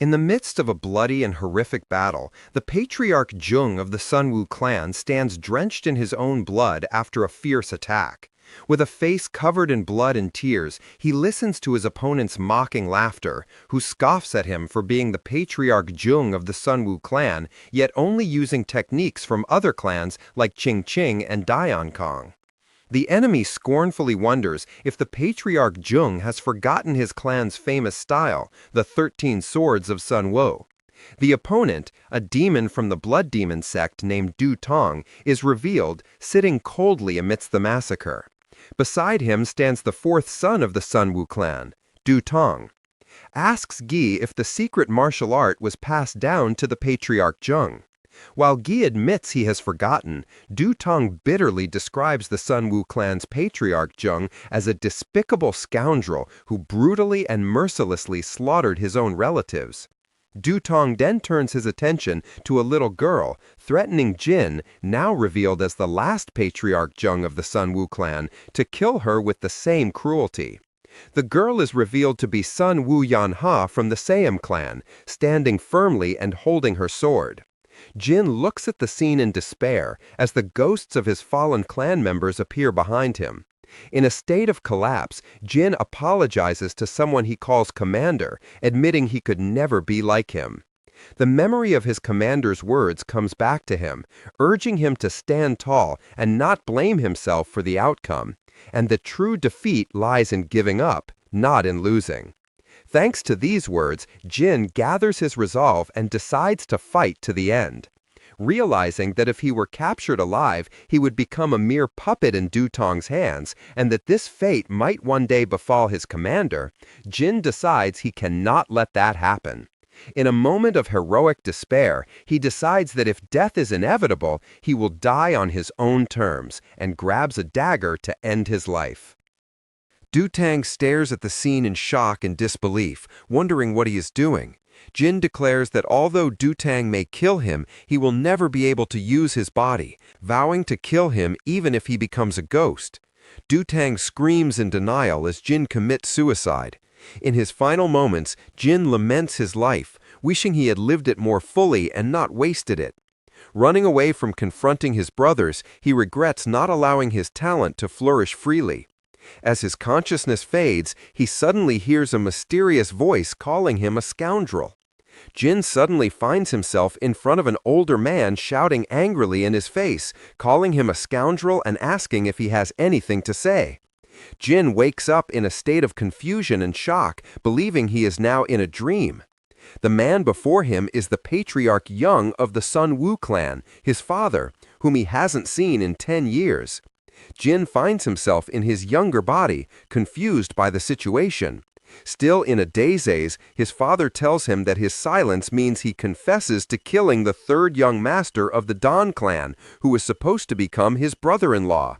In the midst of a bloody and horrific battle, the patriarch Jung of the Sunwoo clan stands drenched in his own blood after a fierce attack. With a face covered in blood and tears, he listens to his opponent's mocking laughter, who scoffs at him for being the patriarch Jung of the Sunwoo clan, yet only using techniques from other clans like Ching Ching and Daeon Kong. The enemy scornfully wonders if the patriarch Jung has forgotten his clan's famous style, the 13 Swords of Sun Wo. The opponent, a demon from the Blood Demon sect named Du Tong, is revealed, sitting coldly amidst the massacre. Beside him stands the fourth son of the Sunwoo clan, Du Tong. Asks Gi if the secret martial art was passed down to the patriarch Jung. While Gi admits he has forgotten, Du Tong bitterly describes the Sunwoo clan's patriarch Jung as a despicable scoundrel who brutally and mercilessly slaughtered his own relatives. Du Tong then turns his attention to a little girl, threatening Jin, now revealed as the last patriarch Jung of the Sunwoo clan, to kill her with the same cruelty. The girl is revealed to be Sun Woo Yan-ha from the Seum clan, standing firmly and holding her sword. Jin looks at the scene in despair as the ghosts of his fallen clan members appear behind him. In a state of collapse, Jin apologizes to someone he calls Commander, admitting he could never be like him. The memory of his commander's words comes back to him, urging him to stand tall and not blame himself for the outcome, and the true defeat lies in giving up, not in losing. Thanks to these words, Jin gathers his resolve and decides to fight to the end. Realizing that if he were captured alive, he would become a mere puppet in Du Tong's hands, and that this fate might one day befall his commander, Jin decides he cannot let that happen. In a moment of heroic despair, he decides that if death is inevitable, he will die on his own terms, and grabs a dagger to end his life. Du Tang stares at the scene in shock and disbelief, wondering what he is doing. Jin declares that although Du Tang may kill him, he will never be able to use his body, vowing to kill him even if he becomes a ghost. Du Tang screams in denial as Jin commits suicide. In his final moments, Jin laments his life, wishing he had lived it more fully and not wasted it. Running away from confronting his brothers, he regrets not allowing his talent to flourish freely. As his consciousness fades, he suddenly hears a mysterious voice calling him a scoundrel. Jin suddenly finds himself in front of an older man shouting angrily in his face, calling him a scoundrel and asking if he has anything to say. Jin wakes up in a state of confusion and shock, believing he is now in a dream. The man before him is the patriarch Jung of the Sun Woo clan, his father, whom he hasn't seen in 10 years. Jin finds himself in his younger body, confused by the situation. Still in a daze, his father tells him that his silence means he confesses to killing the third young master of the Don clan, who is supposed to become his brother-in-law.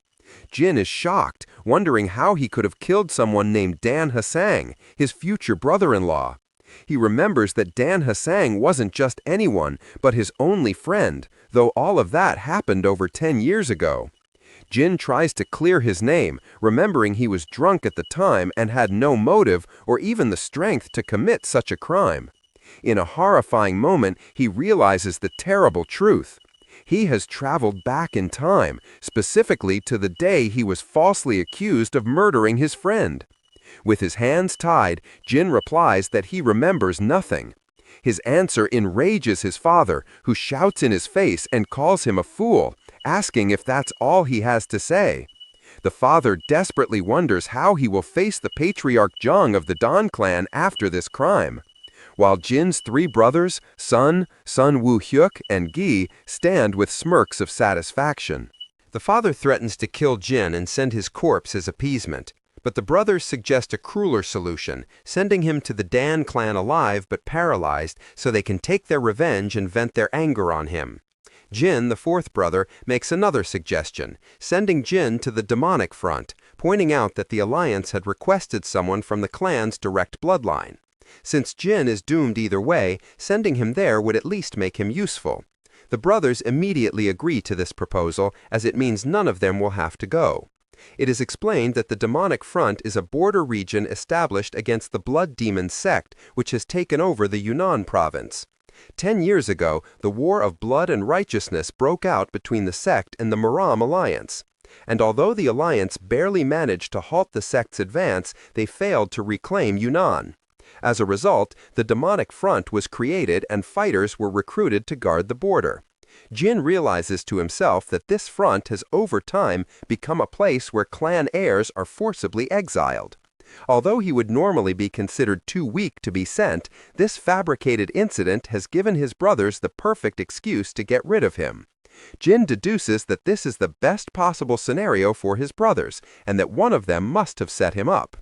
Jin is shocked, wondering how he could have killed someone named Dan Hasang, his future brother-in-law. He remembers that Dan Hasang wasn't just anyone, but his only friend, though all of that happened over 10 years ago. Jin tries to clear his name, remembering he was drunk at the time and had no motive or even the strength to commit such a crime. In a horrifying moment, he realizes the terrible truth. He has traveled back in time, specifically to the day he was falsely accused of murdering his friend. With his hands tied, Jin replies that he remembers nothing. His answer enrages his father, who shouts in his face and calls him a fool, asking if that's all he has to say. The father desperately wonders how he will face the patriarch Jung of the Don clan after this crime. While Jin's 3 brothers, Sun Woo Hyuk, and Gi, stand with smirks of satisfaction. The father threatens to kill Jin and send his corpse as appeasement, but the brothers suggest a crueler solution, sending him to the Dan clan alive but paralyzed so they can take their revenge and vent their anger on him. Jin, the 4th brother, makes another suggestion, sending Jin to the demonic front, pointing out that the alliance had requested someone from the clan's direct bloodline. Since Jin is doomed either way, sending him there would at least make him useful. The brothers immediately agree to this proposal, as it means none of them will have to go. It is explained that the demonic front is a border region established against the blood demon sect which has taken over the Yunnan province. 10 years ago, the War of Blood and Righteousness broke out between the sect and the Maram alliance. And although the alliance barely managed to halt the sect's advance, they failed to reclaim Yunnan. As a result, the demonic front was created and fighters were recruited to guard the border. Jin realizes to himself that this front has over time become a place where clan heirs are forcibly exiled. Although he would normally be considered too weak to be sent, this fabricated incident has given his brothers the perfect excuse to get rid of him. Jin deduces that this is the best possible scenario for his brothers, and that one of them must have set him up.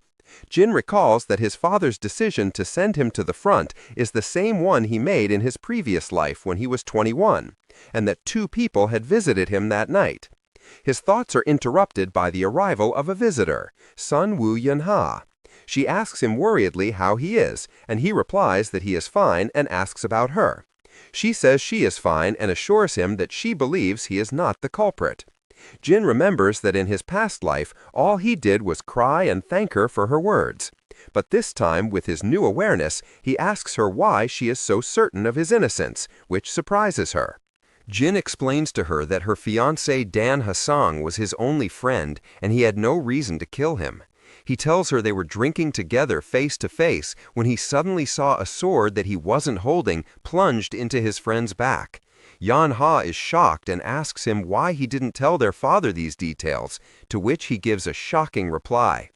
Jin recalls that his father's decision to send him to the front is the same one he made in his previous life when he was 21, and that 2 people had visited him that night. His thoughts are interrupted by the arrival of a visitor, Sun Woo Yunha. She asks him worriedly how he is, and he replies that he is fine and asks about her. She says she is fine and assures him that she believes he is not the culprit. Jin remembers that in his past life, all he did was cry and thank her for her words. But this time, with his new awareness, he asks her why she is so certain of his innocence, which surprises her. Jin explains to her that her fiancé Dan Hasang was his only friend and he had no reason to kill him. He tells her they were drinking together face to face when he suddenly saw a sword that he wasn't holding plunged into his friend's back. Yan Ha is shocked and asks him why he didn't tell their father these details, to which he gives a shocking reply.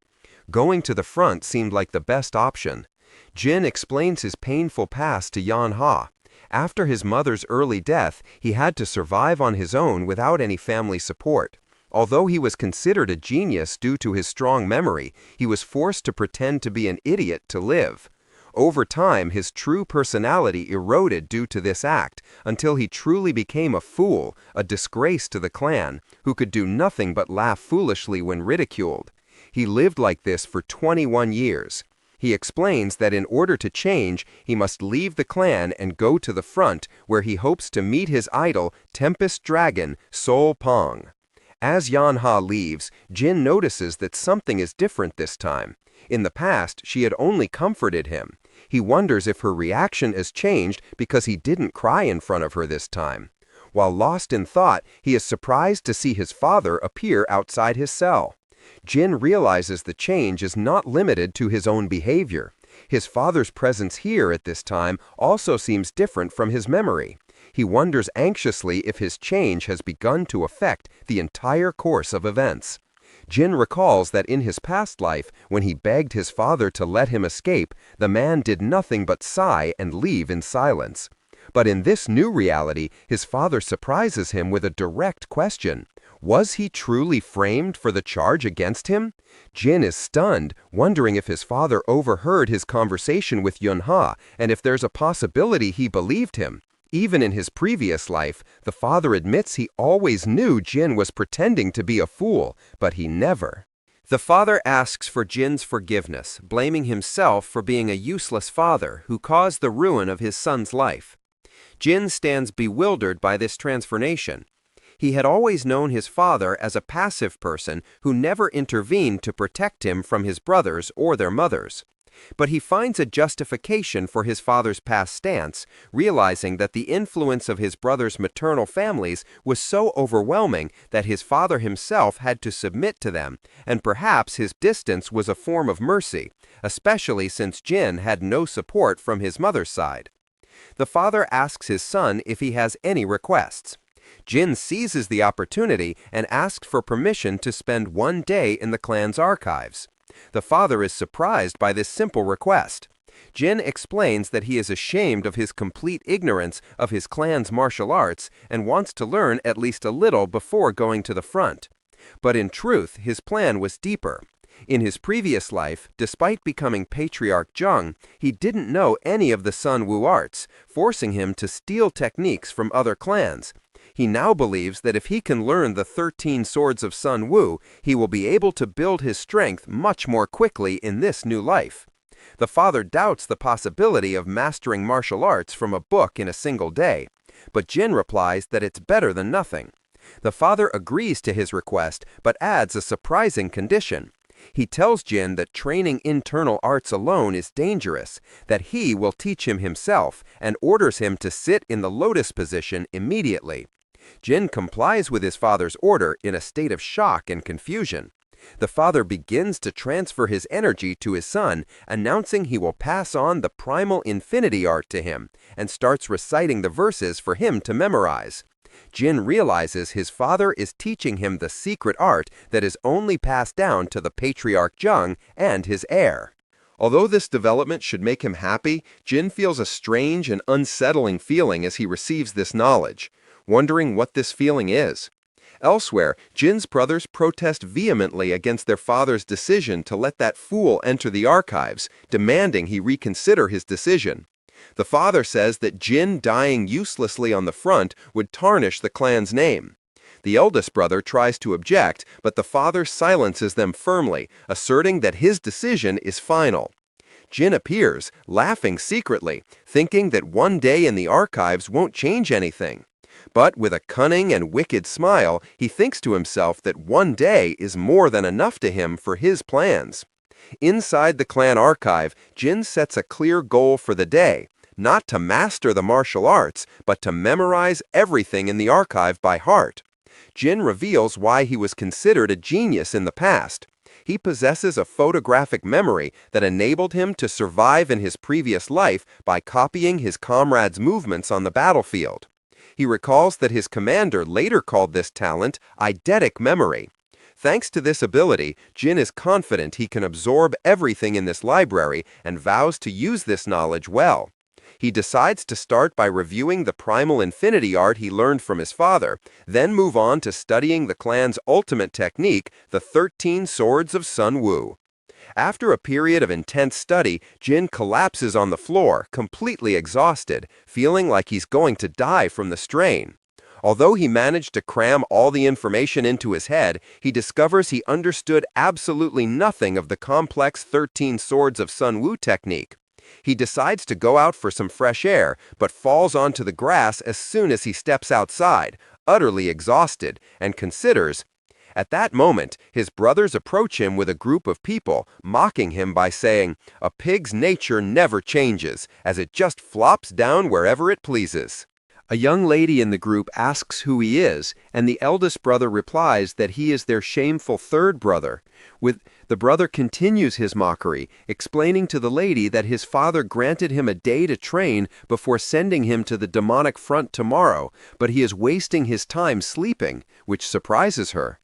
Going to the front seemed like the best option. Jin explains his painful past to Yan Ha. After his mother's early death, he had to survive on his own without any family support. Although he was considered a genius due to his strong memory, he was forced to pretend to be an idiot to live. Over time, his true personality eroded due to this act, until he truly became a fool, a disgrace to the clan, who could do nothing but laugh foolishly when ridiculed. He lived like this for 21 years. He explains that in order to change, he must leave the clan and go to the front, where he hopes to meet his idol, Tempest Dragon, Sol Pong. As Yan Ha leaves, Jin notices that something is different this time. In the past, she had only comforted him. He wonders if her reaction has changed because he didn't cry in front of her this time. While lost in thought, he is surprised to see his father appear outside his cell. Jin realizes the change is not limited to his own behavior. His father's presence here at this time also seems different from his memory. He wonders anxiously if his change has begun to affect the entire course of events. Jin recalls that in his past life, when he begged his father to let him escape, the man did nothing but sigh and leave in silence. But in this new reality, his father surprises him with a direct question. Was he truly framed for the charge against him? Jin is stunned, wondering if his father overheard his conversation with Yunha and if there's a possibility he believed him. Even in his previous life, the father admits he always knew Jin was pretending to be a fool, but he never. The father asks for Jin's forgiveness, blaming himself for being a useless father who caused the ruin of his son's life. Jin stands bewildered by this transformation. He had always known his father as a passive person who never intervened to protect him from his brothers or their mothers. But he finds a justification for his father's past stance, realizing that the influence of his brothers' maternal families was so overwhelming that his father himself had to submit to them, and perhaps his distance was a form of mercy, especially since Jin had no support from his mother's side. The father asks his son if he has any requests. Jin seizes the opportunity and asks for permission to spend 1 day in the clan's archives. The father is surprised by this simple request. Jin explains that he is ashamed of his complete ignorance of his clan's martial arts and wants to learn at least a little before going to the front. But in truth, his plan was deeper. In his previous life, despite becoming Patriarch Jung, he didn't know any of the Sun Wu arts, forcing him to steal techniques from other clans. He now believes that if he can learn the 13 swords of Sun Wu, he will be able to build his strength much more quickly in this new life. The father doubts the possibility of mastering martial arts from a book in a single day, but Jin replies that it's better than nothing. The father agrees to his request, but adds a surprising condition. He tells Jin that training internal arts alone is dangerous, that he will teach him himself, and orders him to sit in the lotus position immediately. Jin complies with his father's order in a state of shock and confusion. The father begins to transfer his energy to his son, announcing he will pass on the primal infinity art to him, and starts reciting the verses for him to memorize. Jin realizes his father is teaching him the secret art that is only passed down to the patriarch Jung and his heir. Although this development should make him happy, Jin feels a strange and unsettling feeling as he receives this knowledge, wondering what this feeling is. Elsewhere, Jin's brothers protest vehemently against their father's decision to let that fool enter the archives, demanding he reconsider his decision. The father says that Jin dying uselessly on the front would tarnish the clan's name. The eldest brother tries to object, but the father silences them firmly, asserting that his decision is final. Jin appears, laughing secretly, thinking that one day in the archives won't change anything. But with a cunning and wicked smile, he thinks to himself that one day is more than enough to him for his plans. Inside the clan archive, Jin sets a clear goal for the day, not to master the martial arts, but to memorize everything in the archive by heart. Jin reveals why he was considered a genius in the past. He possesses a photographic memory that enabled him to survive in his previous life by copying his comrades' movements on the battlefield. He recalls that his commander later called this talent eidetic memory. Thanks to this ability, Jin is confident he can absorb everything in this library and vows to use this knowledge well. He decides to start by reviewing the primal infinity art he learned from his father, then move on to studying the clan's ultimate technique, the 13 Swords of Sun Wu. After a period of intense study, Jin collapses on the floor, completely exhausted, feeling like he's going to die from the strain. Although he managed to cram all the information into his head, he discovers he understood absolutely nothing of the complex 13 Swords of Sun Wu technique. He decides to go out for some fresh air, but falls onto the grass as soon as he steps outside, utterly exhausted, and considers. At that moment, his brothers approach him with a group of people, mocking him by saying, "A pig's nature never changes, as it just flops down wherever it pleases." A young lady in the group asks who he is, and the eldest brother replies that he is their shameful third brother. The brother continues his mockery, explaining to the lady that his father granted him a day to train before sending him to the demonic front tomorrow, but he is wasting his time sleeping, which surprises her.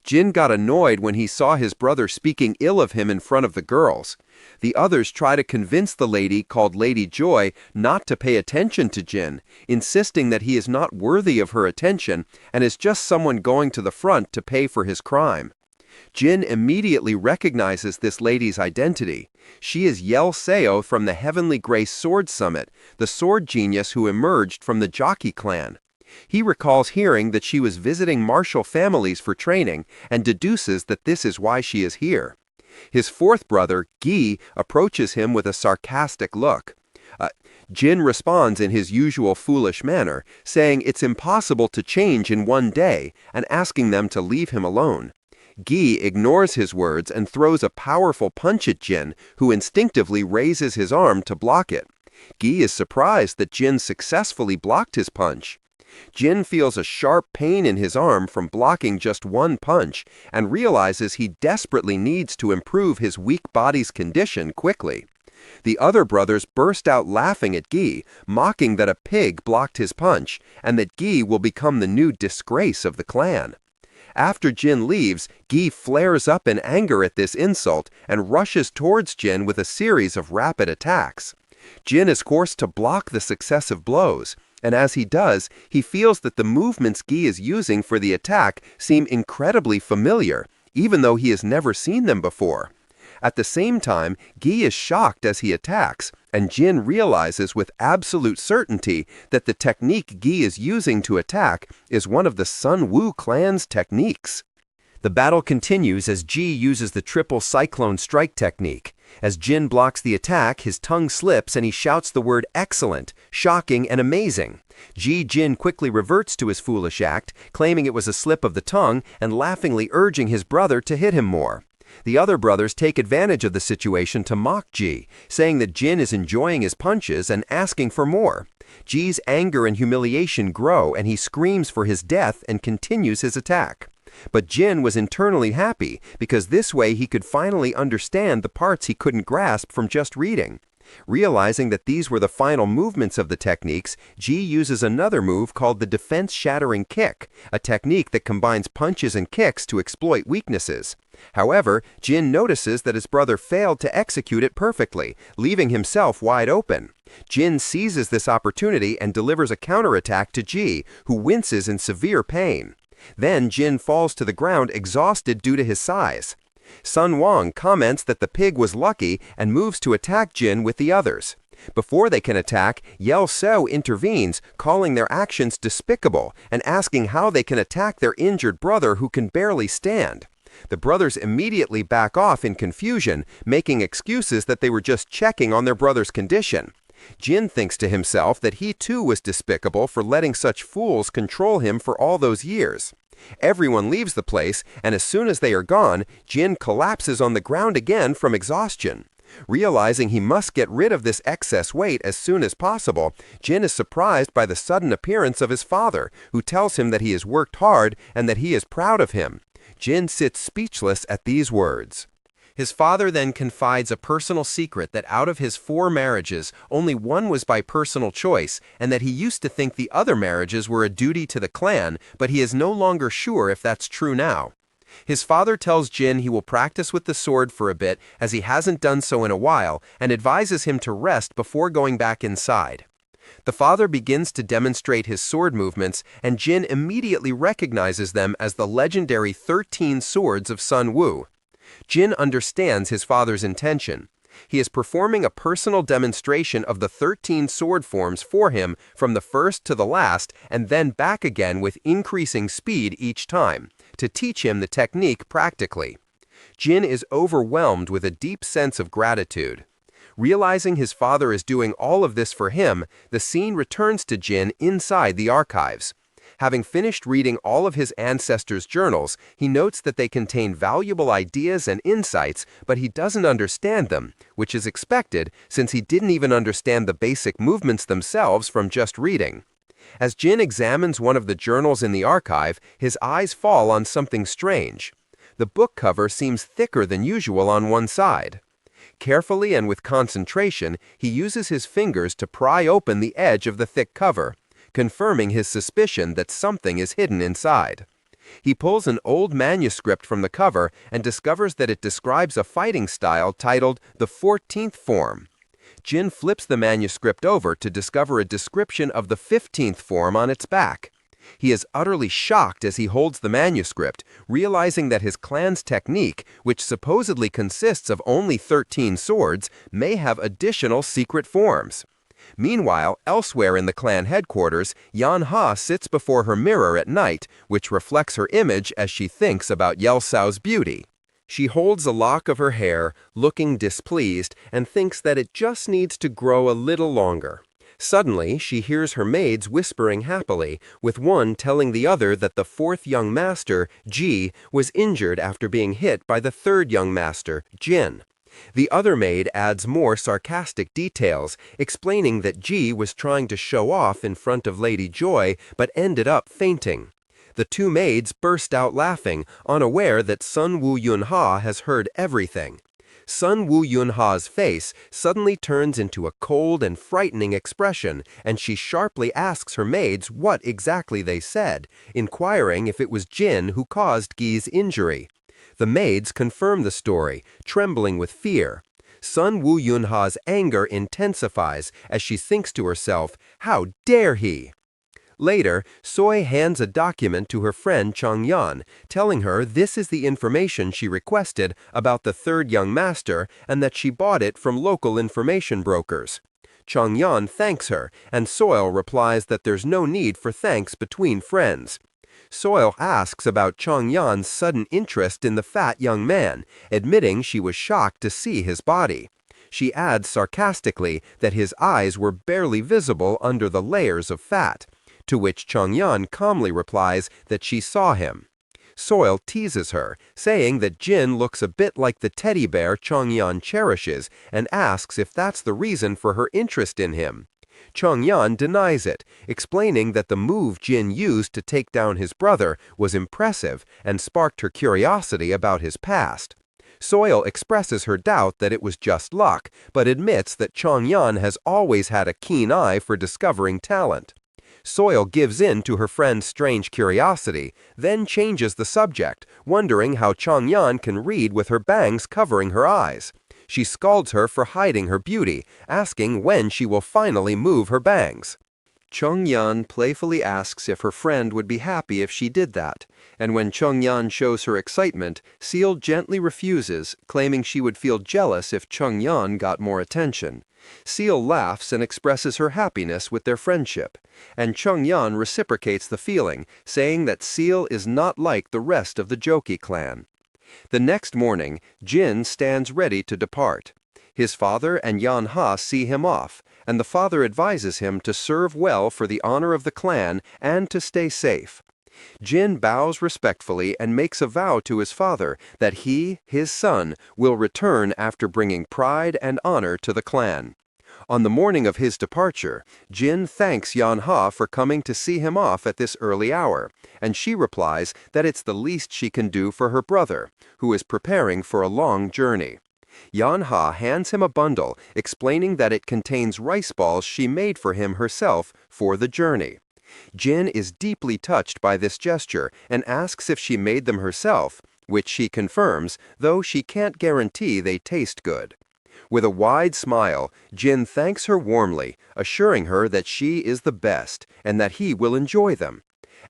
Jin got annoyed when he saw his brother speaking ill of him in front of the girls. The others try to convince the lady called Lady Joy not to pay attention to Jin, insisting that he is not worthy of her attention and is just someone going to the front to pay for his crime. Jin immediately recognizes this lady's identity. She is Yel Seo from the Heavenly Grace Sword Summit, the sword genius who emerged from the Jockey clan. He recalls hearing that she was visiting martial families for training and deduces that this is why she is here. His fourth brother, Gi, approaches him with a sarcastic look. Jin responds in his usual foolish manner, saying it's impossible to change in one day and asking them to leave him alone. Gi ignores his words and throws a powerful punch at Jin, who instinctively raises his arm to block it. Gi is surprised that Jin successfully blocked his punch. Jin feels a sharp pain in his arm from blocking just one punch and realizes he desperately needs to improve his weak body's condition quickly. The other brothers burst out laughing at Gi, mocking that a pig blocked his punch and that Gi will become the new disgrace of the clan. After Jin leaves, Gi flares up in anger at this insult and rushes towards Jin with a series of rapid attacks. Jin is forced to block the successive blows, and as he does, he feels that the movements Gi is using for the attack seem incredibly familiar, even though he has never seen them before. At the same time, Gi is shocked as he attacks, and Jin realizes with absolute certainty that the technique Gi is using to attack is one of the Sun Wu clan's techniques. The battle continues as Gi uses the triple cyclone strike technique. As Jin blocks the attack, his tongue slips and he shouts the word excellent, shocking, and amazing. Jin quickly reverts to his foolish act, claiming it was a slip of the tongue and laughingly urging his brother to hit him more. The other brothers take advantage of the situation to mock Ji, saying that Jin is enjoying his punches and asking for more. Ji's anger and humiliation grow and he screams for his death and continues his attack. But Jin was internally happy because this way he could finally understand the parts he couldn't grasp from just reading. Realizing that these were the final movements of the techniques, Ji uses another move called the defense-shattering kick, a technique that combines punches and kicks to exploit weaknesses. However, Jin notices that his brother failed to execute it perfectly, leaving himself wide open. Jin seizes this opportunity and delivers a counterattack to Ji, who winces in severe pain. Then Jin falls to the ground exhausted due to his size. Sun Wang comments that the pig was lucky and moves to attack Jin with the others. Before they can attack, Yel So intervenes, calling their actions despicable and asking how they can attack their injured brother who can barely stand. The brothers immediately back off in confusion, making excuses that they were just checking on their brother's condition. Jin thinks to himself that he too was despicable for letting such fools control him for all those years. Everyone leaves the place, and as soon as they are gone, Jin collapses on the ground again from exhaustion. Realizing he must get rid of this excess weight as soon as possible, Jin is surprised by the sudden appearance of his father, who tells him that he has worked hard and that he is proud of him. Jin sits speechless at these words. His father then confides a personal secret that out of his 4 marriages, only one was by personal choice, and that he used to think the other marriages were a duty to the clan, but he is no longer sure if that's true now. His father tells Jin he will practice with the sword for a bit, as he hasn't done so in a while, and advises him to rest before going back inside. The father begins to demonstrate his sword movements, and Jin immediately recognizes them as the legendary 13 swords of Sun Wu. Jin understands his father's intention. He is performing a personal demonstration of the 13 sword forms for him from the first to the last and then back again with increasing speed each time, to teach him the technique practically. Jin is overwhelmed with a deep sense of gratitude. Realizing his father is doing all of this for him, the scene returns to Jin inside the archives. Having finished reading all of his ancestors' journals, he notes that they contain valuable ideas and insights, but he doesn't understand them, which is expected since he didn't even understand the basic movements themselves from just reading. As Jin examines one of the journals in the archive, his eyes fall on something strange. The book cover seems thicker than usual on one side. Carefully and with concentration, he uses his fingers to pry open the edge of the thick cover, confirming his suspicion that something is hidden inside. He pulls an old manuscript from the cover and discovers that it describes a fighting style titled the 14th form. Jin flips the manuscript over to discover a description of the 15th form on its back. He is utterly shocked as he holds the manuscript, realizing that his clan's technique, which supposedly consists of only 13 swords, may have additional secret forms. Meanwhile, elsewhere in the clan headquarters, Manhwa sits before her mirror at night, which reflects her image as she thinks about Yelsao's beauty. She holds a lock of her hair, looking displeased, and thinks that it just needs to grow a little longer. Suddenly, she hears her maids whispering happily, with one telling the other that the 4th young master, Ji, was injured after being hit by the 3rd young master, Jin. The other maid adds more sarcastic details, explaining that Ji was trying to show off in front of Lady Joy, but ended up fainting. The 2 maids burst out laughing, unaware that Sun Wu Yunha has heard everything. Sun Wu Yunha's face suddenly turns into a cold and frightening expression, and she sharply asks her maids what exactly they said, inquiring if it was Jin who caused Gi's injury. The maids confirm the story, trembling with fear. Sun Wu Yunha's anger intensifies as she thinks to herself, "How dare he?" Later, Soy hands a document to her friend Changyan, telling her this is the information she requested about the 3rd young master and that she bought it from local information brokers. Changyan thanks her, and Soil replies that there's no need for thanks between friends. Soil asks about Chongyan's sudden interest in the fat young man, admitting she was shocked to see his body. She adds sarcastically that his eyes were barely visible under the layers of fat, to which Chongyan calmly replies that she saw him. Soil teases her, saying that Jin looks a bit like the teddy bear Chongyan cherishes, and asks if that's the reason for her interest in him. Chongyan denies it, explaining that the move Jin used to take down his brother was impressive and sparked her curiosity about his past. Soil expresses her doubt that it was just luck, but admits that Chongyan has always had a keen eye for discovering talent. Soil gives in to her friend's strange curiosity, then changes the subject, wondering how Chongyan can read with her bangs covering her eyes. She scolds her for hiding her beauty, asking when she will finally move her bangs. Chongyan playfully asks if her friend would be happy if she did that, and when Chongyan shows her excitement, Seal gently refuses, claiming she would feel jealous if Chongyan got more attention. Seal laughs and expresses her happiness with their friendship, and Chongyan reciprocates the feeling, saying that Seal is not like the rest of the Joki clan. The next morning, Jin stands ready to depart. His father and Manhwa see him off, and the father advises him to serve well for the honor of the clan and to stay safe. Jin bows respectfully and makes a vow to his father that he, his son, will return after bringing pride and honor to the clan. On the morning of his departure, Jin thanks Manhwa for coming to see him off at this early hour, and she replies that it's the least she can do for her brother, who is preparing for a long journey. Manhwa hands him a bundle, explaining that it contains rice balls she made for him herself for the journey. Jin is deeply touched by this gesture and asks if she made them herself, which she confirms, though she can't guarantee they taste good. With a wide smile, Jin thanks her warmly, assuring her that she is the best and that he will enjoy them.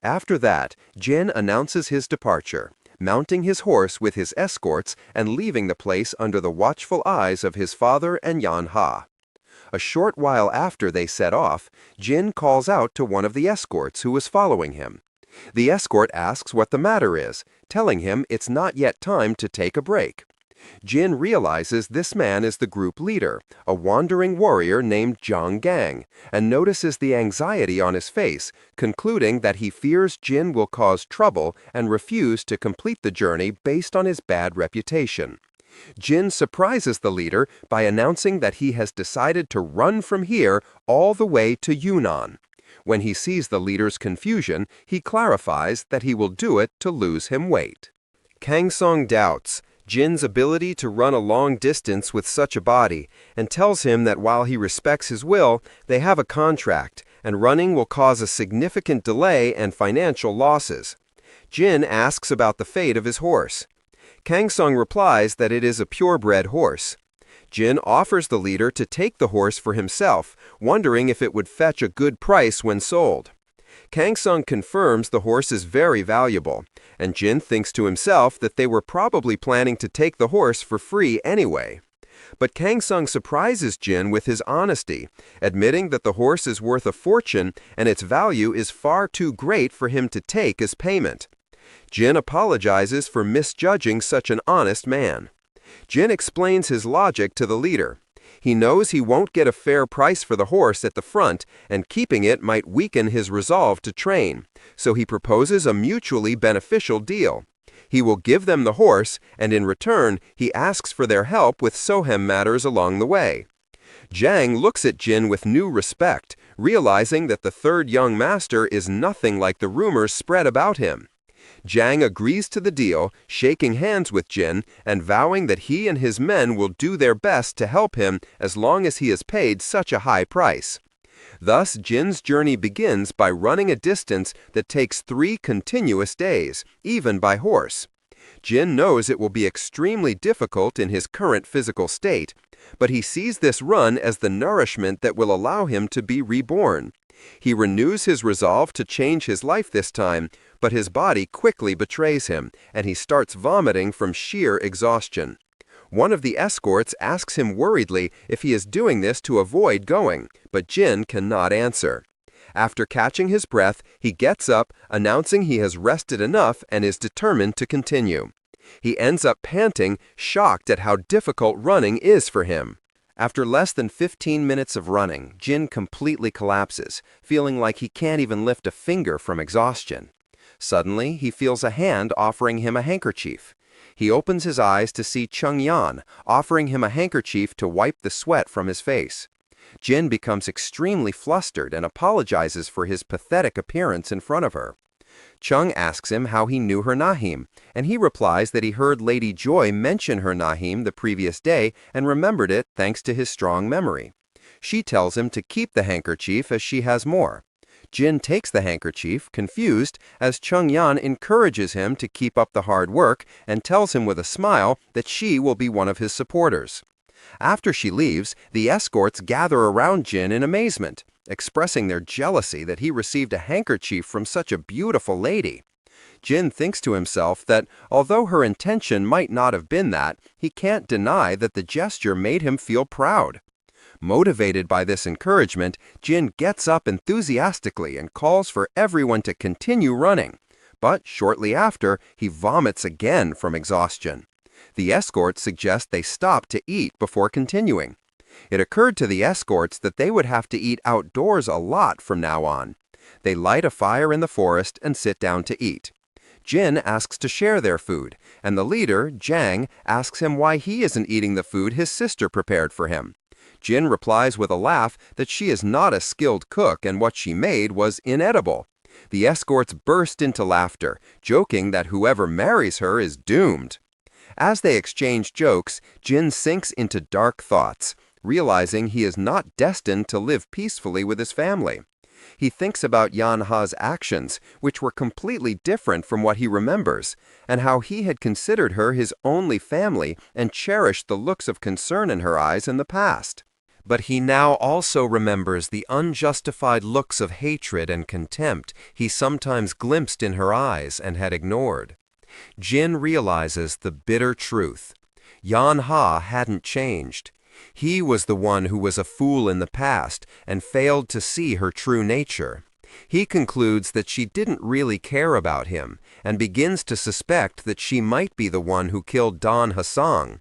After that, Jin announces his departure, mounting his horse with his escorts and leaving the place under the watchful eyes of his father and Manhwa. A short while after they set off, Jin calls out to one of the escorts who is following him. The escort asks what the matter is, telling him it's not yet time to take a break. Jin realizes this man is the group leader, a wandering warrior named Zhang Gang, and notices the anxiety on his face, concluding that he fears Jin will cause trouble and refuse to complete the journey based on his bad reputation. Jin surprises the leader by announcing that he has decided to run from here all the way to Yunnan. When he sees the leader's confusion, he clarifies that he will do it to lose him weight. Kang Song doubts Jin's ability to run a long distance with such a body, and tells him that while he respects his will, they have a contract, and running will cause a significant delay and financial losses. Jin asks about the fate of his horse. Kang Song replies that it is a purebred horse. Jin offers the leader to take the horse for himself, wondering if it would fetch a good price when sold. Kang Song confirms the horse is very valuable, and Jin thinks to himself that they were probably planning to take the horse for free anyway. But Kang Song surprises Jin with his honesty, admitting that the horse is worth a fortune and its value is far too great for him to take as payment. Jin apologizes for misjudging such an honest man. Jin explains his logic to the leader. He knows he won't get a fair price for the horse at the front, and keeping it might weaken his resolve to train, so he proposes a mutually beneficial deal. He will give them the horse, and in return, he asks for their help with Sohem matters along the way. Zhang looks at Jin with new respect, realizing that the third young master is nothing like the rumors spread about him. Zhang agrees to the deal, shaking hands with Jin and vowing that he and his men will do their best to help him as long as he is paid such a high price. Thus, Jin's journey begins by running a distance that takes 3 continuous days, even by horse. Jin knows it will be extremely difficult in his current physical state, but he sees this run as the nourishment that will allow him to be reborn. He renews his resolve to change his life this time, but his body quickly betrays him, and he starts vomiting from sheer exhaustion. One of the escorts asks him worriedly if he is doing this to avoid going, but Jin cannot answer. After catching his breath, he gets up, announcing he has rested enough and is determined to continue. He ends up panting, shocked at how difficult running is for him. After less than 15 minutes of running, Jin completely collapses, feeling like he can't even lift a finger from exhaustion. Suddenly, he feels a hand offering him a handkerchief. He opens his eyes to see Chung-yan offering him a handkerchief to wipe the sweat from his face. Jin becomes extremely flustered and apologizes for his pathetic appearance in front of her. Chung asks him how he knew her Nahim, and he replies that he heard Lady Joy mention her Nahim the previous day and remembered it thanks to his strong memory. She tells him to keep the handkerchief as she has more. Jin takes the handkerchief, confused, as Chung-yan encourages him to keep up the hard work and tells him with a smile that she will be one of his supporters. After she leaves, the escorts gather around Jin in amazement, expressing their jealousy that he received a handkerchief from such a beautiful lady. Jin thinks to himself that, although her intention might not have been that, he can't deny that the gesture made him feel proud. Motivated by this encouragement, Jin gets up enthusiastically and calls for everyone to continue running. But shortly after, he vomits again from exhaustion. The escorts suggest they stop to eat before continuing. It occurred to the escorts that they would have to eat outdoors a lot from now on. They light a fire in the forest and sit down to eat. Jin asks to share their food, and the leader, Jang, asks him why he isn't eating the food his sister prepared for him. Jin replies with a laugh that she is not a skilled cook and what she made was inedible. The escorts burst into laughter, joking that whoever marries her is doomed. As they exchange jokes, Jin sinks into dark thoughts, realizing he is not destined to live peacefully with his family. He thinks about Yanha's actions, which were completely different from what he remembers, and how he had considered her his only family and cherished the looks of concern in her eyes in the past. But he now also remembers the unjustified looks of hatred and contempt he sometimes glimpsed in her eyes and had ignored. Jin realizes the bitter truth. Yanha hadn't changed. He was the one who was a fool in the past and failed to see her true nature. He concludes that she didn't really care about him and begins to suspect that she might be the one who killed Don Hassang.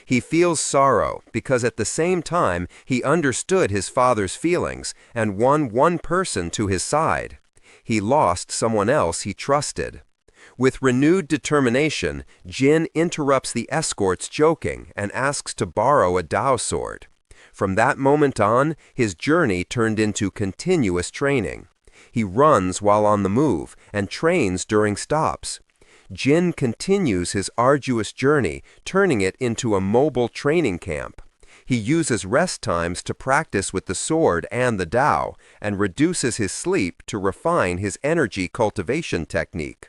He feels sorrow because at the same time he understood his father's feelings and won one person to his side. He lost someone else he trusted. With renewed determination, Jin interrupts the escorts joking and asks to borrow a Dao sword. From that moment on, his journey turned into continuous training. He runs while on the move and trains during stops. Jin continues his arduous journey, turning it into a mobile training camp. He uses rest times to practice with the sword and the Dao, and reduces his sleep to refine his energy cultivation technique.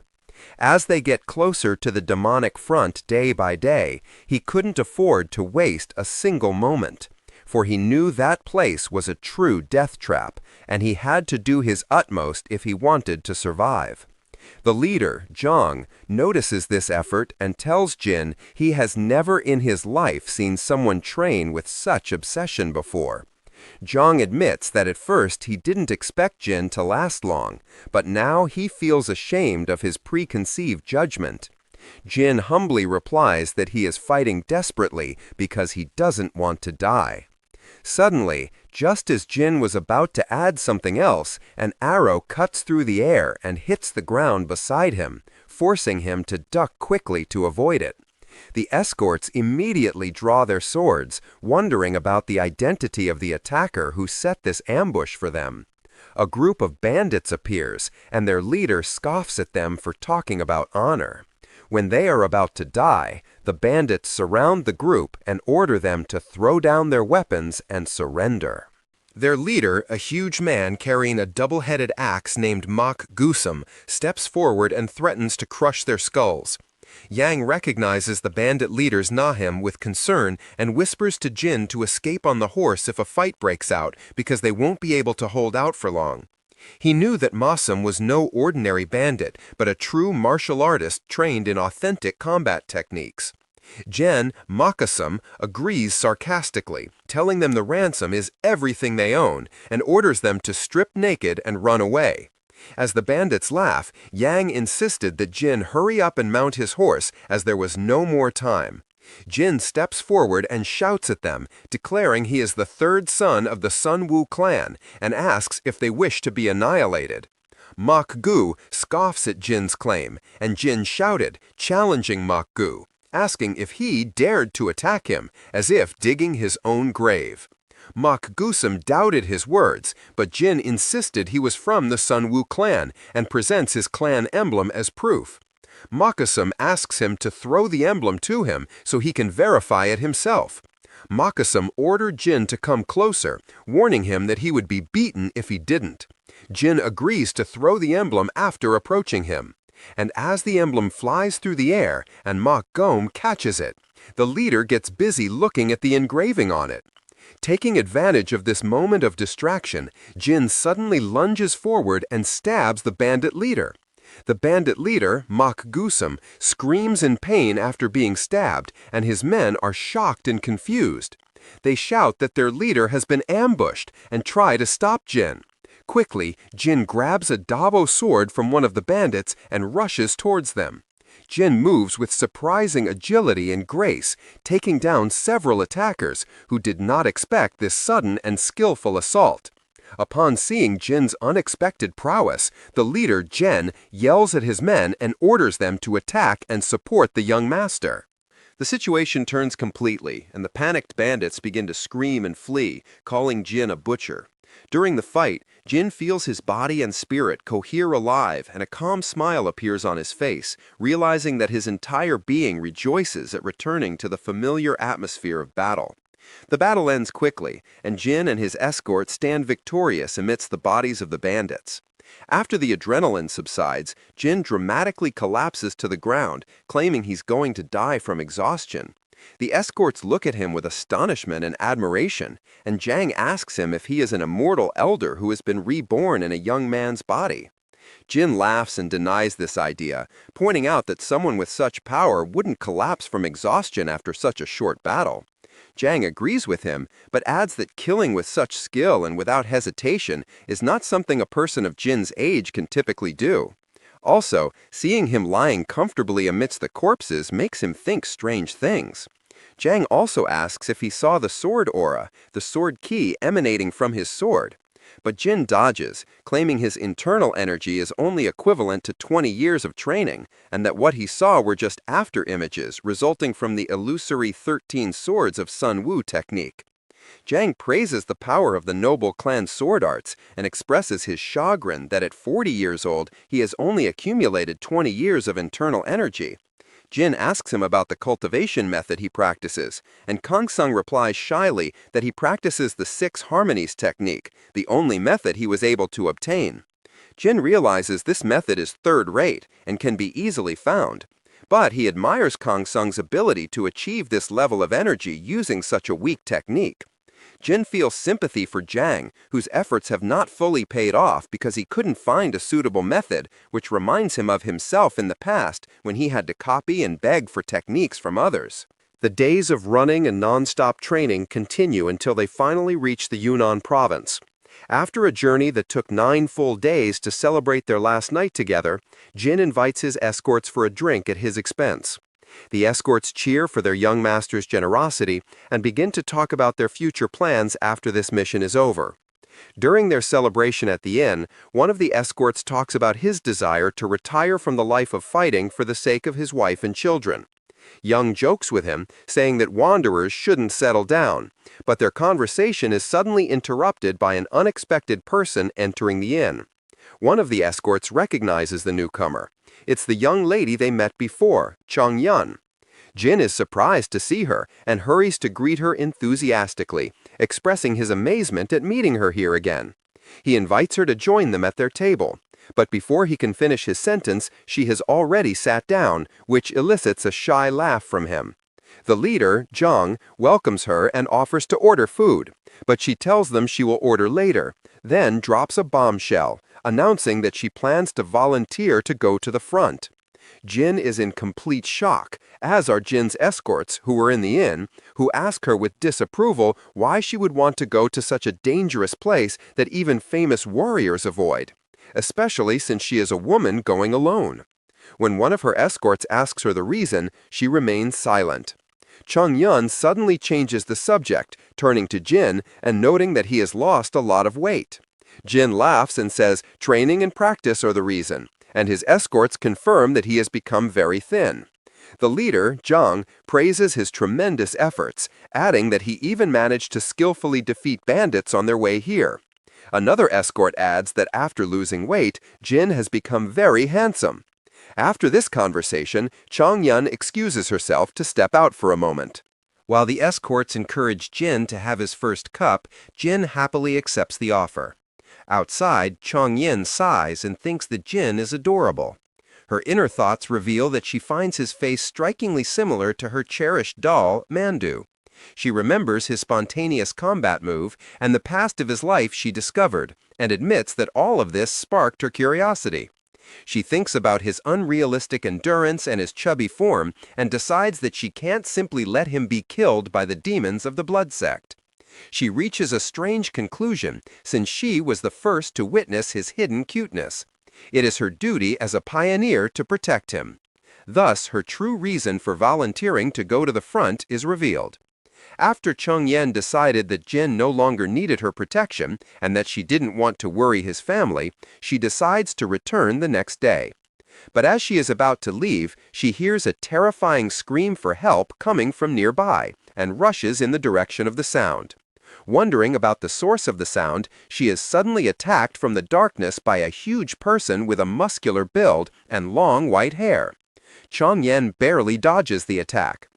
As they get closer to the demonic front day by day, he couldn't afford to waste a single moment, for he knew that place was a true death trap, and he had to do his utmost if he wanted to survive. The leader, Zhang, notices this effort and tells Jin he has never in his life seen someone train with such obsession before. Zhang admits that at first he didn't expect Jin to last long, but now he feels ashamed of his preconceived judgment. Jin humbly replies that he is fighting desperately because he doesn't want to die. Suddenly, just as Jin was about to add something else, an arrow cuts through the air and hits the ground beside him, forcing him to duck quickly to avoid it. The escorts immediately draw their swords, wondering about the identity of the attacker who set this ambush for them. A group of bandits appears, and their leader scoffs at them for talking about honor. When they are about to die, the bandits surround the group and order them to throw down their weapons and surrender. Their leader, a huge man carrying a double-headed axe named Mak Gusum, steps forward and threatens to crush their skulls. Yang recognizes the bandit leader's Nahim with concern and whispers to Jin to escape on the horse if a fight breaks out because they won't be able to hold out for long. He knew that Masum was no ordinary bandit, but a true martial artist trained in authentic combat techniques. Jen, Makasum, agrees sarcastically, telling them the ransom is everything they own and orders them to strip naked and run away. As the bandits laugh, Yang insisted that Jin hurry up and mount his horse as there was no more time. Jin steps forward and shouts at them, declaring he is the third son of the Sunwoo clan and asks if they wish to be annihilated. Mak-gu scoffs at Jin's claim, and Jin shouted, challenging Mak-gu, asking if he dared to attack him, as if digging his own grave. Mak-gusum doubted his words, but Jin insisted he was from the Sunwoo clan and presents his clan emblem as proof. Makasum asks him to throw the emblem to him so he can verify it himself. Makasum ordered Jin to come closer, warning him that he would be beaten if he didn't. Jin agrees to throw the emblem after approaching him. And as the emblem flies through the air and Mak-gom catches it, the leader gets busy looking at the engraving on it. Taking advantage of this moment of distraction, Jin suddenly lunges forward and stabs the bandit leader. The bandit leader, Mak-gusum, screams in pain after being stabbed, and his men are shocked and confused. They shout that their leader has been ambushed and try to stop Jin. Quickly, Jin grabs a Dabo sword from one of the bandits and rushes towards them. Jin moves with surprising agility and grace, taking down several attackers who did not expect this sudden and skillful assault. Upon seeing Jin's unexpected prowess, the leader, Jen, yells at his men and orders them to attack and support the young master. The situation turns completely, and the panicked bandits begin to scream and flee, calling Jin a butcher. During the fight, Jin feels his body and spirit cohere alive, and a calm smile appears on his face, realizing that his entire being rejoices at returning to the familiar atmosphere of battle. The battle ends quickly, and Jin and his escort stand victorious amidst the bodies of the bandits. After the adrenaline subsides, Jin dramatically collapses to the ground, claiming he's going to die from exhaustion. The escorts look at him with astonishment and admiration, and Jang asks him if he is an immortal elder who has been reborn in a young man's body. Jin laughs and denies this idea, pointing out that someone with such power wouldn't collapse from exhaustion after such a short battle. Jang agrees with him, but adds that killing with such skill and without hesitation is not something a person of Jin's age can typically do. Also, seeing him lying comfortably amidst the corpses makes him think strange things. Jang also asks if he saw the sword aura, the sword ki emanating from his sword. But Jin dodges, claiming his internal energy is only equivalent to 20 years of training, and that what he saw were just after images resulting from the illusory 13 swords of Sunwoo technique. Jang praises the power of the noble clan sword arts and expresses his chagrin that at 40 years old he has only accumulated 20 years of internal energy. Jin asks him about the cultivation method he practices, and Kang-sung replies shyly that he practices the 6 harmonies technique, the only method he was able to obtain. Jin realizes this method is third-rate and can be easily found, but he admires Kang-sung's ability to achieve this level of energy using such a weak technique. Jin feels sympathy for Jang, whose efforts have not fully paid off because he couldn't find a suitable method, which reminds him of himself in the past when he had to copy and beg for techniques from others. The days of running and non-stop training continue until they finally reach the Yunnan province. After a journey that took 9 full days to celebrate their last night together, Jin invites his escorts for a drink at his expense. The escorts cheer for their young master's generosity and begin to talk about their future plans after this mission is over. During their celebration at the inn, one of the escorts talks about his desire to retire from the life of fighting for the sake of his wife and children. Young jokes with him, saying that wanderers shouldn't settle down, but their conversation is suddenly interrupted by an unexpected person entering the inn. One of the escorts recognizes the newcomer. It's the young lady they met before, Chang Yun. Jin is surprised to see her and hurries to greet her enthusiastically, expressing his amazement at meeting her here again. He invites her to join them at their table, but before he can finish his sentence, she has already sat down, which elicits a shy laugh from him. The leader, Zhang, welcomes her and offers to order food, but she tells them she will order later, then drops a bombshell, announcing that she plans to volunteer to go to the front. Jin is in complete shock, as are Jin's escorts, who were in the inn, who ask her with disapproval why she would want to go to such a dangerous place that even famous warriors avoid, especially since she is a woman going alone. When one of her escorts asks her the reason, she remains silent. Chung Yun suddenly changes the subject, turning to Jin and noting that he has lost a lot of weight. Jin laughs and says training and practice are the reason, and his escorts confirm that he has become very thin. The leader, Zhang, praises his tremendous efforts, adding that he even managed to skillfully defeat bandits on their way here. Another escort adds that after losing weight, Jin has become very handsome. After this conversation, Chung Yun excuses herself to step out for a moment. While the escorts encourage Jin to have his first cup, Jin happily accepts the offer. Outside, Chong Yin sighs and thinks that Jin is adorable. Her inner thoughts reveal that she finds his face strikingly similar to her cherished doll, Mandu. She remembers his spontaneous combat move and the past of his life she discovered, and admits that all of this sparked her curiosity. She thinks about his unrealistic endurance and his chubby form, and decides that she can't simply let him be killed by the demons of the blood sect. She reaches a strange conclusion, since she was the first to witness his hidden cuteness. It is her duty as a pioneer to protect him. Thus, her true reason for volunteering to go to the front is revealed. After Chung Yen decided that Jin no longer needed her protection and that she didn't want to worry his family, she decides to return the next day. But as she is about to leave, she hears a terrifying scream for help coming from nearby and rushes in the direction of the sound. Wondering about the source of the sound, she is suddenly attacked from the darkness by a huge person with a muscular build and long white hair. Chong Yen barely dodges the attack.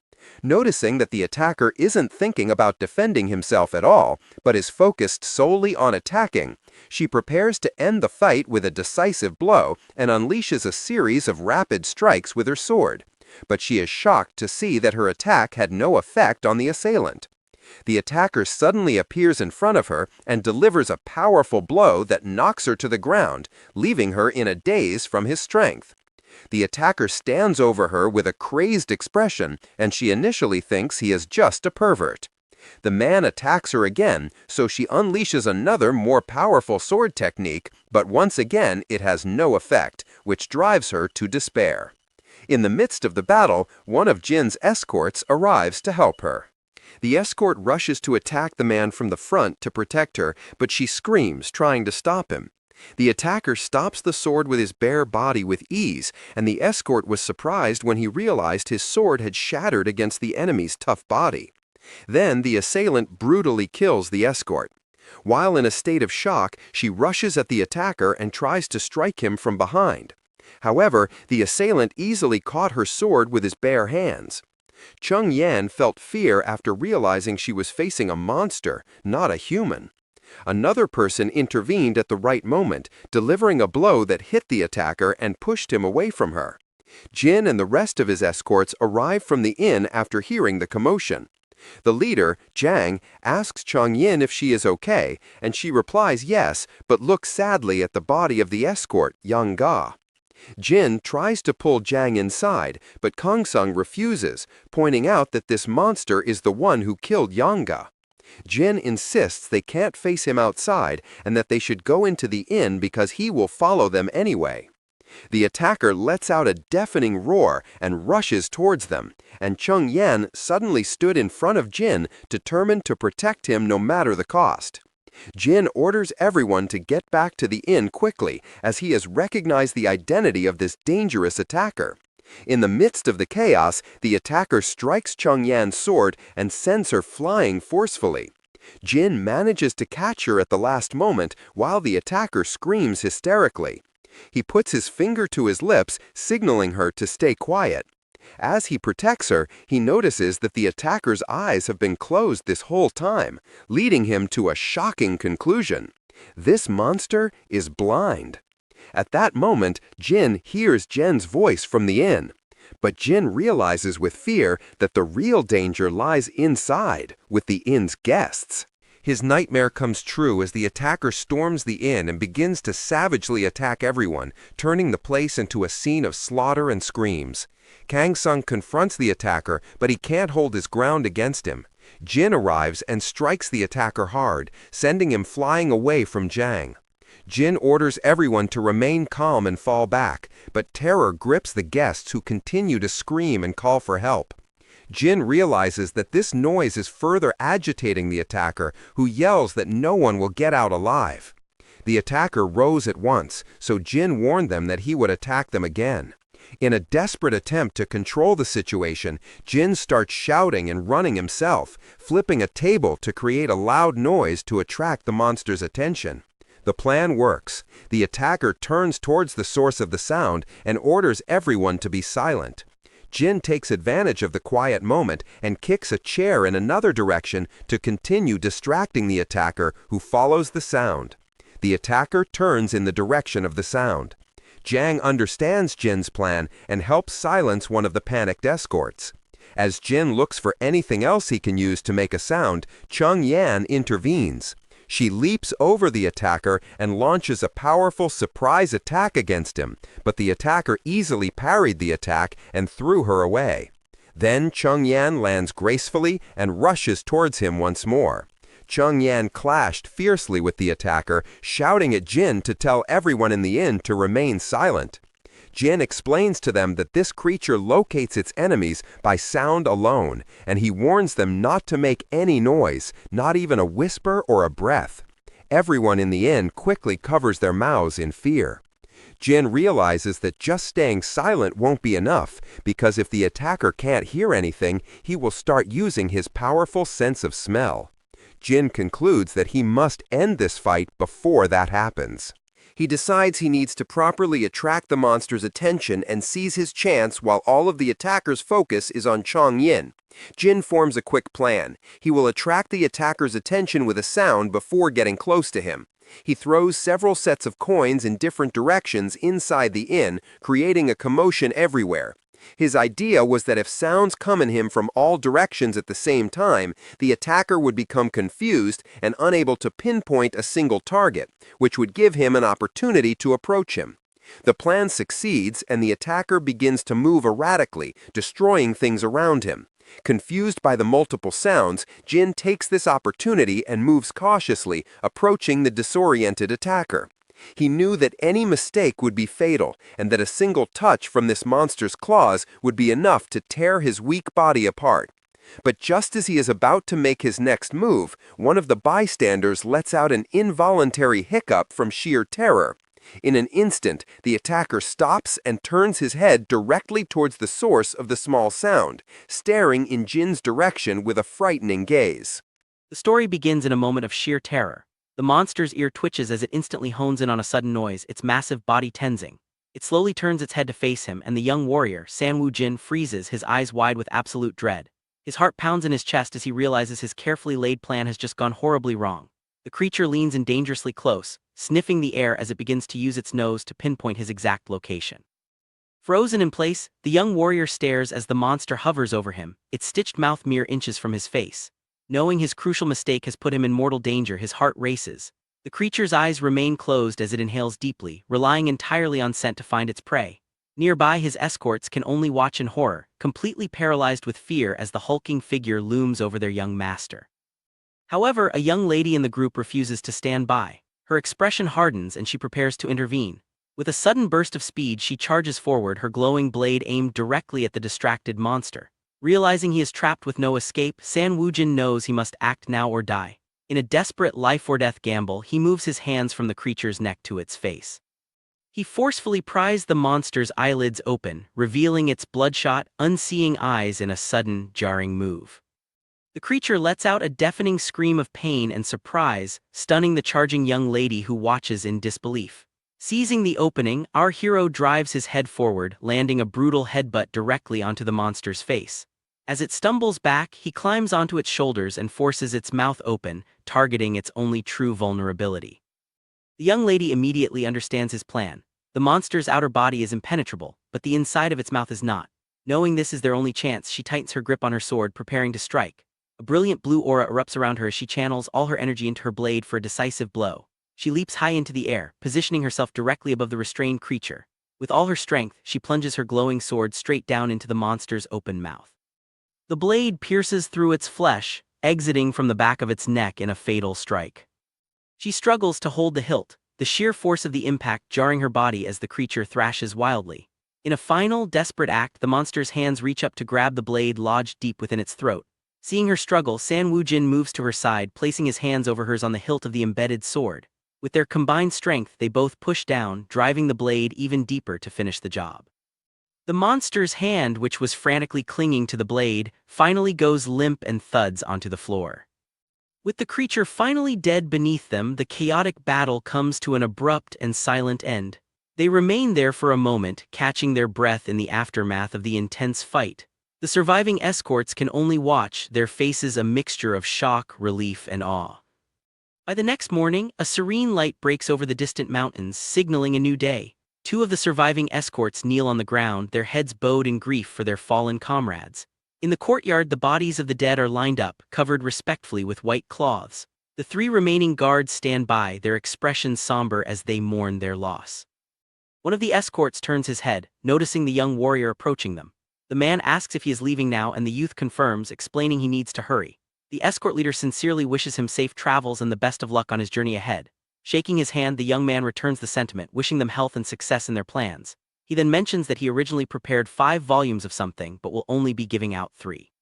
Noticing that the attacker isn't thinking about defending himself at all, but is focused solely on attacking, she prepares to end the fight with a decisive blow and unleashes a series of rapid strikes with her sword. But she is shocked to see that her attack had no effect on the assailant. The attacker suddenly appears in front of her and delivers a powerful blow that knocks her to the ground, leaving her in a daze from his strength. The attacker stands over her with a crazed expression, and she initially thinks he is just a pervert. The man attacks her again, so she unleashes another more powerful sword technique, but once again it has no effect, which drives her to despair. In the midst of the battle, one of Jin's escorts arrives to help her. The escort rushes to attack the man from the front to protect her, but she screams, trying to stop him. The attacker stops the sword with his bare body with ease, and the escort was surprised when he realized his sword had shattered against the enemy's tough body. Then the assailant brutally kills the escort. While in a state of shock, she rushes at the attacker and tries to strike him from behind. However, the assailant easily caught her sword with his bare hands. Chung Yan felt fear after realizing she was facing a monster, not a human. Another person intervened at the right moment, delivering a blow that hit the attacker and pushed him away from her. Jin and the rest of his escorts arrive from the inn after hearing the commotion. The leader, Jiang, asks Chong Yin if she is okay, and she replies yes, but looks sadly at the body of the escort, Yang Ga. Jin tries to pull Jiang inside, but Kong Sung refuses, pointing out that this monster is the one who killed Yang Ga. Jin insists they can't face him outside and that they should go into the inn because he will follow them anyway. The attacker lets out a deafening roar and rushes towards them, and Chung Yan suddenly stood in front of Jin, determined to protect him no matter the cost. Jin orders everyone to get back to the inn quickly, as he has recognized the identity of this dangerous attacker. In the midst of the chaos, the attacker strikes Chung Yan's sword and sends her flying forcefully. Jin manages to catch her at the last moment while the attacker screams hysterically. He puts his finger to his lips, signaling her to stay quiet. As he protects her, he notices that the attacker's eyes have been closed this whole time, leading him to a shocking conclusion. This monster is blind. At that moment, Jin hears Jen's voice from the inn. But Jin realizes with fear that the real danger lies inside, with the inn's guests. His nightmare comes true as the attacker storms the inn and begins to savagely attack everyone, turning the place into a scene of slaughter and screams. Kang Sung confronts the attacker, but he can't hold his ground against him. Jin arrives and strikes the attacker hard, sending him flying away from Jang. Jin orders everyone to remain calm and fall back, but terror grips the guests who continue to scream and call for help. Jin realizes that this noise is further agitating the attacker, who yells that no one will get out alive. The attacker rose at once, so Jin warned them that he would attack them again. In a desperate attempt to control the situation, Jin starts shouting and running himself, flipping a table to create a loud noise to attract the monster's attention. The plan works. The attacker turns towards the source of the sound and orders everyone to be silent. Jin takes advantage of the quiet moment and kicks a chair in another direction to continue distracting the attacker, who follows the sound. The attacker turns in the direction of the sound. Jang understands Jin's plan and helps silence one of the panicked escorts. As Jin looks for anything else he can use to make a sound, Chung Yan intervenes. She leaps over the attacker and launches a powerful surprise attack against him, but the attacker easily parried the attack and threw her away. Then Chung Yan lands gracefully and rushes towards him once more. Chung Yan clashed fiercely with the attacker, shouting at Jin to tell everyone in the inn to remain silent. Jin explains to them that this creature locates its enemies by sound alone, and he warns them not to make any noise, not even a whisper or a breath. Everyone in the inn quickly covers their mouths in fear. Jin realizes that just staying silent won't be enough, because if the attacker can't hear anything, he will start using his powerful sense of smell. Jin concludes that he must end this fight before that happens. He decides he needs to properly attract the monster's attention and seize his chance while all of the attacker's focus is on Chong Yin. Jin forms a quick plan. He will attract the attacker's attention with a sound before getting close to him. He throws several sets of coins in different directions inside the inn, creating a commotion everywhere. His idea was that if sounds come in him from all directions at the same time, the attacker would become confused and unable to pinpoint a single target, which would give him an opportunity to approach him. The plan succeeds, and the attacker begins to move erratically, destroying things around him. Confused by the multiple sounds, Jin takes this opportunity and moves cautiously, approaching the disoriented attacker. He knew that any mistake would be fatal, and that a single touch from this monster's claws would be enough to tear his weak body apart. But just as he is about to make his next move, one of the bystanders lets out an involuntary hiccup from sheer terror. In an instant, the attacker stops and turns his head directly towards the source of the small sound, staring in Jin's direction with a frightening gaze. The story begins in a moment of sheer terror. The monster's ear twitches as it instantly hones in on a sudden noise, its massive body tensing. It slowly turns its head to face him, and the young warrior, Sanwoo Jin, freezes, his eyes wide with absolute dread. His heart pounds in his chest as he realizes his carefully laid plan has just gone horribly wrong. The creature leans in dangerously close, sniffing the air as it begins to use its nose to pinpoint his exact location. Frozen in place, the young warrior stares as the monster hovers over him, its stitched mouth mere inches from his face. Knowing his crucial mistake has put him in mortal danger, his heart races. The creature's eyes remain closed as it inhales deeply, relying entirely on scent to find its prey. Nearby, his escorts can only watch in horror, completely paralyzed with fear as the hulking figure looms over their young master. However, a young lady in the group refuses to stand by. Her expression hardens and she prepares to intervene. With a sudden burst of speed, she charges forward, her glowing blade aimed directly at the distracted monster. Realizing he is trapped with no escape, Sanwoo Jin knows he must act now or die. In a desperate life-or-death gamble, he moves his hands from the creature's neck to its face. He forcefully pries the monster's eyelids open, revealing its bloodshot, unseeing eyes in a sudden, jarring move. The creature lets out a deafening scream of pain and surprise, stunning the charging young lady who watches in disbelief. Seizing the opening, our hero drives his head forward, landing a brutal headbutt directly onto the monster's face. As it stumbles back, he climbs onto its shoulders and forces its mouth open, targeting its only true vulnerability. The young lady immediately understands his plan. The monster's outer body is impenetrable, but the inside of its mouth is not. Knowing this is their only chance, she tightens her grip on her sword, preparing to strike. A brilliant blue aura erupts around her as she channels all her energy into her blade for a decisive blow. She leaps high into the air, positioning herself directly above the restrained creature. With all her strength, she plunges her glowing sword straight down into the monster's open mouth. The blade pierces through its flesh, exiting from the back of its neck in a fatal strike. She struggles to hold the hilt, the sheer force of the impact jarring her body as the creature thrashes wildly. In a final, desperate act, the monster's hands reach up to grab the blade lodged deep within its throat. Seeing her struggle, San Wu Jin moves to her side, placing his hands over hers on the hilt of the embedded sword. With their combined strength, they both push down, driving the blade even deeper to finish the job. The monster's hand, which was frantically clinging to the blade, finally goes limp and thuds onto the floor. With the creature finally dead beneath them, the chaotic battle comes to an abrupt and silent end. They remain there for a moment, catching their breath in the aftermath of the intense fight. The surviving escorts can only watch, their faces a mixture of shock, relief, and awe. By the next morning, a serene light breaks over the distant mountains, signaling a new day. Two of the surviving escorts kneel on the ground, their heads bowed in grief for their fallen comrades. In the courtyard, the bodies of the dead are lined up, covered respectfully with white cloths. The three remaining guards stand by, their expressions somber as they mourn their loss. One of the escorts turns his head, noticing the young warrior approaching them. The man asks if he is leaving now, and the youth confirms, explaining he needs to hurry. The escort leader sincerely wishes him safe travels and the best of luck on his journey ahead. Shaking his hand, the young man returns the sentiment, wishing them health and success in their plans. He then mentions that he originally prepared 5 volumes of something, but will only be giving out 3.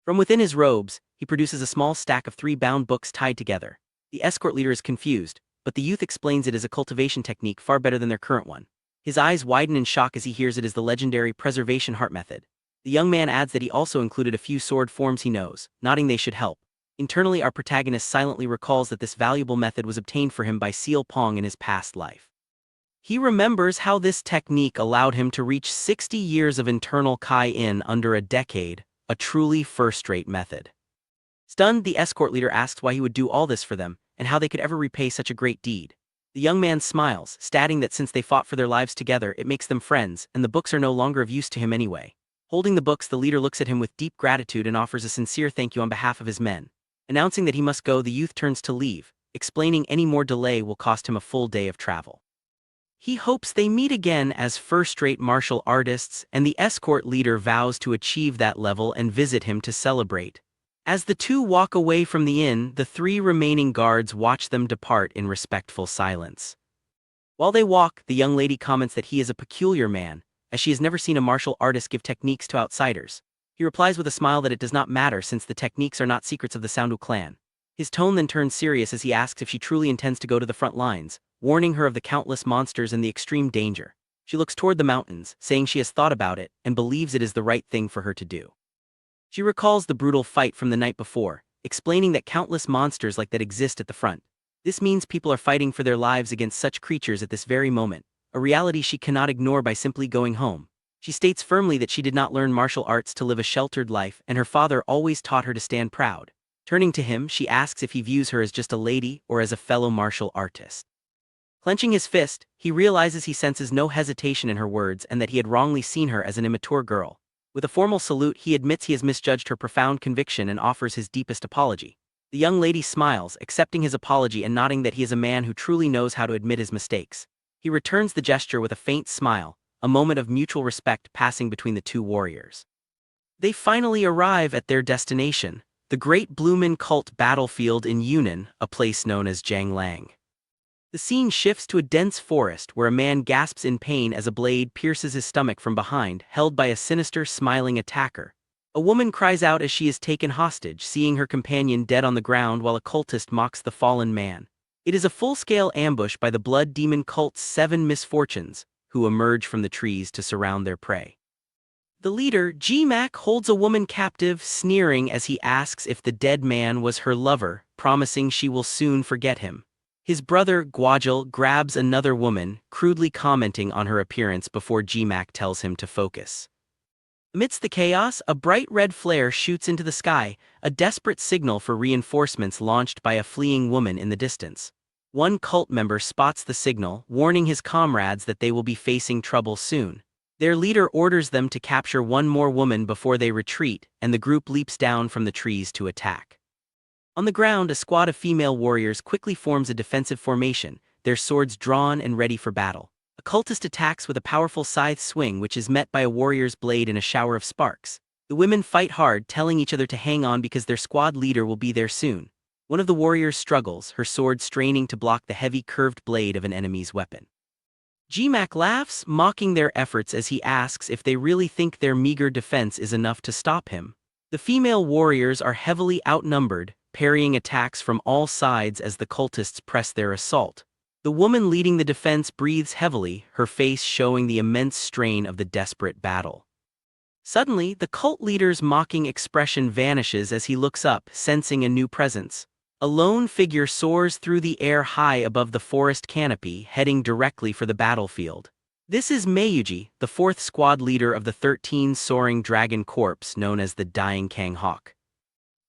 From within his robes, he produces a small stack of 3 bound books tied together. The escort leader is confused, but the youth explains it is a cultivation technique far better than their current one. His eyes widen in shock as he hears it is the legendary preservation heart method. The young man adds that he also included a few sword forms he knows, nodding they should help. Internally, our protagonist silently recalls that this valuable method was obtained for him by Seal Pong in his past life. He remembers how this technique allowed him to reach 60 years of internal Kai-in under a decade, a truly first-rate method. Stunned, the escort leader asks why he would do all this for them, and how they could ever repay such a great deed. The young man smiles, stating that since they fought for their lives together, it makes them friends, and the books are no longer of use to him anyway. Holding the books, the leader looks at him with deep gratitude and offers a sincere thank you on behalf of his men. Announcing that he must go, the youth turns to leave, explaining any more delay will cost him a full day of travel. He hopes they meet again as first-rate martial artists, and the escort leader vows to achieve that level and visit him to celebrate. As the two walk away from the inn, the 3 remaining guards watch them depart in respectful silence. While they walk, the young lady comments that he is a peculiar man, as she has never seen a martial artist give techniques to outsiders. He replies with a smile that it does not matter since the techniques are not secrets of the Sandu clan. His tone then turns serious as he asks if she truly intends to go to the front lines, warning her of the countless monsters and the extreme danger. She looks toward the mountains, saying she has thought about it and believes it is the right thing for her to do. She recalls the brutal fight from the night before, explaining that countless monsters like that exist at the front. This means people are fighting for their lives against such creatures at this very moment, a reality she cannot ignore by simply going home. She states firmly that she did not learn martial arts to live a sheltered life, and her father always taught her to stand proud. Turning to him, she asks if he views her as just a lady or as a fellow martial artist. Clenching his fist, he realizes he senses no hesitation in her words and that he had wrongly seen her as an immature girl. With a formal salute, he admits he has misjudged her profound conviction and offers his deepest apology. The young lady smiles, accepting his apology and nodding that he is a man who truly knows how to admit his mistakes. He returns the gesture with a faint smile, a moment of mutual respect passing between the 2 warriors. They finally arrive at their destination, the Great Bloomin' Cult battlefield in Yunnan, a place known as Jianglang. The scene shifts to a dense forest where a man gasps in pain as a blade pierces his stomach from behind, held by a sinister, smiling attacker. A woman cries out as she is taken hostage, seeing her companion dead on the ground while a cultist mocks the fallen man. It is a full-scale ambush by the Blood Demon cult's 7 misfortunes, who emerge from the trees to surround their prey. The leader, G-Mac, holds a woman captive, sneering as he asks if the dead man was her lover, promising she will soon forget him. His brother, Gwajil, grabs another woman, crudely commenting on her appearance before G-Mac tells him to focus. Amidst the chaos, a bright red flare shoots into the sky, a desperate signal for reinforcements launched by a fleeing woman in the distance. One cult member spots the signal, warning his comrades that they will be facing trouble soon. Their leader orders them to capture one more woman before they retreat, and the group leaps down from the trees to attack. On the ground, a squad of female warriors quickly forms a defensive formation, their swords drawn and ready for battle. A cultist attacks with a powerful scythe swing, which is met by a warrior's blade in a shower of sparks. The women fight hard, telling each other to hang on because their squad leader will be there soon. One of the warriors struggles, her sword straining to block the heavy curved blade of an enemy's weapon. G-Mac laughs, mocking their efforts as he asks if they really think their meager defense is enough to stop him. The female warriors are heavily outnumbered, parrying attacks from all sides as the cultists press their assault. The woman leading the defense breathes heavily, her face showing the immense strain of the desperate battle. Suddenly, the cult leader's mocking expression vanishes as he looks up, sensing a new presence. A lone figure soars through the air high above the forest canopy, heading directly for the battlefield. This is Meiuji, the fourth squad leader of the 13 soaring dragon corps known as the Dying Kang Hawk.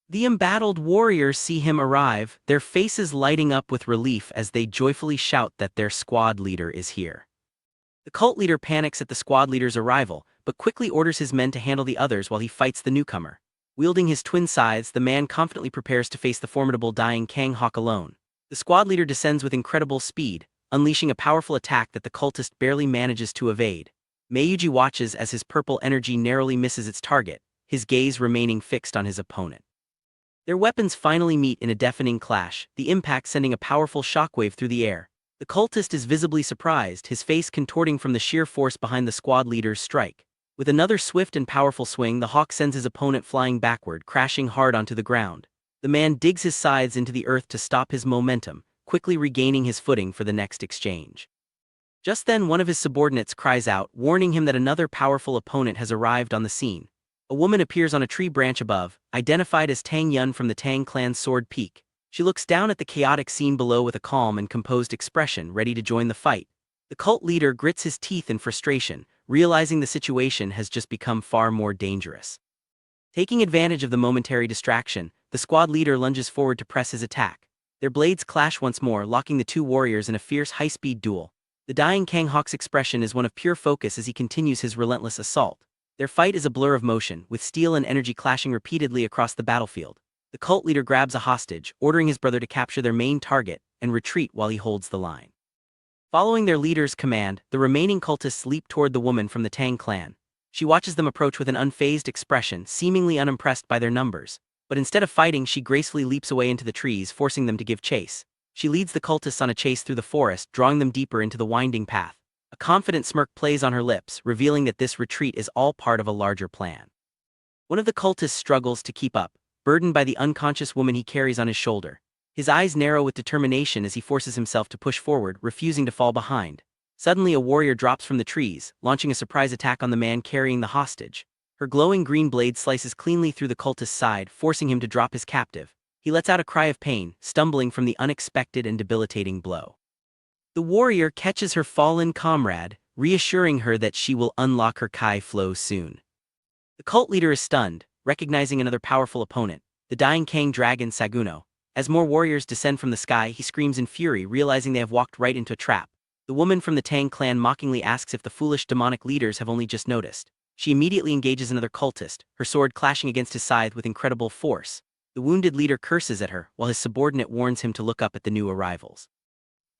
The embattled warriors see him arrive, their faces lighting up with relief as they joyfully shout that their squad leader is here. The cult leader panics at the squad leader's arrival, but quickly orders his men to handle the others while he fights the newcomer. Wielding his twin scythes, the man confidently prepares to face the formidable Dying Kang Hawk alone. The squad leader descends with incredible speed, unleashing a powerful attack that the cultist barely manages to evade. Meiuji watches as his purple energy narrowly misses its target, his gaze remaining fixed on his opponent. Their weapons finally meet in a deafening clash, the impact sending a powerful shockwave through the air. The cultist is visibly surprised, his face contorting from the sheer force behind the squad leader's strike. With another swift and powerful swing, the hawk sends his opponent flying backward, crashing hard onto the ground. The man digs his scythes into the earth to stop his momentum, quickly regaining his footing for the next exchange. Just then, one of his subordinates cries out, warning him that another powerful opponent has arrived on the scene. A woman appears on a tree branch above, identified as Tang Yun from the Tang clan's Sword Peak. She looks down at the chaotic scene below with a calm and composed expression, ready to join the fight. The cult leader grits his teeth in frustration, realizing the situation has just become far more dangerous. Taking advantage of the momentary distraction, the squad leader lunges forward to press his attack. Their blades clash once more, locking the two warriors in a fierce high-speed duel. The Dying Kang Hawk's expression is one of pure focus as he continues his relentless assault. Their fight is a blur of motion, with steel and energy clashing repeatedly across the battlefield. The cult leader grabs a hostage, ordering his brother to capture their main target and retreat while he holds the line. Following their leader's command, the remaining cultists leap toward the woman from the Tang clan. She watches them approach with an unfazed expression, seemingly unimpressed by their numbers. But instead of fighting, she gracefully leaps away into the trees, forcing them to give chase. She leads the cultists on a chase through the forest, drawing them deeper into the winding path. A confident smirk plays on her lips, revealing that this retreat is all part of a larger plan. One of the cultists struggles to keep up, burdened by the unconscious woman he carries on his shoulder. His eyes narrow with determination as he forces himself to push forward, refusing to fall behind. Suddenly, a warrior drops from the trees, launching a surprise attack on the man carrying the hostage. Her glowing green blade slices cleanly through the cultist's side, forcing him to drop his captive. He lets out a cry of pain, stumbling from the unexpected and debilitating blow. The warrior catches her fallen comrade, reassuring her that she will unlock her Kai flow soon. The cult leader is stunned, recognizing another powerful opponent, the Dying Kang dragon Saguno. As more warriors descend from the sky, he screams in fury, realizing they have walked right into a trap. The woman from the Tang clan mockingly asks if the foolish demonic leaders have only just noticed. She immediately engages another cultist, her sword clashing against his scythe with incredible force. The wounded leader curses at her, while his subordinate warns him to look up at the new arrivals.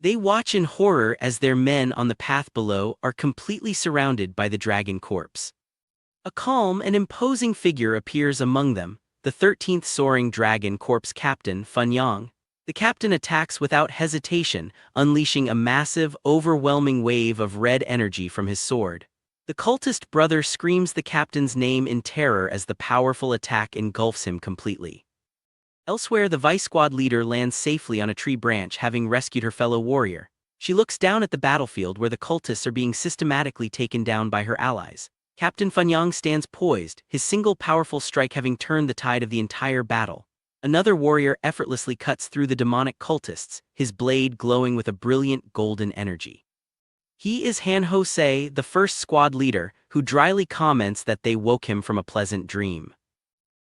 They watch in horror as their men on the path below are completely surrounded by the dragon corpse. A calm and imposing figure appears among them, the 13th Soaring Dragon Corps captain, Fun Yang. The captain attacks without hesitation, unleashing a massive, overwhelming wave of red energy from his sword. The cultist brother screams the captain's name in terror as the powerful attack engulfs him completely. Elsewhere, the vice squad leader lands safely on a tree branch, having rescued her fellow warrior. She looks down at the battlefield where the cultists are being systematically taken down by her allies. Captain Funyang stands poised, his single powerful strike having turned the tide of the entire battle. Another warrior effortlessly cuts through the demonic cultists, his blade glowing with a brilliant golden energy. He is Han Jose, the first squad leader, who dryly comments that they woke him from a pleasant dream.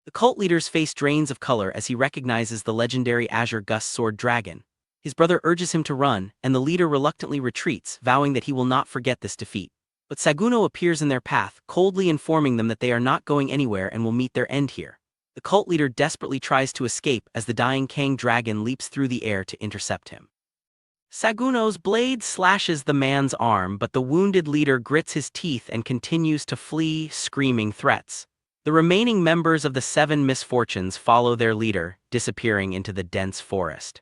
The cult leader's face drains of color as he recognizes the legendary Azure Gust Sword Dragon. His brother urges him to run, and the leader reluctantly retreats, vowing that he will not forget this defeat. But Saguno appears in their path, coldly informing them that they are not going anywhere and will meet their end here. The cult leader desperately tries to escape as the dying Kang dragon leaps through the air to intercept him. Saguno's blade slashes the man's arm, but the wounded leader grits his teeth and continues to flee, screaming threats. The remaining members of the Seven Misfortunes follow their leader, disappearing into the dense forest.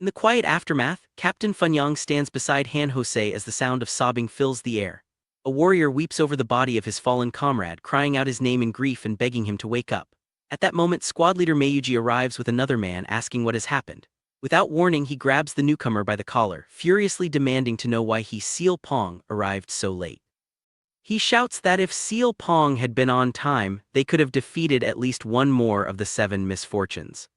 In the quiet aftermath, Captain Funyang stands beside Han Jose as the sound of sobbing fills the air. A warrior weeps over the body of his fallen comrade, crying out his name in grief and begging him to wake up. At that moment, squad leader Meiyuji arrives with another man asking what has happened. Without warning, he grabs the newcomer by the collar, furiously demanding to know why Seal Pong arrived so late. He shouts that if Seal Pong had been on time, they could have defeated at least one more of the Seven Misfortunes.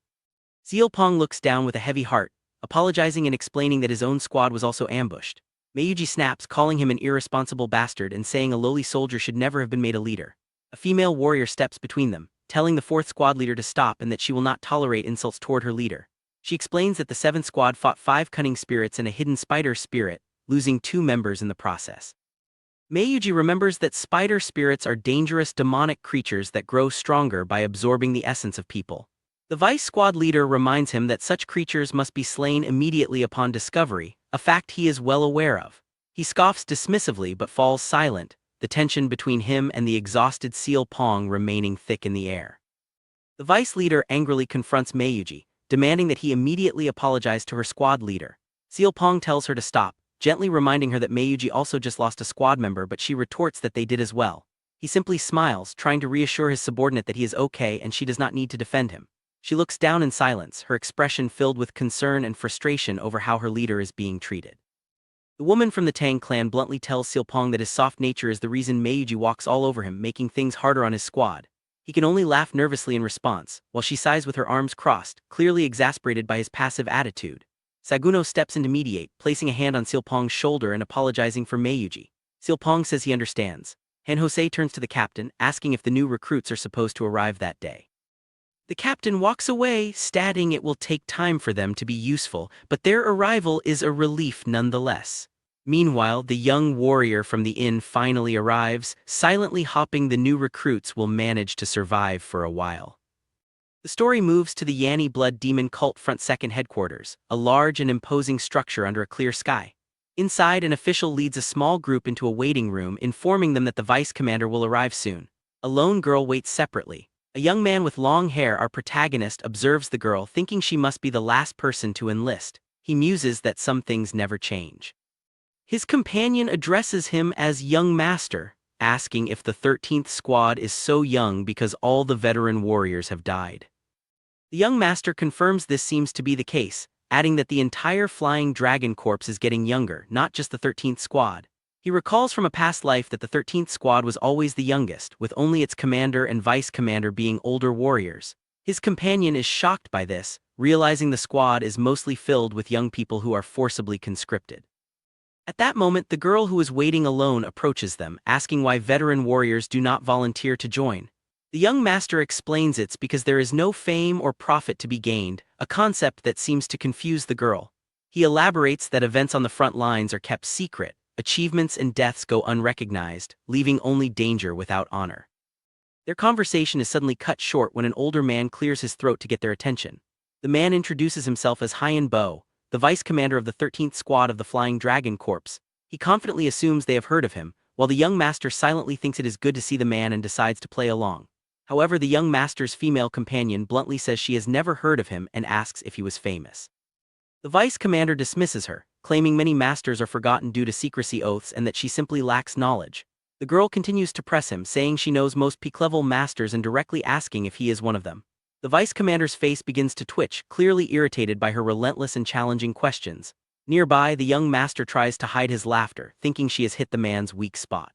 Seal Pong looks down with a heavy heart, apologizing and explaining that his own squad was also ambushed. Meiyuji snaps, calling him an irresponsible bastard and saying a lowly soldier should never have been made a leader. A female warrior steps between them, telling the fourth squad leader to stop and that she will not tolerate insults toward her leader. She explains that the seventh squad fought 5 cunning spirits and a hidden spider spirit, losing 2 members in the process. Meiyuji remembers that spider spirits are dangerous demonic creatures that grow stronger by absorbing the essence of people. The vice squad leader reminds him that such creatures must be slain immediately upon discovery, a fact he is well aware of. He scoffs dismissively but falls silent, the tension between him and the exhausted Seal Pong remaining thick in the air. The vice leader angrily confronts Meiyuji, demanding that he immediately apologize to her squad leader. Seal Pong tells her to stop, gently reminding her that Meiyuji also just lost a squad member, but she retorts that they did as well. He simply smiles, trying to reassure his subordinate that he is okay and she does not need to defend him. She looks down in silence, her expression filled with concern and frustration over how her leader is being treated. The woman from the Tang clan bluntly tells Seal Pong that his soft nature is the reason Meiyuji walks all over him, making things harder on his squad. He can only laugh nervously in response, while she sighs with her arms crossed, clearly exasperated by his passive attitude. Saguno steps in to mediate, placing a hand on Seal Pong's shoulder and apologizing for Meiyuji. Seal Pong says he understands. Han Jose turns to the captain, asking if the new recruits are supposed to arrive that day. The captain walks away, stating it will take time for them to be useful, but their arrival is a relief nonetheless. Meanwhile, the young warrior from the inn finally arrives, silently hoping the new recruits will manage to survive for a while. The story moves to the Yanni Blood Demon Cult Front Second Headquarters, a large and imposing structure under a clear sky. Inside, an official leads a small group into a waiting room, informing them that the vice commander will arrive soon. A lone girl waits separately. A young man with long hair, our protagonist, observes the girl, thinking she must be the last person to enlist. He muses that some things never change. His companion addresses him as young master, asking if the 13th squad is so young because all the veteran warriors have died. The young master confirms this seems to be the case, adding that the entire Flying Dragon Corps is getting younger, not just the 13th squad. He recalls from a past life that the 13th squad was always the youngest, with only its commander and vice commander being older warriors. His companion is shocked by this, realizing the squad is mostly filled with young people who are forcibly conscripted. At that moment, the girl who is waiting alone approaches them, asking why veteran warriors do not volunteer to join. The young master explains it's because there is no fame or profit to be gained, a concept that seems to confuse the girl. He elaborates that events on the front lines are kept secret, achievements and deaths go unrecognized, leaving only danger without honor. Their conversation is suddenly cut short when an older man clears his throat to get their attention. The man introduces himself as Hyen Bo, the vice commander of the 13th squad of the Flying Dragon Corps. He confidently assumes they have heard of him, while the young master silently thinks it is good to see the man and decides to play along. However, the young master's female companion bluntly says she has never heard of him and asks if he was famous. The vice commander dismisses her, claiming many masters are forgotten due to secrecy oaths and that she simply lacks knowledge. The girl continues to press him, saying she knows most peak-level masters and directly asking if he is one of them. The vice commander's face begins to twitch, clearly irritated by her relentless and challenging questions. Nearby, the young master tries to hide his laughter, thinking she has hit the man's weak spot.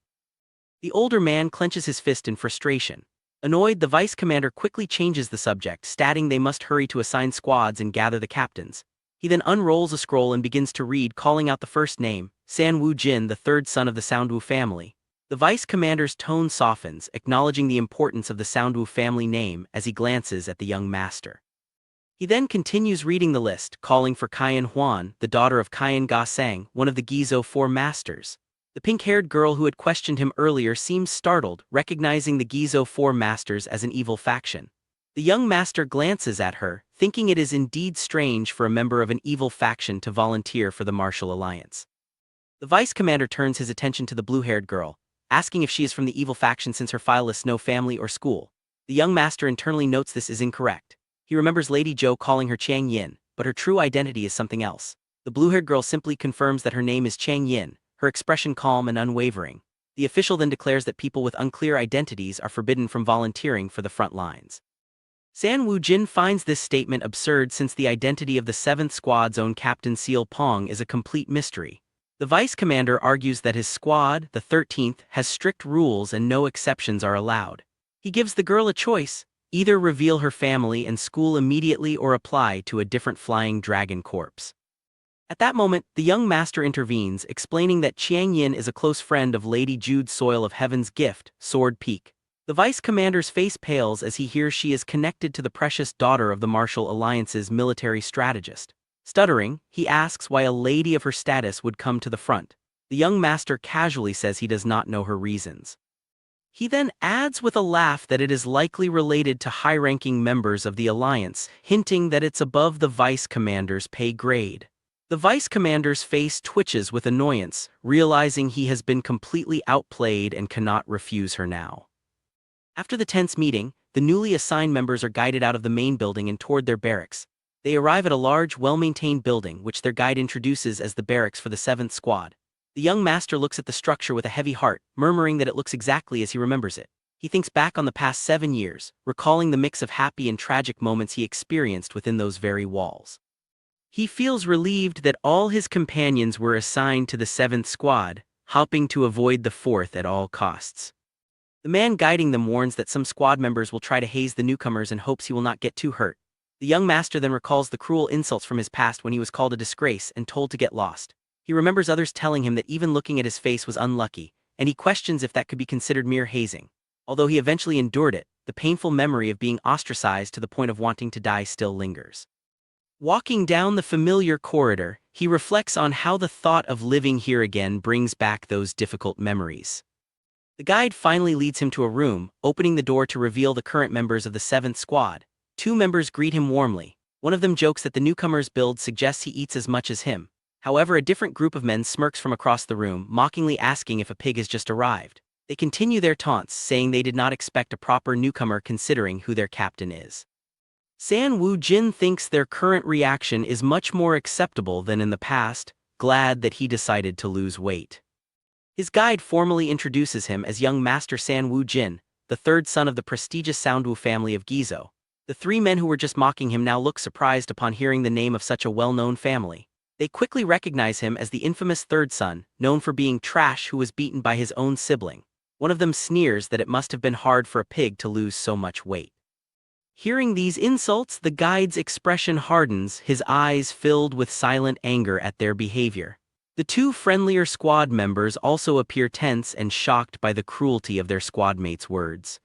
The older man clenches his fist in frustration. Annoyed, the vice commander quickly changes the subject, stating they must hurry to assign squads and gather the captains. He then unrolls a scroll and begins to read, calling out the first name, Sanwoo Jin, the third son of the Soundwoo family. The vice commander's tone softens, acknowledging the importance of the Soundwoo family name as he glances at the young master. He then continues reading the list, calling for Kyan Huan, the daughter of Kyan Ga Sang, one of the Gizo Four Masters. The pink-haired girl who had questioned him earlier seems startled, recognizing the Gizo Four Masters as an evil faction. The young master glances at her, thinking it is indeed strange for a member of an evil faction to volunteer for the Martial Alliance. The vice commander turns his attention to the blue-haired girl, asking if she is from the evil faction since her file lists no family or school. The young master internally notes this is incorrect. He remembers Lady Zhou calling her Chang Yin, but her true identity is something else. The blue-haired girl simply confirms that her name is Chang Yin, her expression calm and unwavering. The official then declares that people with unclear identities are forbidden from volunteering for the front lines. San Wu Jin finds this statement absurd since the identity of the 7th Squad's own Captain Seal Pong is a complete mystery. The vice commander argues that his squad, the 13th, has strict rules and no exceptions are allowed. He gives the girl a choice: either reveal her family and school immediately or apply to a different Flying Dragon Corps. At that moment, the young master intervenes, explaining that Chiang Yin is a close friend of Lady Jude Soil of Heaven's gift, Sword Peak. The vice commander's face pales as he hears she is connected to the precious daughter of the Martial Alliance's military strategist. Stuttering, he asks why a lady of her status would come to the front. The young master casually says he does not know her reasons. He then adds with a laugh that it is likely related to high-ranking members of the Alliance, hinting that it's above the vice commander's pay grade. The vice commander's face twitches with annoyance, realizing he has been completely outplayed and cannot refuse her now. After the tense meeting, the newly assigned members are guided out of the main building and toward their barracks. They arrive at a large, well-maintained building which their guide introduces as the barracks for the 7th Squad. The young master looks at the structure with a heavy heart, murmuring that it looks exactly as he remembers it. He thinks back on the past 7 years, recalling the mix of happy and tragic moments he experienced within those very walls. He feels relieved that all his companions were assigned to the 7th Squad, hoping to avoid the 4th at all costs. The man guiding them warns that some squad members will try to haze the newcomers and hopes he will not get too hurt. The young master then recalls the cruel insults from his past when he was called a disgrace and told to get lost. He remembers others telling him that even looking at his face was unlucky, and he questions if that could be considered mere hazing. Although he eventually endured it, the painful memory of being ostracized to the point of wanting to die still lingers. Walking down the familiar corridor, he reflects on how the thought of living here again brings back those difficult memories. The guide finally leads him to a room, opening the door to reveal the current members of the 7th Squad. 2 members greet him warmly. One of them jokes that the newcomer's build suggests he eats as much as him. However, a different group of men smirks from across the room, mockingly asking if a pig has just arrived. They continue their taunts, saying they did not expect a proper newcomer considering who their captain is. San Wu Jin thinks their current reaction is much more acceptable than in the past, glad that he decided to lose weight. His guide formally introduces him as young Master San Wu Jin, the 3rd son of the prestigious Soundwu family of Gizo. The 3 men who were just mocking him now look surprised upon hearing the name of such a well-known family. They quickly recognize him as the infamous 3rd son, known for being trash, who was beaten by his own sibling. One of them sneers that it must have been hard for a pig to lose so much weight. Hearing these insults, the guide's expression hardens, his eyes filled with silent anger at their behavior. The 2 friendlier squad members also appear tense and shocked by the cruelty of their squadmates' words.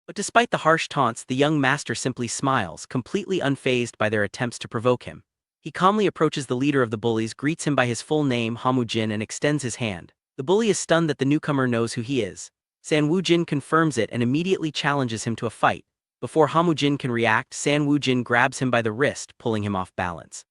But despite the harsh taunts, the young master simply smiles, completely unfazed by their attempts to provoke him. He calmly approaches the leader of the bullies, greets him by his full name, Hamu Jin, and extends his hand. The bully is stunned that the newcomer knows who he is. San Wu Jin confirms it and immediately challenges him to a fight. Before Hamu Jin can react, San Wu Jin grabs him by the wrist, pulling him off balance.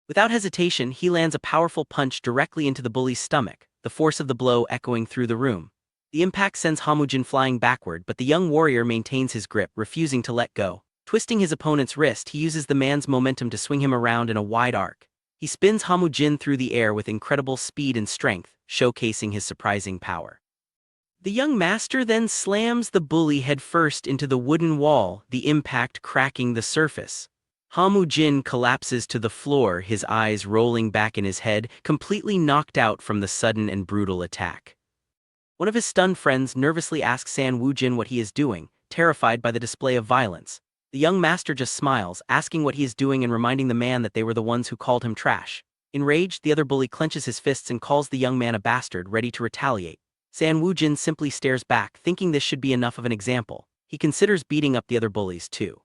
Without hesitation, he lands a powerful punch directly into the bully's stomach, the force of the blow echoing through the room. The impact sends Hamu Jin flying backward, but the young warrior maintains his grip, refusing to let go. Twisting his opponent's wrist, he uses the man's momentum to swing him around in a wide arc. He spins Hamu Jin through the air with incredible speed and strength, showcasing his surprising power. The young master then slams the bully headfirst into the wooden wall, the impact cracking the surface. Hamu Jin collapses to the floor, his eyes rolling back in his head, completely knocked out from the sudden and brutal attack. One of his stunned friends nervously asks San Wu Jin what he is doing, terrified by the display of violence. The young master just smiles, asking what he is doing and reminding the man that they were the ones who called him trash. Enraged, the other bully clenches his fists and calls the young man a bastard, ready to retaliate. San Wu Jin simply stares back, thinking this should be enough of an example. He considers beating up the other bullies too.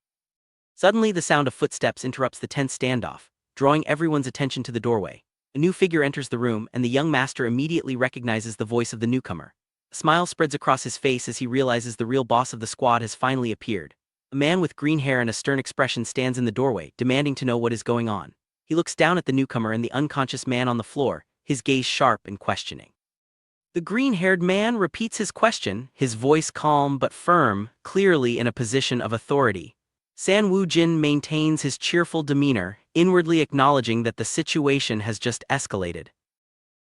Suddenly, the sound of footsteps interrupts the tense standoff, drawing everyone's attention to the doorway. A new figure enters the room, and the young master immediately recognizes the voice of the newcomer. A smile spreads across his face as he realizes the real boss of the squad has finally appeared. A man with green hair and a stern expression stands in the doorway, demanding to know what is going on. He looks down at the newcomer and the unconscious man on the floor, his gaze sharp and questioning. The green-haired man repeats his question, his voice calm but firm, clearly in a position of authority. San Woo Jin maintains his cheerful demeanor, inwardly acknowledging that the situation has just escalated.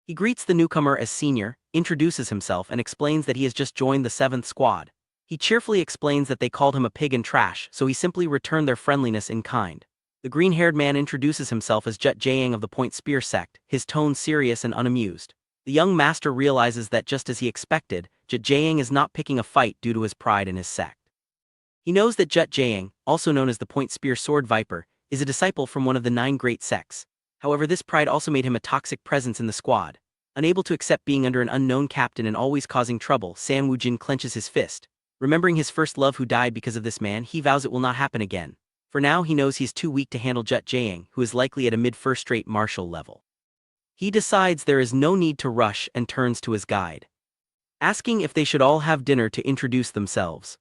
He greets the newcomer as senior, introduces himself, and explains that he has just joined the 7th squad. He cheerfully explains that they called him a pig and trash, so he simply returned their friendliness in kind. The green-haired man introduces himself as Jut Jaeang of the Point Spear sect, his tone serious and unamused. The young master realizes that just as he expected, Jut Jaeang is not picking a fight due to his pride in his sect. He knows that Jut Jaeang, also known as the Point Spear Sword Viper, is a disciple from one of the 9 great sects. However, this pride also made him a toxic presence in the squad. Unable to accept being under an unknown captain and always causing trouble, San Woo Jin clenches his fist. Remembering his first love who died because of this man, he vows it will not happen again. For now, he knows he is too weak to handle Jut Jaeang, who is likely at a mid-first-rate martial level. He decides there is no need to rush and turns to his guide, asking if they should all have dinner to introduce themselves.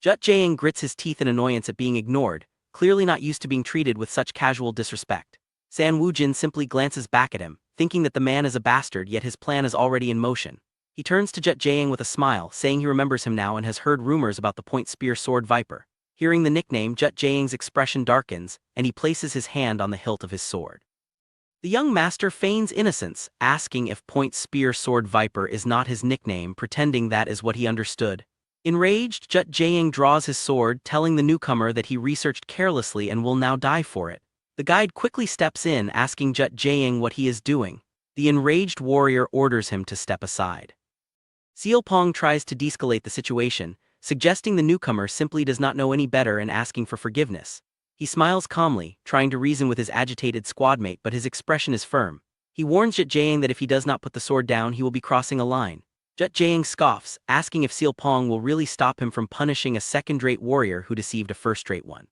Jut Jaeang grits his teeth in annoyance at being ignored, clearly not used to being treated with such casual disrespect. San Woo Jin simply glances back at him, thinking that the man is a bastard, yet his plan is already in motion. He turns to Jut Jaeang with a smile, saying he remembers him now and has heard rumors about the Point Spear Sword Viper. Hearing the nickname, Jut Jaeang's expression darkens, and he places his hand on the hilt of his sword. The young master feigns innocence, asking if Point Spear Sword Viper is not his nickname, pretending that is what he understood. Enraged, Jut Jaeang draws his sword, telling the newcomer that he researched carelessly and will now die for it. The guide quickly steps in, asking Jut Jaeang what he is doing. The enraged warrior orders him to step aside. Seal Pong tries to de-escalate the situation, suggesting the newcomer simply does not know any better and asking for forgiveness. He smiles calmly, trying to reason with his agitated squadmate, but his expression is firm. He warns Jut Jaeang that if he does not put the sword down, he will be crossing a line. Jut Jaeang scoffs, asking if Seal Pong will really stop him from punishing a second-rate warrior who deceived a first-rate one.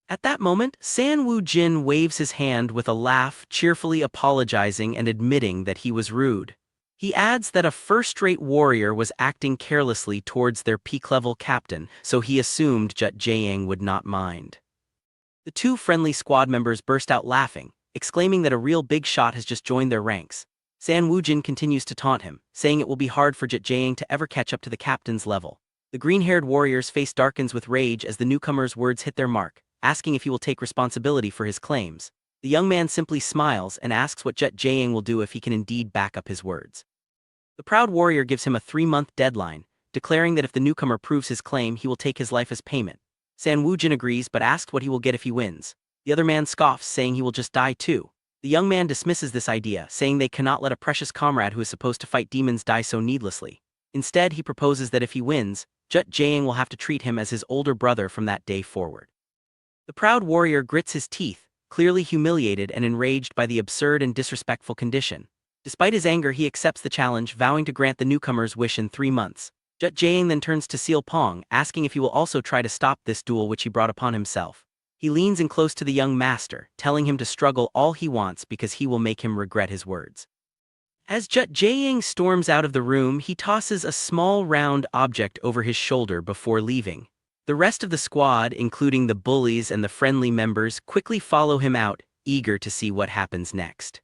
At that moment, San Woo Jin waves his hand with a laugh, cheerfully apologizing and admitting that he was rude. He adds that a first-rate warrior was acting carelessly towards their peak-level captain, so he assumed Jut Jaeang would not mind. The 2 friendly squad members burst out laughing, exclaiming that a real big shot has just joined their ranks. San Woo Jin continues to taunt him, saying it will be hard for Jut Jaeang to ever catch up to the captain's level. The green-haired warrior's face darkens with rage as the newcomer's words hit their mark, asking if he will take responsibility for his claims. The young man simply smiles and asks what Jut Jaeang will do if he can indeed back up his words. The proud warrior gives him a 3-month deadline, declaring that if the newcomer proves his claim, he will take his life as payment. San Woo Jin agrees but asks what he will get if he wins. The other man scoffs, saying he will just die too. The young man dismisses this idea, saying they cannot let a precious comrade who is supposed to fight demons die so needlessly. Instead, he proposes that if he wins, Jut Jaeang will have to treat him as his older brother from that day forward. The proud warrior grits his teeth, clearly humiliated and enraged by the absurd and disrespectful condition. Despite his anger, he accepts the challenge, vowing to grant the newcomer's wish in 3 months. Jut Jaeang then turns to Seal Pong, asking if he will also try to stop this duel which he brought upon himself. He leans in close to the young master, telling him to struggle all he wants because he will make him regret his words. As Jut Jaeang storms out of the room, he tosses a small round object over his shoulder before leaving. The rest of the squad, including the bullies and the friendly members, quickly follow him out, eager to see what happens next.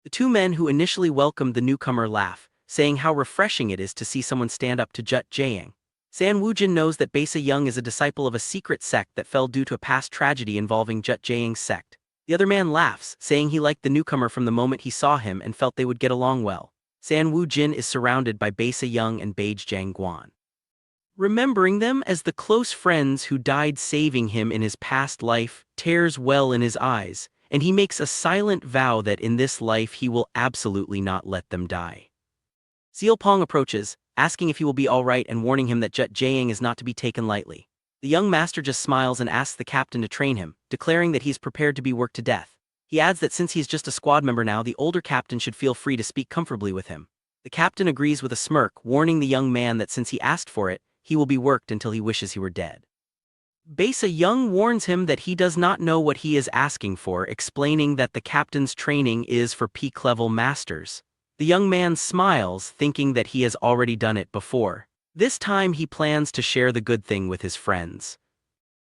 The 2 men who initially welcomed the newcomer laugh, saying how refreshing it is to see someone stand up to Jut Jaeang. San Woo Jin knows that Baisa Young is a disciple of a secret sect that fell due to a past tragedy involving Jut Jaeang's sect. The other man laughs, saying he liked the newcomer from the moment he saw him and felt they would get along well. San Woo Jin is surrounded by Baisa Young and Beige Jang Guan, remembering them as the close friends who died saving him in his past life, tears well in his eyes, and he makes a silent vow that in this life he will absolutely not let them die. Seal Pong approaches, asking if he will be alright and warning him that Jut Jaeang is not to be taken lightly. The young master just smiles and asks the captain to train him, declaring that he is prepared to be worked to death. He adds that since he is just a squad member now, the older captain should feel free to speak comfortably with him. The captain agrees with a smirk, warning the young man that since he asked for it, he will be worked until he wishes he were dead. Baisa Young warns him that he does not know what he is asking for, explaining that the captain's training is for peak-level masters. The young man smiles, thinking that he has already done it before. This time he plans to share the good thing with his friends.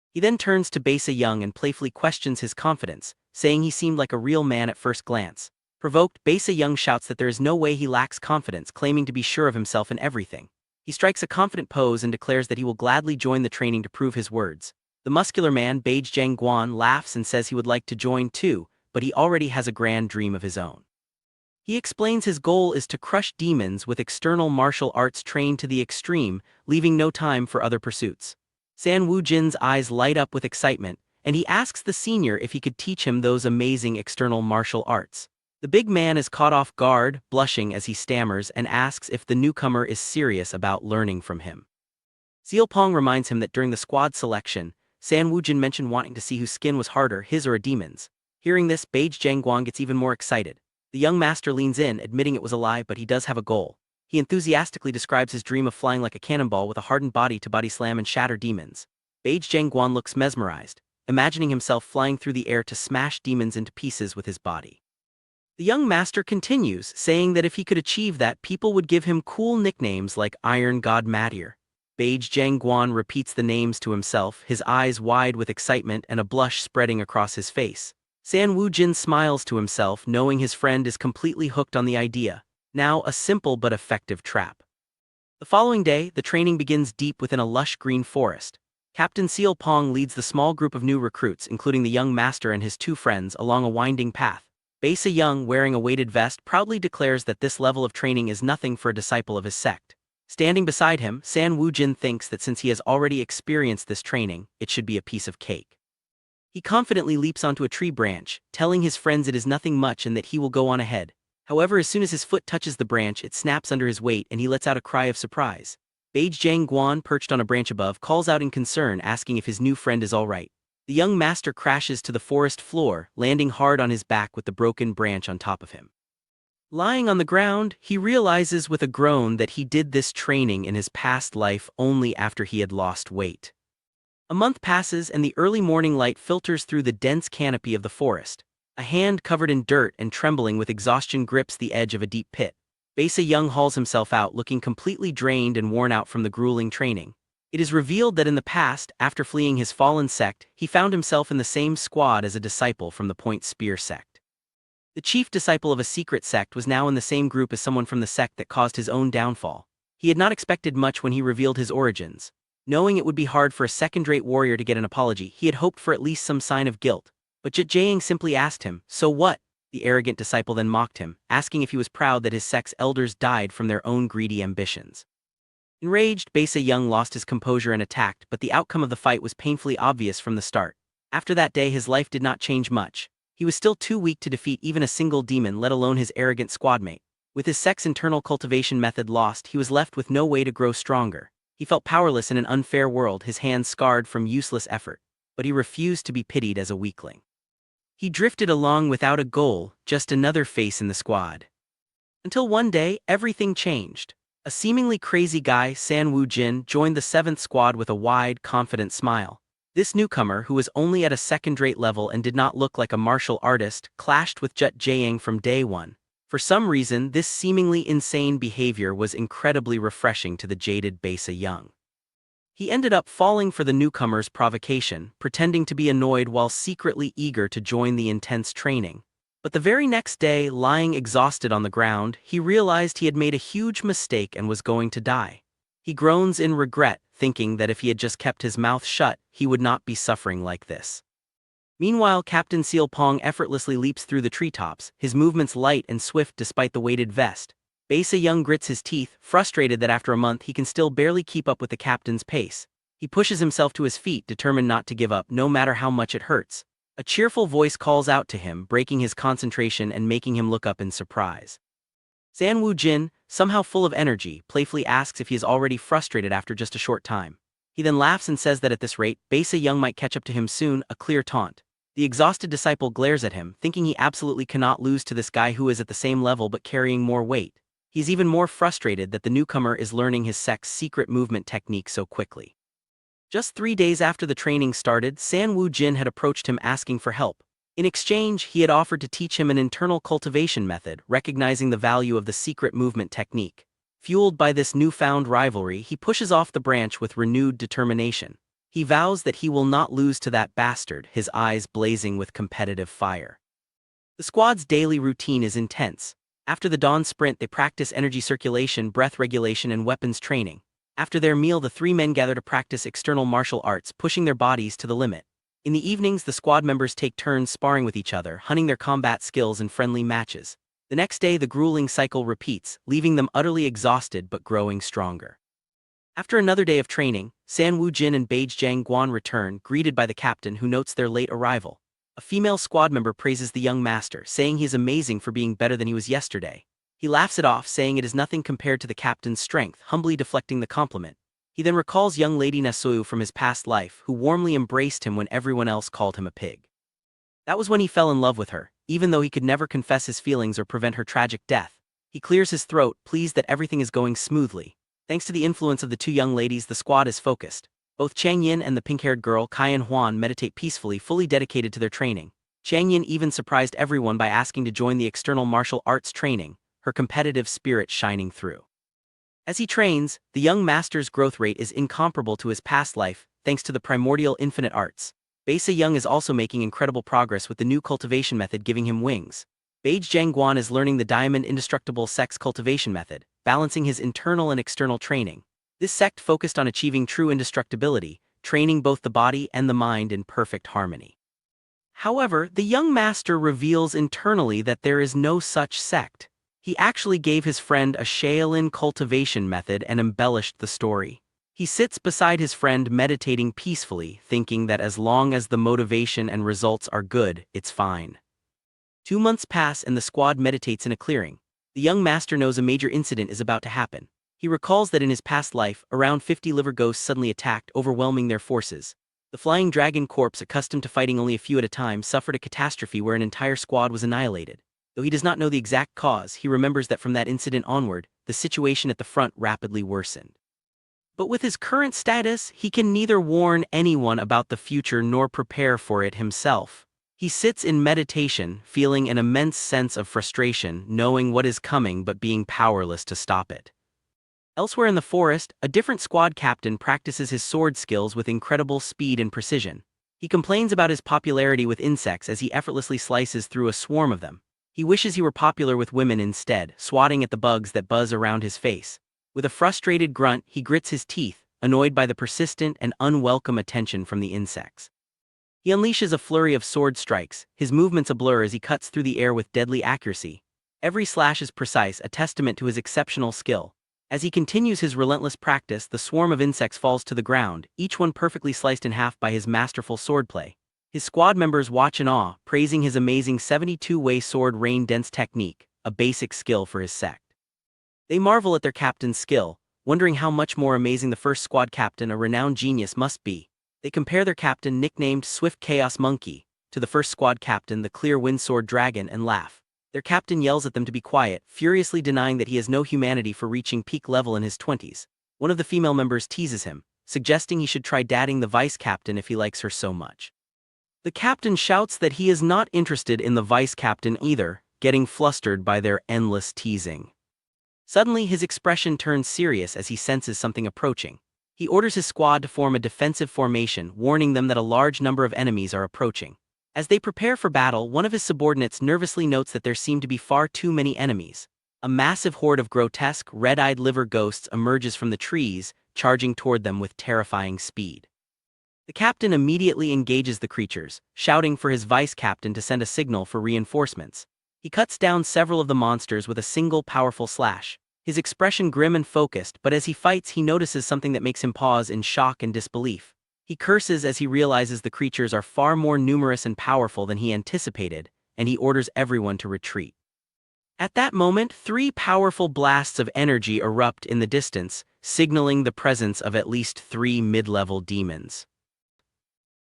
He then turns to Baisa Young and playfully questions his confidence, saying he seemed like a real man at first glance. Provoked, Baisa Young shouts that there is no way he lacks confidence, claiming to be sure of himself in everything. He strikes a confident pose and declares that he will gladly join the training to prove his words. The muscular man, Beige Jiang Guan, laughs and says he would like to join too, but he already has a grand dream of his own. He explains his goal is to crush demons with external martial arts trained to the extreme, leaving no time for other pursuits. San Wu Jin's eyes light up with excitement, and he asks the senior if he could teach him those amazing external martial arts. The big man is caught off guard, blushing as he stammers and asks if the newcomer is serious about learning from him. Xiao Pong reminds him that during the squad selection, San Wu Jin mentioned wanting to see whose skin was harder, his or a demon's. Hearing this, Beige Jiang Guan gets even more excited. The young master leans in, admitting it was a lie, but he does have a goal. He enthusiastically describes his dream of flying like a cannonball with a hardened body to body slam and shatter demons. Beige Jiang Guan looks mesmerized, imagining himself flying through the air to smash demons into pieces with his body. The young master continues, saying that if he could achieve that, people would give him cool nicknames like Iron God Matir. Beige Jiang Guan repeats the names to himself, his eyes wide with excitement and a blush spreading across his face. San Wu Jin smiles to himself, knowing his friend is completely hooked on the idea. Now a simple but effective trap. The following day, the training begins deep within a lush green forest. Captain Xiao Pong leads the small group of new recruits, including the young master and his two friends, along a winding path. Baisa Young, wearing a weighted vest, proudly declares that this level of training is nothing for a disciple of his sect. Standing beside him, San Wu Jin thinks that since he has already experienced this training, it should be a piece of cake. He confidently leaps onto a tree branch, telling his friends it is nothing much and that he will go on ahead. However, as soon as his foot touches the branch, it snaps under his weight and he lets out a cry of surprise. Beige Jiang Guan, perched on a branch above, calls out in concern, asking if his new friend is all right. The young master crashes to the forest floor, landing hard on his back with the broken branch on top of him. Lying on the ground, he realizes with a groan that he did this training in his past life only after he had lost weight. A month passes and the early morning light filters through the dense canopy of the forest. A hand covered in dirt and trembling with exhaustion grips the edge of a deep pit. Baisa Young hauls himself out, looking completely drained and worn out from the grueling training. It is revealed that in the past, after fleeing his fallen sect, he found himself in the same squad as a disciple from the Point Spear sect. The chief disciple of a secret sect was now in the same group as someone from the sect that caused his own downfall. He had not expected much when he revealed his origins. Knowing it would be hard for a second-rate warrior to get an apology, he had hoped for at least some sign of guilt. But Jiang simply asked him, "So what?" The arrogant disciple then mocked him, asking if he was proud that his sect's elders died from their own greedy ambitions. Enraged, Baisa Young lost his composure and attacked, but the outcome of the fight was painfully obvious from the start. After that day, his life did not change much. He was still too weak to defeat even a single demon, let alone his arrogant squadmate. With his sect's internal cultivation method lost, he was left with no way to grow stronger. He felt powerless in an unfair world, his hands scarred from useless effort. But he refused to be pitied as a weakling. He drifted along without a goal, just another face in the squad. Until one day, everything changed. A seemingly crazy guy, San Wu Jin, joined the 7th squad with a wide, confident smile. This newcomer, who was only at a second-rate level and did not look like a martial artist, clashed with Jiang from day one. For some reason, this seemingly insane behavior was incredibly refreshing to the jaded Baisa Young. He ended up falling for the newcomer's provocation, pretending to be annoyed while secretly eager to join the intense training. But the very next day, lying exhausted on the ground, he realized he had made a huge mistake and was going to die. He groans in regret, thinking that if he had just kept his mouth shut, he would not be suffering like this. Meanwhile, Captain Xiao Pong effortlessly leaps through the treetops, his movements light and swift despite the weighted vest. Baisa Young grits his teeth, frustrated that after a month he can still barely keep up with the captain's pace. He pushes himself to his feet, determined not to give up, no matter how much it hurts. A cheerful voice calls out to him, breaking his concentration and making him look up in surprise. San Wu Jin, somehow full of energy, playfully asks if he is already frustrated after just a short time. He then laughs and says that at this rate, Baisa Young might catch up to him soon, a clear taunt. The exhausted disciple glares at him, thinking he absolutely cannot lose to this guy who is at the same level but carrying more weight. He's even more frustrated that the newcomer is learning his sect's secret movement technique so quickly. Just 3 days after the training started, San Wu Jin had approached him asking for help. In exchange, he had offered to teach him an internal cultivation method, recognizing the value of the secret movement technique. Fueled by this newfound rivalry, he pushes off the branch with renewed determination. He vows that he will not lose to that bastard, his eyes blazing with competitive fire. The squad's daily routine is intense. After the dawn sprint, they practice energy circulation, breath regulation, and weapons training. After their meal, the three men gather to practice external martial arts, pushing their bodies to the limit. In the evenings, the squad members take turns sparring with each other, honing their combat skills in friendly matches. The next day, the grueling cycle repeats, leaving them utterly exhausted but growing stronger. After another day of training, San Wu Jin and Beijing Guan return, greeted by the captain, who notes their late arrival. A female squad member praises the young master, saying he is amazing for being better than he was yesterday. He laughs it off, saying it is nothing compared to the captain's strength, humbly deflecting the compliment. He then recalls young Lady Nasou from his past life, who warmly embraced him when everyone else called him a pig. That was when he fell in love with her, even though he could never confess his feelings or prevent her tragic death. He clears his throat, pleased that everything is going smoothly. Thanks to the influence of the two young ladies, the squad is focused. Both Chang Yin and the pink-haired girl, Kaiyan Huan, meditate peacefully, fully dedicated to their training. Chang Yin even surprised everyone by asking to join the external martial arts training, her competitive spirit shining through. As he trains, the young master's growth rate is incomparable to his past life, thanks to the primordial infinite arts. Beisa Young is also making incredible progress with the new cultivation method, giving him wings. Beijing Guan is learning the diamond indestructible sex cultivation method, balancing his internal and external training. This sect focused on achieving true indestructibility, training both the body and the mind in perfect harmony. However, the young master reveals internally that there is no such sect. He actually gave his friend a Shaolin cultivation method and embellished the story. He sits beside his friend meditating peacefully, thinking that as long as the motivation and results are good, it's fine. 2 months pass and the squad meditates in a clearing. The young master knows a major incident is about to happen. He recalls that in his past life, around 50 liver ghosts suddenly attacked, overwhelming their forces. The flying dragon corps, accustomed to fighting only a few at a time, suffered a catastrophe where an entire squad was annihilated. Though he does not know the exact cause, he remembers that from that incident onward, the situation at the front rapidly worsened. But with his current status, he can neither warn anyone about the future nor prepare for it himself. He sits in meditation, feeling an immense sense of frustration, knowing what is coming but being powerless to stop it. Elsewhere in the forest, a different squad captain practices his sword skills with incredible speed and precision. He complains about his popularity with insects as he effortlessly slices through a swarm of them. He wishes he were popular with women instead, swatting at the bugs that buzz around his face. With a frustrated grunt, he grits his teeth, annoyed by the persistent and unwelcome attention from the insects. He unleashes a flurry of sword strikes, his movements a blur as he cuts through the air with deadly accuracy. Every slash is precise, a testament to his exceptional skill. As he continues his relentless practice, the swarm of insects falls to the ground, each one perfectly sliced in half by his masterful swordplay. His squad members watch in awe, praising his amazing 72-way sword rain dance technique, a basic skill for his sect. They marvel at their captain's skill, wondering how much more amazing the first squad captain, a renowned genius, must be. They compare their captain, nicknamed Swift Chaos Monkey, to the first squad captain, the Clear Wind Sword Dragon, and laugh. Their captain yells at them to be quiet, furiously denying that he has no humanity for reaching peak level in his 20s. One of the female members teases him, suggesting he should try dating the vice captain if he likes her so much. The captain shouts that he is not interested in the vice captain either, getting flustered by their endless teasing. Suddenly, his expression turns serious as he senses something approaching. He orders his squad to form a defensive formation, warning them that a large number of enemies are approaching. As they prepare for battle, one of his subordinates nervously notes that there seem to be far too many enemies. A massive horde of grotesque, red-eyed liver ghosts emerges from the trees, charging toward them with terrifying speed. The captain immediately engages the creatures, shouting for his vice-captain to send a signal for reinforcements. He cuts down several of the monsters with a single powerful slash. His expression grim and focused, but as he fights he notices something that makes him pause in shock and disbelief. He curses as he realizes the creatures are far more numerous and powerful than he anticipated, and he orders everyone to retreat. At that moment, 3 powerful blasts of energy erupt in the distance, signaling the presence of at least 3 mid-level demons.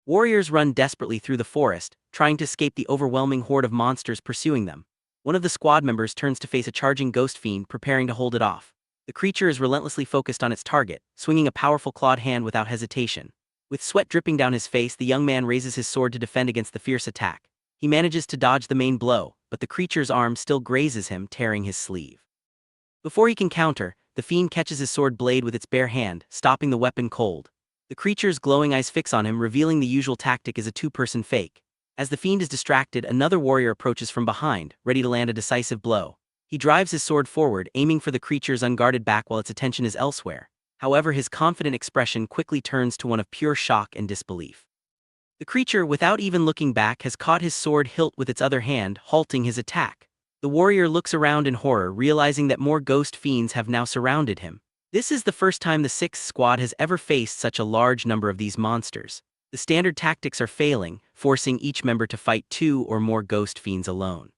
Warriors run desperately through the forest, trying to escape the overwhelming horde of monsters pursuing them. One of the squad members turns to face a charging ghost fiend, preparing to hold it off. The creature is relentlessly focused on its target, swinging a powerful clawed hand without hesitation. With sweat dripping down his face, the young man raises his sword to defend against the fierce attack. He manages to dodge the main blow, but the creature's arm still grazes him, tearing his sleeve. Before he can counter, the fiend catches his sword blade with its bare hand, stopping the weapon cold. The creature's glowing eyes fix on him, revealing the usual tactic is a two-person fake. As the fiend is distracted, another warrior approaches from behind, ready to land a decisive blow. He drives his sword forward, aiming for the creature's unguarded back while its attention is elsewhere. However, his confident expression quickly turns to one of pure shock and disbelief. The creature, without even looking back, has caught his sword hilt with its other hand, halting his attack. The warrior looks around in horror, realizing that more ghost fiends have now surrounded him. This is the first time the 6th squad has ever faced such a large number of these monsters. The standard tactics are failing, forcing each member to fight 2 or more ghost fiends alone.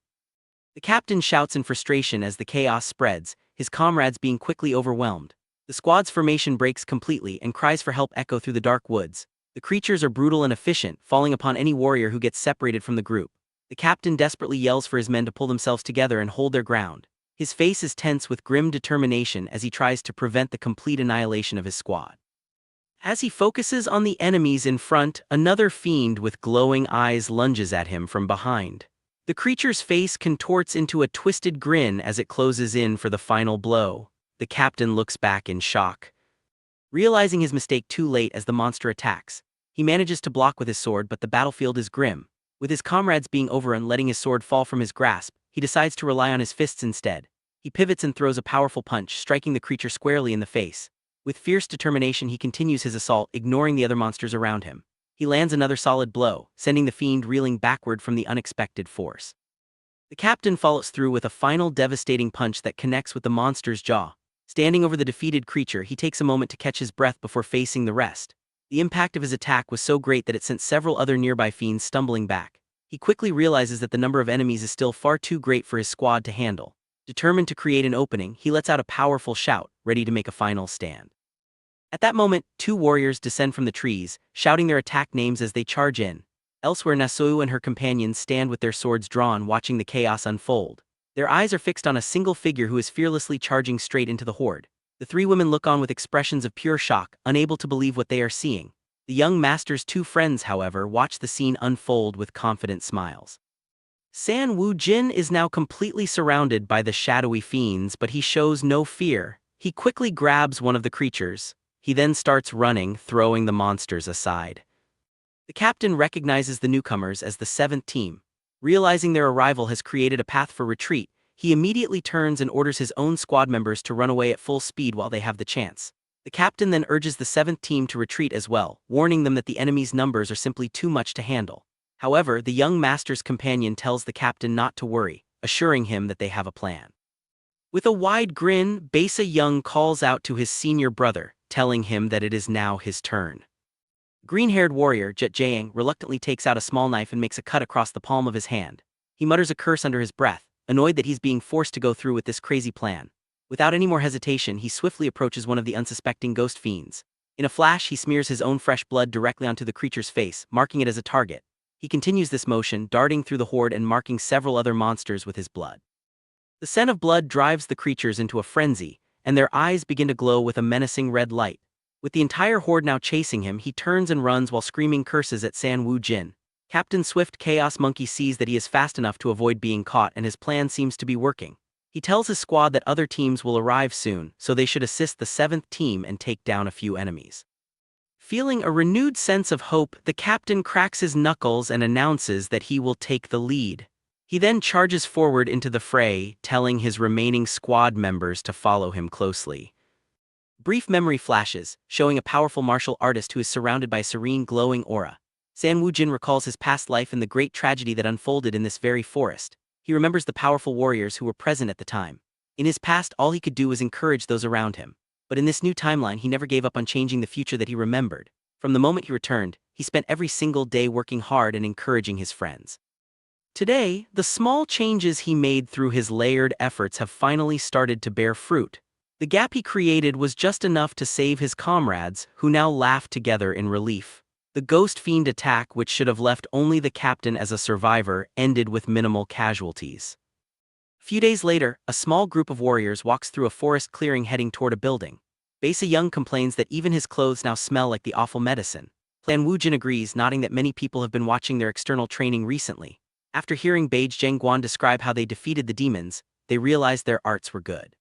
The captain shouts in frustration as the chaos spreads, his comrades being quickly overwhelmed. The squad's formation breaks completely, and cries for help echo through the dark woods. The creatures are brutal and efficient, falling upon any warrior who gets separated from the group. The captain desperately yells for his men to pull themselves together and hold their ground. His face is tense with grim determination as he tries to prevent the complete annihilation of his squad. As he focuses on the enemies in front, another fiend with glowing eyes lunges at him from behind. The creature's face contorts into a twisted grin as it closes in for the final blow. The captain looks back in shock, realizing his mistake too late as the monster attacks. He manages to block with his sword, but the battlefield is grim. With his comrades being overrun, letting his sword fall from his grasp, he decides to rely on his fists instead. He pivots and throws a powerful punch, striking the creature squarely in the face. With fierce determination, he continues his assault, ignoring the other monsters around him. He lands another solid blow, sending the fiend reeling backward from the unexpected force. The captain follows through with a final devastating punch that connects with the monster's jaw. Standing over the defeated creature, he takes a moment to catch his breath before facing the rest. The impact of his attack was so great that it sent several other nearby fiends stumbling back. He quickly realizes that the number of enemies is still far too great for his squad to handle. Determined to create an opening, he lets out a powerful shout, ready to make a final stand. At that moment, 2 warriors descend from the trees, shouting their attack names as they charge in. Elsewhere, Nasou and her companions stand with their swords drawn, watching the chaos unfold. Their eyes are fixed on a single figure who is fearlessly charging straight into the horde. The 3 women look on with expressions of pure shock, unable to believe what they are seeing. The young master's 2 friends, however, watch the scene unfold with confident smiles. San Wu Jin is now completely surrounded by the shadowy fiends, but he shows no fear. He quickly grabs one of the creatures. He then starts running, throwing the monsters aside. The captain recognizes the newcomers as the 7th team. Realizing their arrival has created a path for retreat, he immediately turns and orders his own squad members to run away at full speed while they have the chance. The captain then urges the 7th team to retreat as well, warning them that the enemy's numbers are simply too much to handle. However, the young master's companion tells the captain not to worry, assuring him that they have a plan. With a wide grin, Besa Young calls out to his senior brother, telling him that it is now his turn. Green-haired warrior Jet Jiang reluctantly takes out a small knife and makes a cut across the palm of his hand. He mutters a curse under his breath, annoyed that he's being forced to go through with this crazy plan. Without any more hesitation, he swiftly approaches one of the unsuspecting ghost fiends. In a flash, he smears his own fresh blood directly onto the creature's face, marking it as a target. He continues this motion, darting through the horde and marking several other monsters with his blood. The scent of blood drives the creatures into a frenzy, and their eyes begin to glow with a menacing red light. With the entire horde now chasing him, he turns and runs while screaming curses at San Wu Jin. Captain Swift Chaos Monkey sees that he is fast enough to avoid being caught, and his plan seems to be working. He tells his squad that other teams will arrive soon, so they should assist the 7th team and take down a few enemies. Feeling a renewed sense of hope, the captain cracks his knuckles and announces that he will take the lead. He then charges forward into the fray, telling his remaining squad members to follow him closely. Brief memory flashes, showing a powerful martial artist who is surrounded by a serene, glowing aura. San Wu Jin recalls his past life and the great tragedy that unfolded in this very forest. He remembers the powerful warriors who were present at the time. In his past, all he could do was encourage those around him. But in this new timeline, he never gave up on changing the future that he remembered. From the moment he returned, he spent every single day working hard and encouraging his friends. Today, the small changes he made through his layered efforts have finally started to bear fruit. The gap he created was just enough to save his comrades, who now laugh together in relief. The ghost fiend attack, which should have left only the captain as a survivor, ended with minimal casualties. A few days later, a small group of warriors walks through a forest clearing heading toward a building. Besa Young complains that even his clothes now smell like the awful medicine. Plan Wujin agrees, nodding that many people have been watching their external training recently. After hearing Beige Zhengguan describe how they defeated the demons, they realized their arts were good.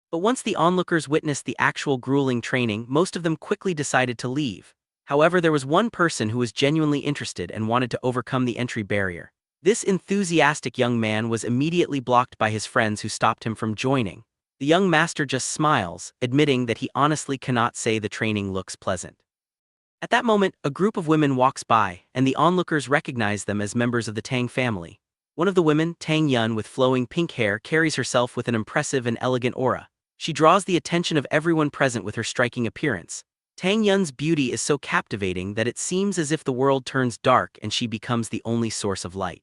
But once the onlookers witnessed the actual grueling training, most of them quickly decided to leave. However, there was one person who was genuinely interested and wanted to overcome the entry barrier. This enthusiastic young man was immediately blocked by his friends who stopped him from joining. The young master just smiles, admitting that he honestly cannot say the training looks pleasant. At that moment, a group of women walks by, and the onlookers recognize them as members of the Tang family. One of the women, Tang Yun with flowing pink hair, carries herself with an impressive and elegant aura. She draws the attention of everyone present with her striking appearance. Tang Yun's beauty is so captivating that it seems as if the world turns dark and she becomes the only source of light.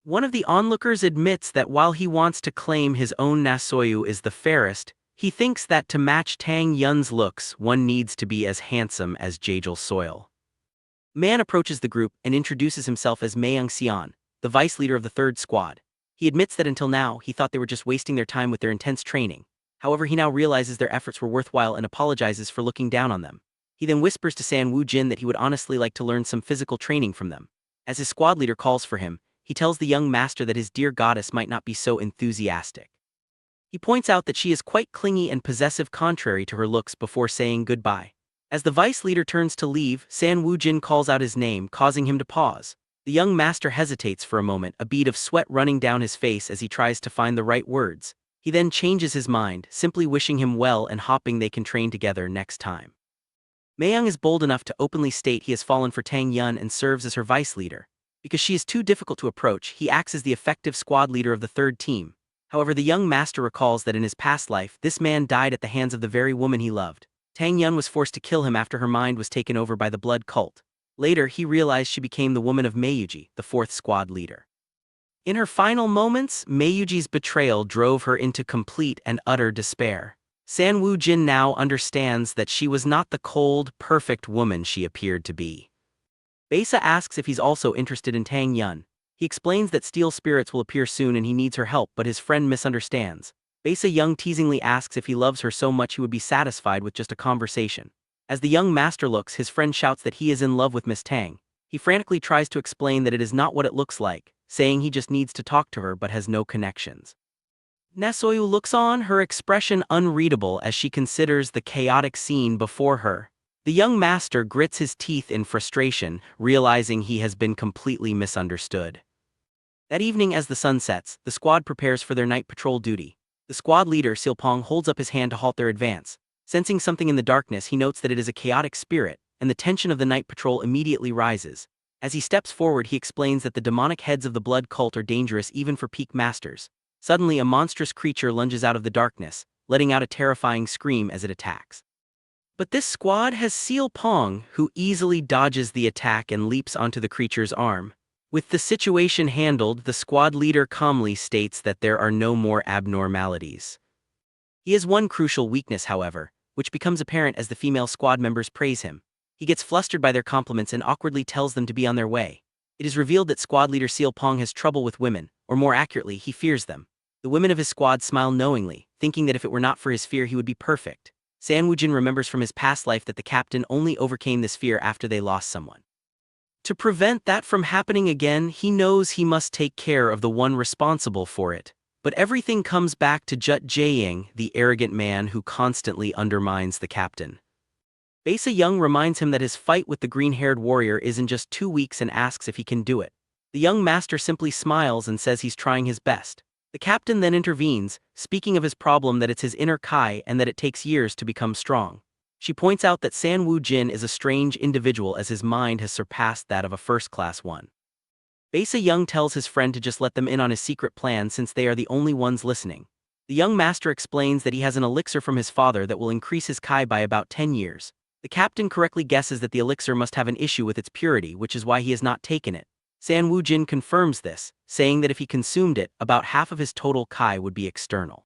One of the onlookers admits that while he wants to claim his own Nasoyu is the fairest, he thinks that to match Tang Yun's looks, one needs to be as handsome as Jajal Soil. Man approaches the group and introduces himself as Mayang Xian, the vice leader of the third squad. He admits that until now, he thought they were just wasting their time with their intense training. However, he now realizes their efforts were worthwhile and apologizes for looking down on them. He then whispers to San Wu Jin that he would honestly like to learn some physical training from them. As his squad leader calls for him, he tells the young master that his dear goddess might not be so enthusiastic. He points out that she is quite clingy and possessive contrary to her looks before saying goodbye. As the vice leader turns to leave, San Wu Jin calls out his name, causing him to pause. The young master hesitates for a moment, a bead of sweat running down his face as he tries to find the right words. He then changes his mind, simply wishing him well and hoping they can train together next time. Mayang is bold enough to openly state he has fallen for Tang Yun and serves as her vice leader. Because she is too difficult to approach, he acts as the effective squad leader of the third team. However, the young master recalls that in his past life, this man died at the hands of the very woman he loved. Tang Yun was forced to kill him after her mind was taken over by the blood cult. Later, he realized she became the woman of Meiyuji, the fourth squad leader. In her final moments, Meiyuji's betrayal drove her into complete and utter despair. San Wu Jin now understands that she was not the cold, perfect woman she appeared to be. Besa asks if he's also interested in Tang Yun. He explains that steel spirits will appear soon and he needs her help, but his friend misunderstands. Besa Young teasingly asks if he loves her so much he would be satisfied with just a conversation. As the young master looks, his friend shouts that he is in love with Miss Tang. He frantically tries to explain that it is not what it looks like, saying he just needs to talk to her but has no connections. Nasoyu looks on, her expression unreadable as she considers the chaotic scene before her. The young master grits his teeth in frustration, realizing he has been completely misunderstood. That evening as the sun sets, the squad prepares for their night patrol duty. The squad leader, Silpong, holds up his hand to halt their advance. Sensing something in the darkness, he notes that it is a chaotic spirit, and the tension of the night patrol immediately rises. As he steps forward, he explains that the demonic heads of the blood cult are dangerous even for peak masters. Suddenly, a monstrous creature lunges out of the darkness, letting out a terrifying scream as it attacks. But this squad has Seal Pong, who easily dodges the attack and leaps onto the creature's arm. With the situation handled, the squad leader calmly states that there are no more abnormalities. He has one crucial weakness, however, which becomes apparent as the female squad members praise him. He gets flustered by their compliments and awkwardly tells them to be on their way. It is revealed that squad leader Seal Pong has trouble with women, or more accurately, he fears them. The women of his squad smile knowingly, thinking that if it were not for his fear he would be perfect. San Wu Jin remembers from his past life that the captain only overcame this fear after they lost someone. To prevent that from happening again, he knows he must take care of the one responsible for it. But everything comes back to Jut Jiaying, the arrogant man who constantly undermines the captain. Besa Young reminds him that his fight with the green-haired warrior is in just 2 weeks and asks if he can do it. The young master simply smiles and says he's trying his best. The captain then intervenes, speaking of his problem that it's his inner Kai and that it takes years to become strong. She points out that San Wu Jin is a strange individual as his mind has surpassed that of a first-class one. Besa Young tells his friend to just let them in on his secret plan since they are the only ones listening. The young master explains that he has an elixir from his father that will increase his Kai by about 10 years. The captain correctly guesses that the elixir must have an issue with its purity, which is why he has not taken it. San Wu Jin confirms this, saying that if he consumed it, about half of his total Kai would be external.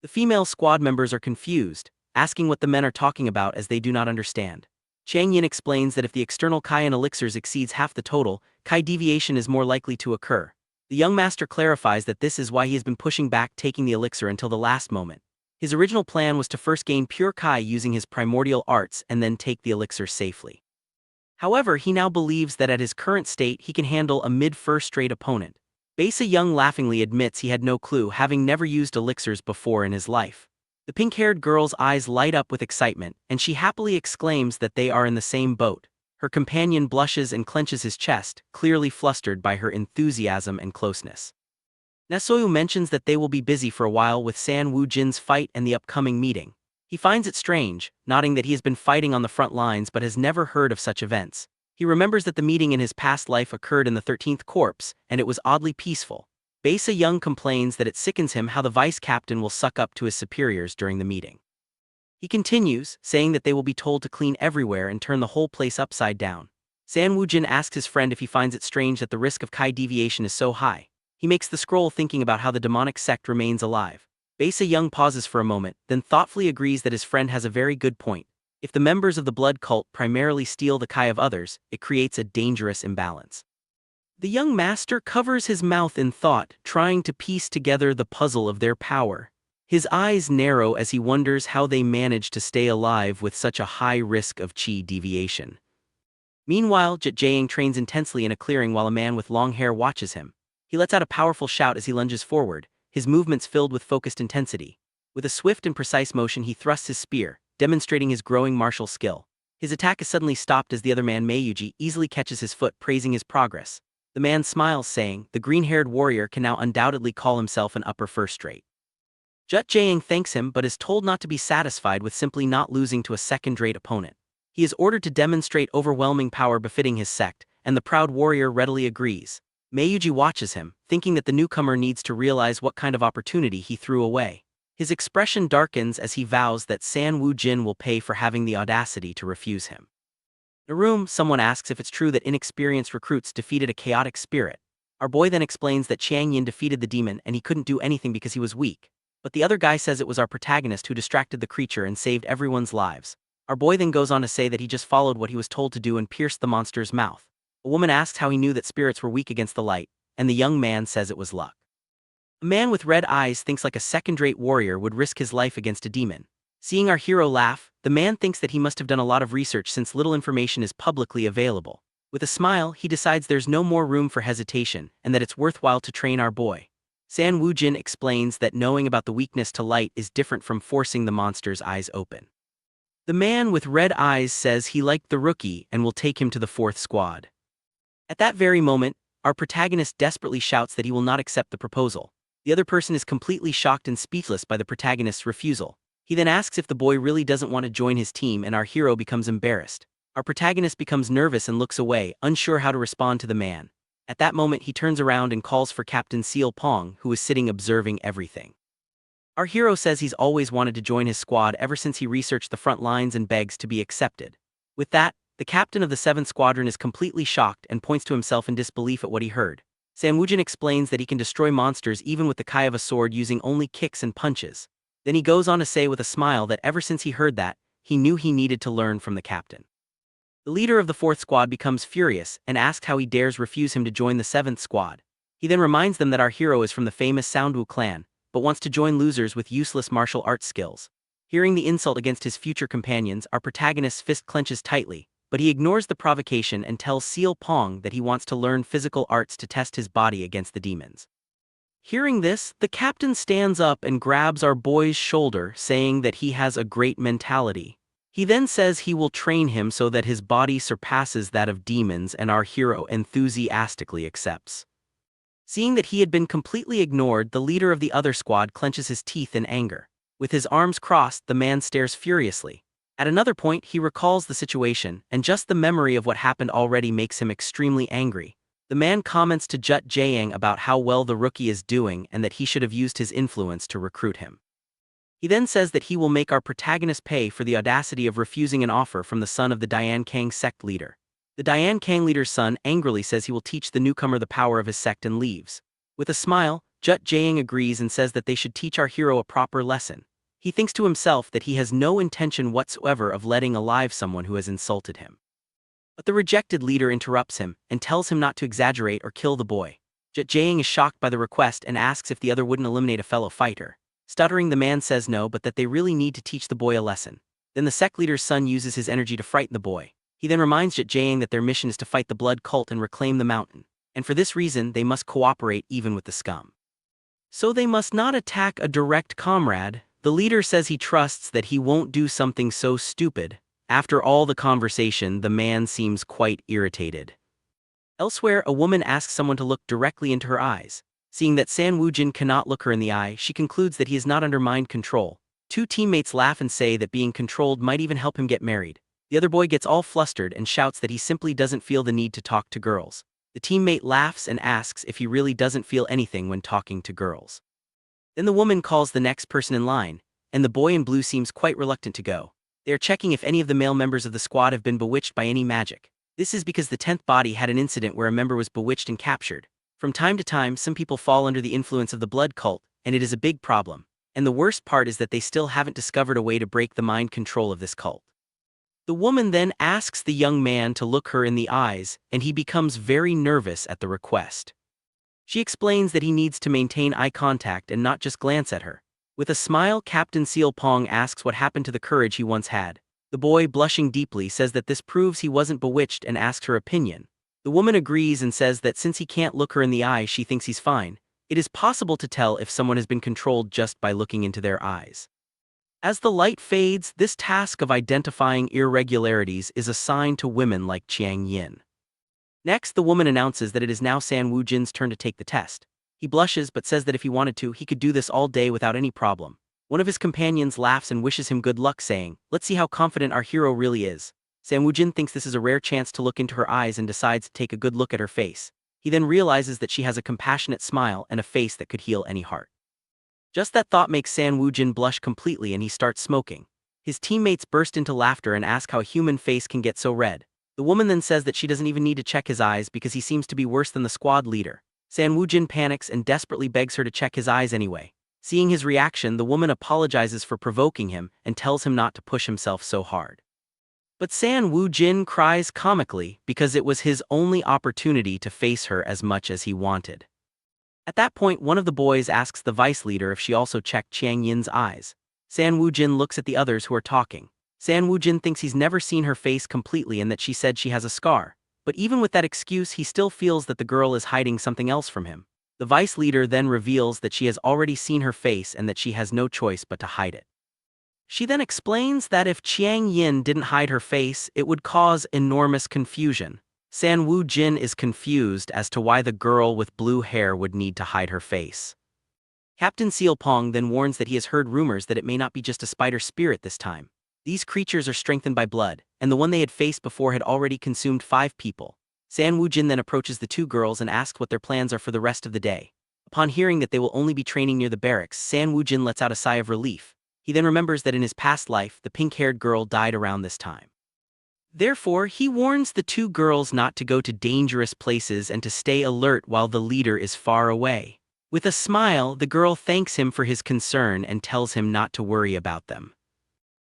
The female squad members are confused, asking what the men are talking about as they do not understand. Chang Yin explains that if the external Kai in elixirs exceeds half the total, Kai deviation is more likely to occur. The young master clarifies that this is why he has been pushing back taking the elixir until the last moment. His original plan was to first gain pure Kai using his primordial arts and then take the elixir safely. However, he now believes that at his current state he can handle a mid-first-rate opponent. Baisa Young laughingly admits he had no clue, having never used elixirs before in his life. The pink-haired girl's eyes light up with excitement, and she happily exclaims that they are in the same boat. Her companion blushes and clenches his chest, clearly flustered by her enthusiasm and closeness. Nesoyu mentions that they will be busy for a while with San Woo Jin's fight and the upcoming meeting. He finds it strange, noting that he has been fighting on the front lines but has never heard of such events. He remembers that the meeting in his past life occurred in the 13th Corps, and it was oddly peaceful. Baisa Young complains that it sickens him how the vice captain will suck up to his superiors during the meeting. He continues, saying that they will be told to clean everywhere and turn the whole place upside down. San Woo Jin asks his friend if he finds it strange that the risk of Kai deviation is so high. He makes the scroll, thinking about how the demonic sect remains alive. Baisa Young pauses for a moment, then thoughtfully agrees that his friend has a very good point. If the members of the blood cult primarily steal the Kai of others, it creates a dangerous imbalance. The young master covers his mouth in thought, trying to piece together the puzzle of their power. His eyes narrow as he wonders how they manage to stay alive with such a high risk of chi deviation. Meanwhile, Jet Jaeing trains intensely in a clearing while a man with long hair watches him. He lets out a powerful shout as he lunges forward, his movements filled with focused intensity. With a swift and precise motion he thrusts his spear, demonstrating his growing martial skill. His attack is suddenly stopped as the other man, Meiyuji, easily catches his foot, praising his progress. The man smiles, saying, "The green-haired warrior can now undoubtedly call himself an upper first-rate." Jet Jaeing thanks him but is told not to be satisfied with simply not losing to a second-rate opponent. He is ordered to demonstrate overwhelming power befitting his sect, and the proud warrior readily agrees. Meiyuji watches him, thinking that the newcomer needs to realize what kind of opportunity he threw away. His expression darkens as he vows that San Woo Jin will pay for having the audacity to refuse him. In a room, someone asks if it's true that inexperienced recruits defeated a chaotic spirit. Our boy then explains that Chiang Yin defeated the demon and he couldn't do anything because he was weak. But the other guy says it was our protagonist who distracted the creature and saved everyone's lives. Our boy then goes on to say that he just followed what he was told to do and pierced the monster's mouth. A woman asks how he knew that spirits were weak against the light, and the young man says it was luck. A man with red eyes thinks like a second-rate warrior would risk his life against a demon. Seeing our hero laugh, the man thinks that he must have done a lot of research since little information is publicly available. With a smile, he decides there's no more room for hesitation, and that it's worthwhile to train our boy. San Woo Jin explains that knowing about the weakness to light is different from forcing the monster's eyes open. The man with red eyes says he liked the rookie and will take him to the 4th squad. At that very moment, our protagonist desperately shouts that he will not accept the proposal. The other person is completely shocked and speechless by the protagonist's refusal. He then asks if the boy really doesn't want to join his team, and our hero becomes embarrassed. Our protagonist becomes nervous and looks away, unsure how to respond to the man. At that moment he turns around and calls for Captain Seal Pong, who is sitting observing everything. Our hero says he's always wanted to join his squad ever since he researched the front lines and begs to be accepted. With that, the captain of the 7th Squadron is completely shocked and points to himself in disbelief at what he heard. San Woo Jin explains that he can destroy monsters even with the kai of a sword using only kicks and punches. Then he goes on to say with a smile that ever since he heard that, he knew he needed to learn from the captain. The leader of the 4th Squad becomes furious and asks how he dares refuse him to join the 7th Squad. He then reminds them that our hero is from the famous Soundwoo clan, but wants to join losers with useless martial arts skills. Hearing the insult against his future companions, our protagonist's fist clenches tightly, but he ignores the provocation and tells Seal Pong that he wants to learn physical arts to test his body against the demons. Hearing this, the captain stands up and grabs our boy's shoulder, saying that he has a great mentality. He then says he will train him so that his body surpasses that of demons, and our hero enthusiastically accepts. Seeing that he had been completely ignored, the leader of the other squad clenches his teeth in anger. With his arms crossed, the man stares furiously. At another point, he recalls the situation, and just the memory of what happened already makes him extremely angry. The man comments to Jut Jaeang about how well the rookie is doing and that he should have used his influence to recruit him. He then says that he will make our protagonist pay for the audacity of refusing an offer from the son of the Dian Kang sect leader. The Dian Kang leader's son angrily says he will teach the newcomer the power of his sect and leaves. With a smile, Jut Jaeang agrees and says that they should teach our hero a proper lesson. He thinks to himself that he has no intention whatsoever of letting alive someone who has insulted him. But the rejected leader interrupts him and tells him not to exaggerate or kill the boy. Jut Jaeang is shocked by the request and asks if the other wouldn't eliminate a fellow fighter. Stuttering, the man says no, but that they really need to teach the boy a lesson. Then the sect leader's son uses his energy to frighten the boy. He then reminds Jiang that their mission is to fight the blood cult and reclaim the mountain, and for this reason they must cooperate even with the scum. So they must not attack a direct comrade. The leader says he trusts that he won't do something so stupid. After all the conversation, the man seems quite irritated. Elsewhere, a woman asks someone to look directly into her eyes. Seeing that San Woo-jin cannot look her in the eye, she concludes that he is not under mind control. Two teammates laugh and say that being controlled might even help him get married. The other boy gets all flustered and shouts that he simply doesn't feel the need to talk to girls. The teammate laughs and asks if he really doesn't feel anything when talking to girls. Then the woman calls the next person in line, and the boy in blue seems quite reluctant to go. They are checking if any of the male members of the squad have been bewitched by any magic. This is because the 10th body had an incident where a member was bewitched and captured. From time to time, some people fall under the influence of the blood cult, and it is a big problem. And the worst part is that they still haven't discovered a way to break the mind control of this cult. The woman then asks the young man to look her in the eyes, and he becomes very nervous at the request. She explains that he needs to maintain eye contact and not just glance at her. With a smile, Captain Seal Pong asks what happened to the courage he once had. The boy, blushing deeply, says that this proves he wasn't bewitched and asks her opinion. The woman agrees and says that since he can't look her in the eye, she thinks he's fine. It is possible to tell if someone has been controlled just by looking into their eyes. As the light fades, this task of identifying irregularities is assigned to women like Chiang Yin. Next, the woman announces that it is now San Woo-jin's turn to take the test. He blushes but says that if he wanted to, he could do this all day without any problem. One of his companions laughs and wishes him good luck, saying, "Let's see how confident our hero really is." San Woo-jin thinks this is a rare chance to look into her eyes and decides to take a good look at her face. He then realizes that she has a compassionate smile and a face that could heal any heart. Just that thought makes San Woo-jin blush completely and he starts smoking. His teammates burst into laughter and ask how a human face can get so red. The woman then says that she doesn't even need to check his eyes because he seems to be worse than the squad leader. San Woo-jin panics and desperately begs her to check his eyes anyway. Seeing his reaction, the woman apologizes for provoking him and tells him not to push himself so hard. But San Woo-jin cries comically because it was his only opportunity to face her as much as he wanted. At that point, one of the boys asks the vice leader if she also checked Chiang Yin's eyes. San Woo-jin looks at the others who are talking. San Woo-jin thinks he's never seen her face completely and that she said she has a scar. But even with that excuse, he still feels that the girl is hiding something else from him. The vice leader then reveals that she has already seen her face and that she has no choice but to hide it. She then explains that if Chiang Yin didn't hide her face, it would cause enormous confusion. San Woo-jin is confused as to why the girl with blue hair would need to hide her face. Captain Seal Pong then warns that he has heard rumors that it may not be just a spider spirit this time. These creatures are strengthened by blood, and the one they had faced before had already consumed 5 people. San Woo-jin then approaches the 2 girls and asks what their plans are for the rest of the day. Upon hearing that they will only be training near the barracks, San Woo-jin lets out a sigh of relief. He then remembers that in his past life, the pink-haired girl died around this time. Therefore, he warns the 2 girls not to go to dangerous places and to stay alert while the leader is far away. With a smile, the girl thanks him for his concern and tells him not to worry about them.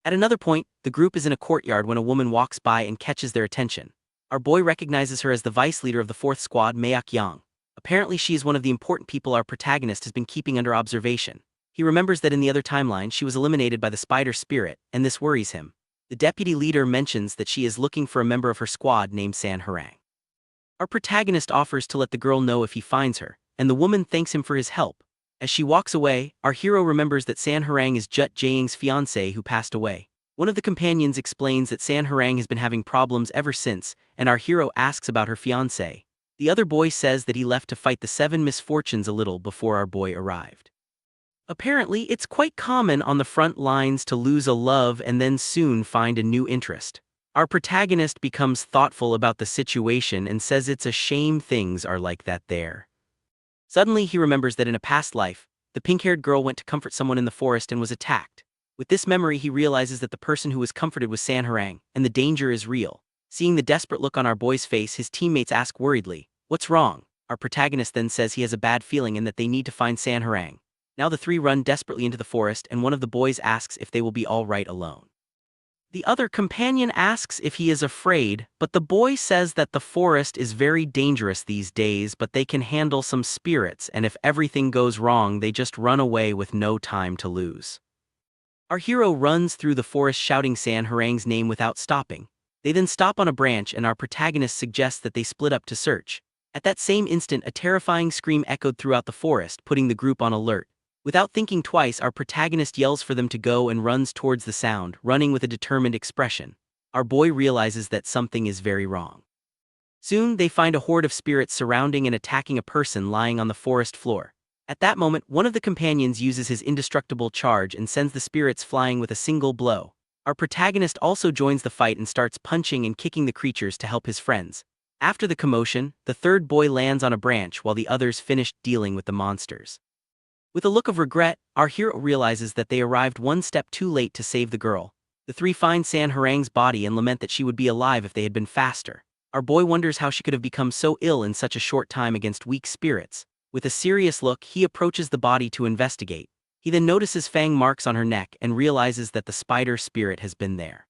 At another point, the group is in a courtyard when a woman walks by and catches their attention. Our boy recognizes her as the vice leader of the 4th squad, Mayak Yang. Apparently she is one of the important people our protagonist has been keeping under observation. He remembers that in the other timeline she was eliminated by the spider spirit, and this worries him. The deputy leader mentions that she is looking for a member of her squad named San Harang. Our protagonist offers to let the girl know if he finds her, and the woman thanks him for his help. As she walks away, our hero remembers that San Harang is Jut Jaeing's fiancée who passed away. One of the companions explains that San Harang has been having problems ever since, and our hero asks about her fiancé. The other boy says that he left to fight the 7 misfortunes a little before our boy arrived. Apparently, it's quite common on the front lines to lose a love and then soon find a new interest. Our protagonist becomes thoughtful about the situation and says it's a shame things are like that there. Suddenly, he remembers that in a past life, the pink-haired girl went to comfort someone in the forest and was attacked. With this memory, he realizes that the person who was comforted was San Harang, and the danger is real. Seeing the desperate look on our boy's face, his teammates ask worriedly, "What's wrong?" Our protagonist then says he has a bad feeling and that they need to find San Harang. Now the 3 run desperately into the forest and one of the boys asks if they will be all right alone. The other companion asks if he is afraid, but the boy says that the forest is very dangerous these days, but they can handle some spirits, and if everything goes wrong they just run away with no time to lose. Our hero runs through the forest shouting San Harang's name without stopping. They then stop on a branch and our protagonist suggests that they split up to search. At that same instant, a terrifying scream echoed throughout the forest, putting the group on alert. Without thinking twice, our protagonist yells for them to go and runs towards the sound, running with a determined expression. Our boy realizes that something is very wrong. Soon, they find a horde of spirits surrounding and attacking a person lying on the forest floor. At that moment, one of the companions uses his indestructible charge and sends the spirits flying with a single blow. Our protagonist also joins the fight and starts punching and kicking the creatures to help his friends. After the commotion, the third boy lands on a branch while the others finish dealing with the monsters. With a look of regret, our hero realizes that they arrived one step too late to save the girl. The three find San Harang's body and lament that she would be alive if they had been faster. Our boy wonders how she could have become so ill in such a short time against weak spirits. With a serious look, he approaches the body to investigate. He then notices fang marks on her neck and realizes that the spider spirit has been there.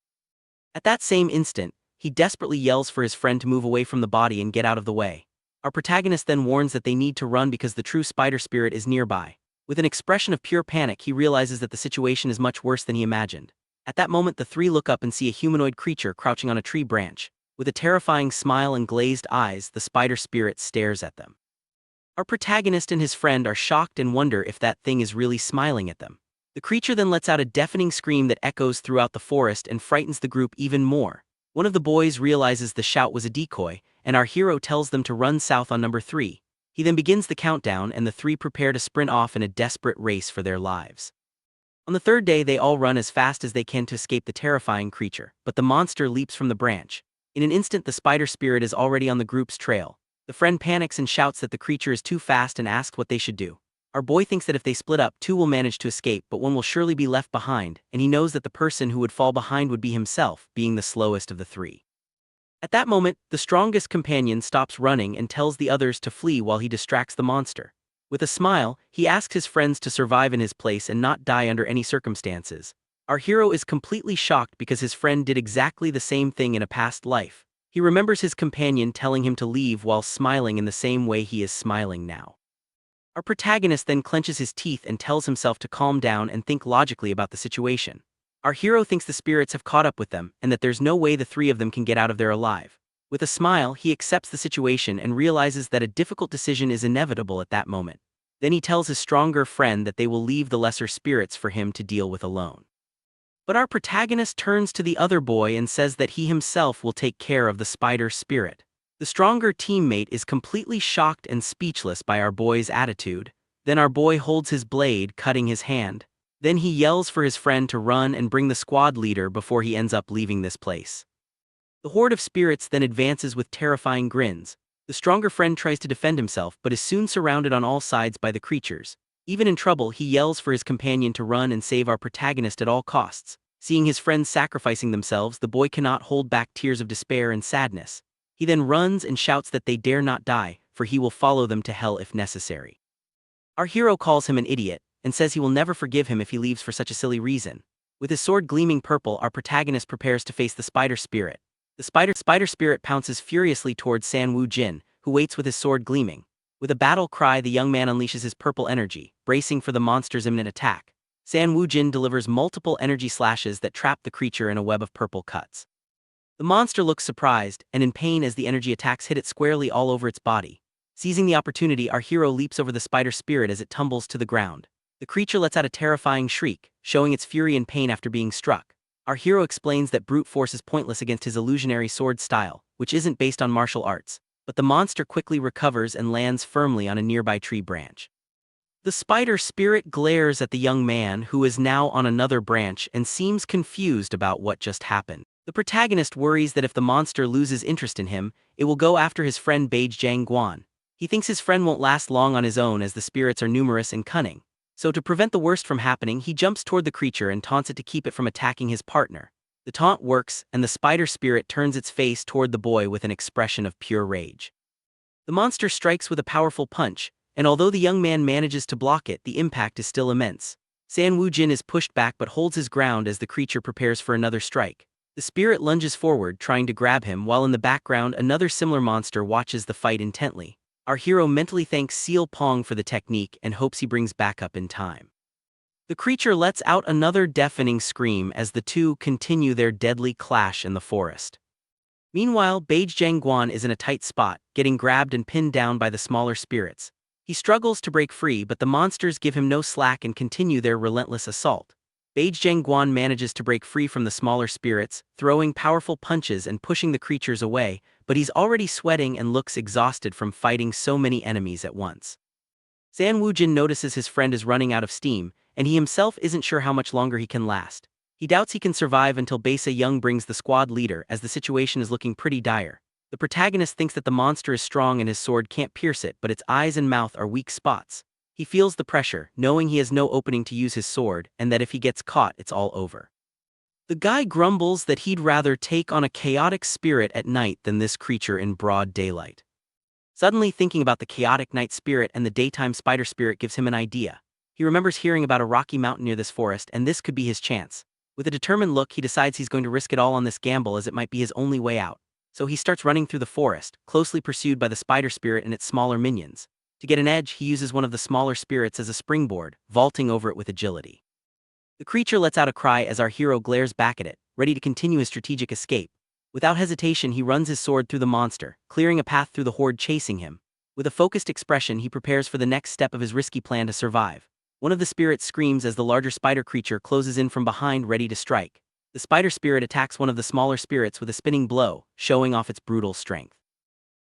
At that same instant, he desperately yells for his friend to move away from the body and get out of the way. Our protagonist then warns that they need to run because the true spider spirit is nearby. With an expression of pure panic, he realizes that the situation is much worse than he imagined. At that moment, the three look up and see a humanoid creature crouching on a tree branch. With a terrifying smile and glazed eyes, the spider spirit stares at them. Our protagonist and his friend are shocked and wonder if that thing is really smiling at them. The creature then lets out a deafening scream that echoes throughout the forest and frightens the group even more. One of the boys realizes the shout was a decoy, and our hero tells them to run south on number 3. He then begins the countdown and the three prepare to sprint off in a desperate race for their lives. On the third day, they all run as fast as they can to escape the terrifying creature, but the monster leaps from the branch. In an instant, the spider spirit is already on the group's trail. The friend panics and shouts that the creature is too fast and asks what they should do. Our boy thinks that if they split up, 2 will manage to escape, but 1 will surely be left behind, and he knows that the person who would fall behind would be himself, being the slowest of the 3. At that moment, the strongest companion stops running and tells the others to flee while he distracts the monster. With a smile, he asks his friends to survive in his place and not die under any circumstances. Our hero is completely shocked because his friend did exactly the same thing in a past life. He remembers his companion telling him to leave while smiling in the same way he is smiling now. Our protagonist then clenches his teeth and tells himself to calm down and think logically about the situation. Our hero thinks the spirits have caught up with them and that there's no way the 3 of them can get out of there alive. With a smile, he accepts the situation and realizes that a difficult decision is inevitable at that moment. Then he tells his stronger friend that they will leave the lesser spirits for him to deal with alone. But our protagonist turns to the other boy and says that he himself will take care of the spider spirit. The stronger teammate is completely shocked and speechless by our boy's attitude. Then our boy holds his blade, cutting his hand. Then he yells for his friend to run and bring the squad leader before he ends up leaving this place. The horde of spirits then advances with terrifying grins. The stronger friend tries to defend himself but is soon surrounded on all sides by the creatures. Even in trouble, he yells for his companion to run and save our protagonist at all costs. Seeing his friends sacrificing themselves, the boy cannot hold back tears of despair and sadness. He then runs and shouts that they dare not die, for he will follow them to hell if necessary. Our hero calls him an idiot, and says he will never forgive him if he leaves for such a silly reason. With his sword gleaming purple, our protagonist prepares to face the spider spirit. The spider spirit pounces furiously towards San Wu Jin, who waits with his sword gleaming. With a battle cry, the young man unleashes his purple energy, bracing for the monster's imminent attack. San Wu Jin delivers multiple energy slashes that trap the creature in a web of purple cuts. The monster looks surprised and in pain as the energy attacks hit it squarely all over its body. Seizing the opportunity, our hero leaps over the spider spirit as it tumbles to the ground. The creature lets out a terrifying shriek, showing its fury and pain after being struck. Our hero explains that brute force is pointless against his illusionary sword style, which isn't based on martial arts, but the monster quickly recovers and lands firmly on a nearby tree branch. The spider spirit glares at the young man, who is now on another branch, and seems confused about what just happened. The protagonist worries that if the monster loses interest in him, it will go after his friend Beige Jiang Guan. He thinks his friend won't last long on his own as the spirits are numerous and cunning. So to prevent the worst from happening, he jumps toward the creature and taunts it to keep it from attacking his partner. The taunt works, and the spider spirit turns its face toward the boy with an expression of pure rage. The monster strikes with a powerful punch, and although the young man manages to block it, the impact is still immense. San Wu Jin is pushed back but holds his ground as the creature prepares for another strike. The spirit lunges forward, trying to grab him, while in the background another similar monster watches the fight intently. Our hero mentally thanks Seal Pong for the technique and hopes he brings backup in time. The creature lets out another deafening scream as the two continue their deadly clash in the forest. Meanwhile, Beige Guan is in a tight spot, getting grabbed and pinned down by the smaller spirits. He struggles to break free, but the monsters give him no slack and continue their relentless assault. Beige Guan manages to break free from the smaller spirits, throwing powerful punches and pushing the creatures away, but he's already sweating and looks exhausted from fighting so many enemies at once. San Woo-jin notices his friend is running out of steam, and he himself isn't sure how much longer he can last. He doubts he can survive until Bae Young brings the squad leader, as the situation is looking pretty dire. The protagonist thinks that the monster is strong and his sword can't pierce it, but its eyes and mouth are weak spots. He feels the pressure, knowing he has no opening to use his sword, and that if he gets caught, it's all over. The guy grumbles that he'd rather take on a chaotic spirit at night than this creature in broad daylight. Suddenly, thinking about the chaotic night spirit and the daytime spider spirit gives him an idea. He remembers hearing about a rocky mountain near this forest, and this could be his chance. With a determined look, he decides he's going to risk it all on this gamble, as it might be his only way out. So he starts running through the forest, closely pursued by the spider spirit and its smaller minions. To get an edge, he uses one of the smaller spirits as a springboard, vaulting over it with agility. The creature lets out a cry as our hero glares back at it, ready to continue his strategic escape. Without hesitation, he runs his sword through the monster, clearing a path through the horde chasing him. With a focused expression, he prepares for the next step of his risky plan to survive. One of the spirits screams as the larger spider creature closes in from behind, ready to strike. The spider spirit attacks one of the smaller spirits with a spinning blow, showing off its brutal strength.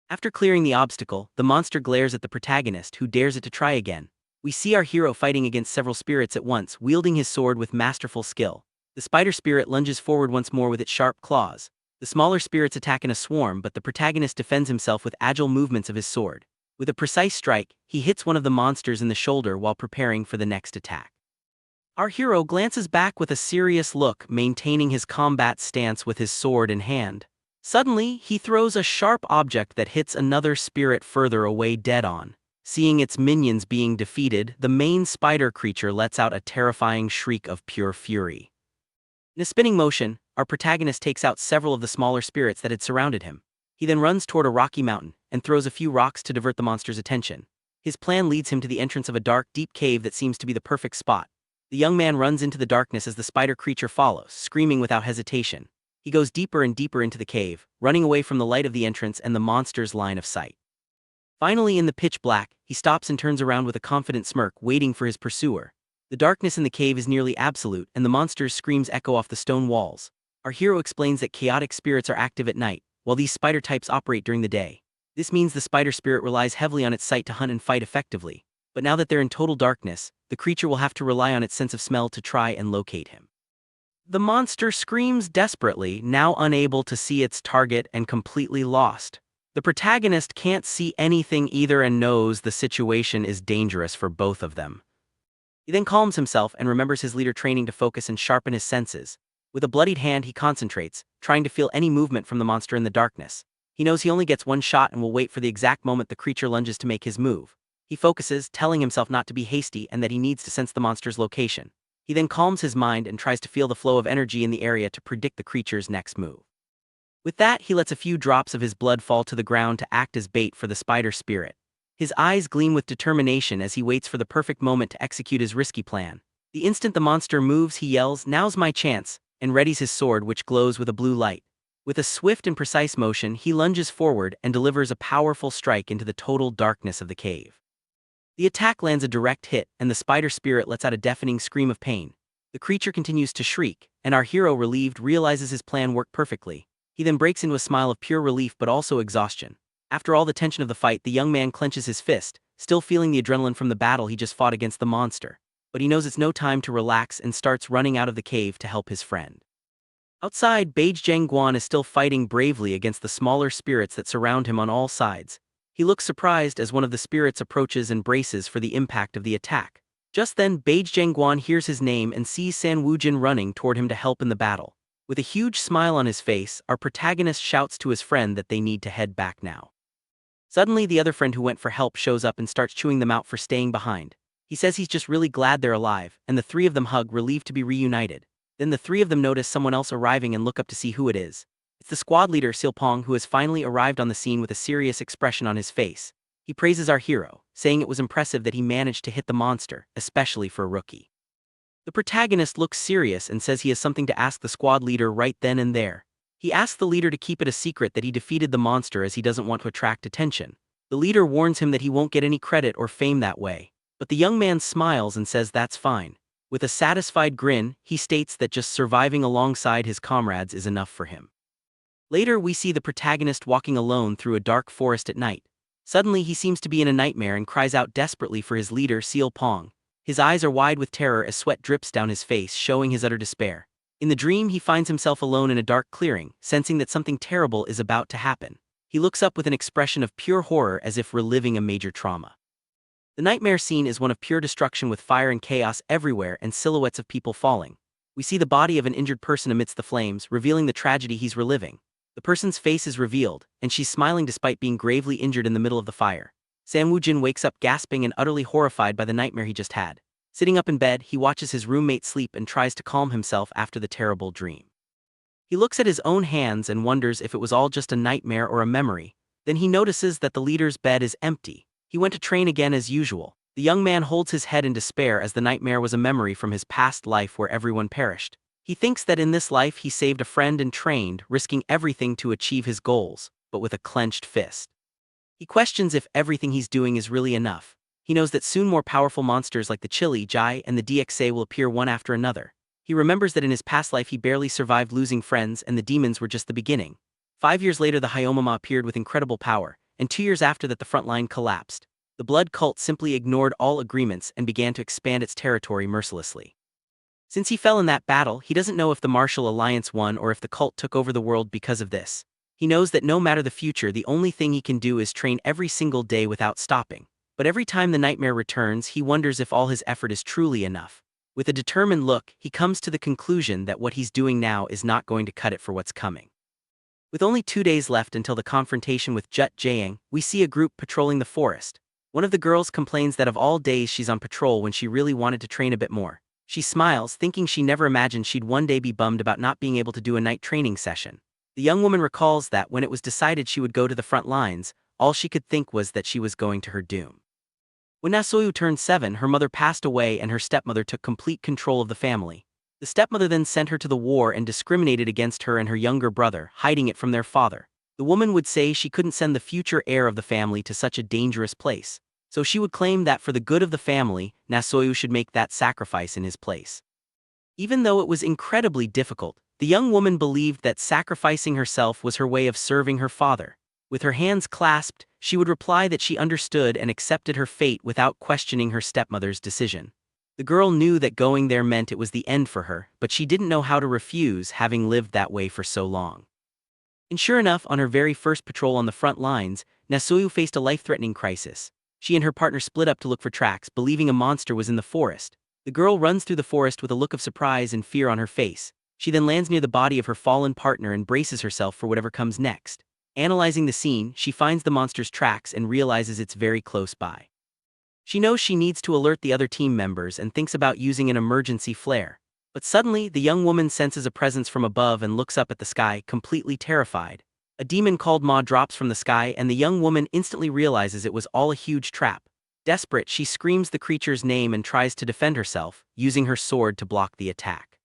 After clearing the obstacle, the monster glares at the protagonist, who dares it to try again. We see our hero fighting against several spirits at once, wielding his sword with masterful skill. The spider spirit lunges forward once more with its sharp claws. The smaller spirits attack in a swarm, but the protagonist defends himself with agile movements of his sword. With a precise strike, he hits one of the monsters in the shoulder while preparing for the next attack. Our hero glances back with a serious look, maintaining his combat stance with his sword in hand. Suddenly, he throws a sharp object that hits another spirit further away dead on. Seeing its minions being defeated, the main spider creature lets out a terrifying shriek of pure fury. In a spinning motion, our protagonist takes out several of the smaller spirits that had surrounded him. He then runs toward a rocky mountain and throws a few rocks to divert the monster's attention. His plan leads him to the entrance of a dark, deep cave that seems to be the perfect spot. The young man runs into the darkness as the spider creature follows, screaming without hesitation. He goes deeper and deeper into the cave, running away from the light of the entrance and the monster's line of sight. Finally, in the pitch black, he stops and turns around with a confident smirk, waiting for his pursuer. The darkness in the cave is nearly absolute, and the monster's screams echo off the stone walls. Our hero explains that chaotic spirits are active at night, while these spider types operate during the day. This means the spider spirit relies heavily on its sight to hunt and fight effectively. But now that they're in total darkness, the creature will have to rely on its sense of smell to try and locate him. The monster screams desperately, now unable to see its target and completely lost. The protagonist can't see anything either and knows the situation is dangerous for both of them. He then calms himself and remembers his leader training to focus and sharpen his senses. With a bloodied hand, he concentrates, trying to feel any movement from the monster in the darkness. He knows he only gets one shot and will wait for the exact moment the creature lunges to make his move. He focuses, telling himself not to be hasty and that he needs to sense the monster's location. He then calms his mind and tries to feel the flow of energy in the area to predict the creature's next move. With that, he lets a few drops of his blood fall to the ground to act as bait for the spider spirit. His eyes gleam with determination as he waits for the perfect moment to execute his risky plan. The instant the monster moves, he yells, "Now's my chance," and readies his sword, which glows with a blue light. With a swift and precise motion, he lunges forward and delivers a powerful strike into the total darkness of the cave. The attack lands a direct hit, and the spider spirit lets out a deafening scream of pain. The creature continues to shriek, and our hero, relieved, realizes his plan worked perfectly. He then breaks into a smile of pure relief but also exhaustion. After all the tension of the fight, the young man clenches his fist, still feeling the adrenaline from the battle he just fought against the monster. But he knows it's no time to relax and starts running out of the cave to help his friend. Outside, Beige Guan is still fighting bravely against the smaller spirits that surround him on all sides. He looks surprised as one of the spirits approaches and braces for the impact of the attack. Just then, Beige Guan hears his name and sees San Woo-jin running toward him to help in the battle. With a huge smile on his face, our protagonist shouts to his friend that they need to head back now. Suddenly, the other friend who went for help shows up and starts chewing them out for staying behind. He says he's just really glad they're alive, and the three of them hug, relieved to be reunited. Then the three of them notice someone else arriving and look up to see who it is. It's the squad leader, Silpong, who has finally arrived on the scene with a serious expression on his face. He praises our hero, saying it was impressive that he managed to hit the monster, especially for a rookie. The protagonist looks serious and says he has something to ask the squad leader right then and there. He asks the leader to keep it a secret that he defeated the monster as he doesn't want to attract attention. The leader warns him that he won't get any credit or fame that way. But the young man smiles and says that's fine. With a satisfied grin, he states that just surviving alongside his comrades is enough for him. Later, we see the protagonist walking alone through a dark forest at night. Suddenly, he seems to be in a nightmare and cries out desperately for his leader, Seal Pong. His eyes are wide with terror as sweat drips down his face, showing his utter despair. In the dream, he finds himself alone in a dark clearing, sensing that something terrible is about to happen. He looks up with an expression of pure horror as if reliving a major trauma. The nightmare scene is one of pure destruction with fire and chaos everywhere and silhouettes of people falling. We see the body of an injured person amidst the flames, revealing the tragedy he's reliving. The person's face is revealed, and she's smiling despite being gravely injured in the middle of the fire. Sanwoo-jin wakes up gasping and utterly horrified by the nightmare he just had. Sitting up in bed, he watches his roommate sleep and tries to calm himself after the terrible dream. He looks at his own hands and wonders if it was all just a nightmare or a memory. Then he notices that the leader's bed is empty. He went to train again as usual. The young man holds his head in despair as the nightmare was a memory from his past life where everyone perished. He thinks that in this life he saved a friend and trained, risking everything to achieve his goals, but with a clenched fist. He questions if everything he's doing is really enough. He knows that soon more powerful monsters like the Chili, Jai, and the DXA will appear one after another. He remembers that in his past life he barely survived losing friends and the demons were just the beginning. 5 years later the Hyomama appeared with incredible power, and 2 years after that the front line collapsed. The blood cult simply ignored all agreements and began to expand its territory mercilessly. Since he fell in that battle, he doesn't know if the Martial Alliance won or if the cult took over the world because of this. He knows that no matter the future, the only thing he can do is train every single day without stopping. But every time the nightmare returns, he wonders if all his effort is truly enough. With a determined look, he comes to the conclusion that what he's doing now is not going to cut it for what's coming. With only 2 days left until the confrontation with Jut Jaeang, we see a group patrolling the forest. One of the girls complains that of all days she's on patrol when she really wanted to train a bit more. She smiles, thinking she never imagined she'd one day be bummed about not being able to do a night training session. The young woman recalls that when it was decided she would go to the front lines, all she could think was that she was going to her doom. When Nasoyu turned 7, her mother passed away and her stepmother took complete control of the family. The stepmother then sent her to the war and discriminated against her and her younger brother, hiding it from their father. The woman would say she couldn't send the future heir of the family to such a dangerous place. So she would claim that for the good of the family, Nasoyu should make that sacrifice in his place. Even though it was incredibly difficult, the young woman believed that sacrificing herself was her way of serving her father. With her hands clasped, she would reply that she understood and accepted her fate without questioning her stepmother's decision. The girl knew that going there meant it was the end for her, but she didn't know how to refuse, having lived that way for so long. And sure enough, on her very first patrol on the front lines, Nasoyu faced a life-threatening crisis. She and her partner split up to look for tracks, believing a monster was in the forest. The girl runs through the forest with a look of surprise and fear on her face. She then lands near the body of her fallen partner and braces herself for whatever comes next. Analyzing the scene, she finds the monster's tracks and realizes it's very close by. She knows she needs to alert the other team members and thinks about using an emergency flare. But suddenly, the young woman senses a presence from above and looks up at the sky, completely terrified. A demon called Ma drops from the sky and the young woman instantly realizes it was all a huge trap. Desperate, she screams the creature's name and tries to defend herself, using her sword to block the attack.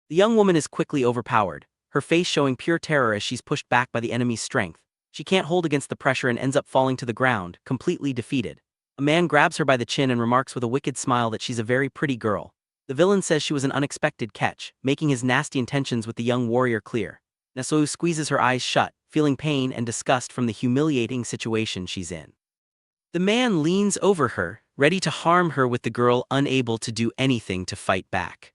The young woman is quickly overpowered, her face showing pure terror as she's pushed back by the enemy's strength. She can't hold against the pressure and ends up falling to the ground, completely defeated. A man grabs her by the chin and remarks with a wicked smile that she's a very pretty girl. The villain says she was an unexpected catch, making his nasty intentions with the young warrior clear. Nasoyu squeezes her eyes shut, feeling pain and disgust from the humiliating situation she's in. The man leans over her, ready to harm her with the girl unable to do anything to fight back.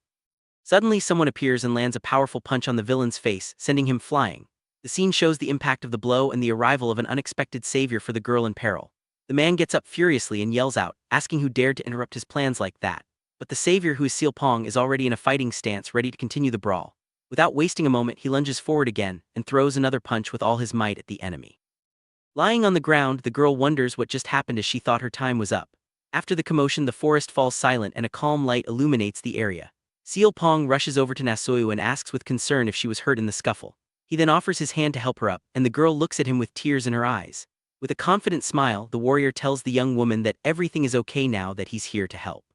Suddenly someone appears and lands a powerful punch on the villain's face, sending him flying. The scene shows the impact of the blow and the arrival of an unexpected savior for the girl in peril. The man gets up furiously and yells out, asking who dared to interrupt his plans like that. But the savior, who is Seal Pong, is already in a fighting stance, ready to continue the brawl. Without wasting a moment, he lunges forward again and throws another punch with all his might at the enemy. Lying on the ground, the girl wonders what just happened as she thought her time was up. After the commotion, the forest falls silent and a calm light illuminates the area. Seal Pong rushes over to Nasoyu and asks with concern if she was hurt in the scuffle. He then offers his hand to help her up, and the girl looks at him with tears in her eyes. With a confident smile, the warrior tells the young woman that everything is okay now, that he's here to help.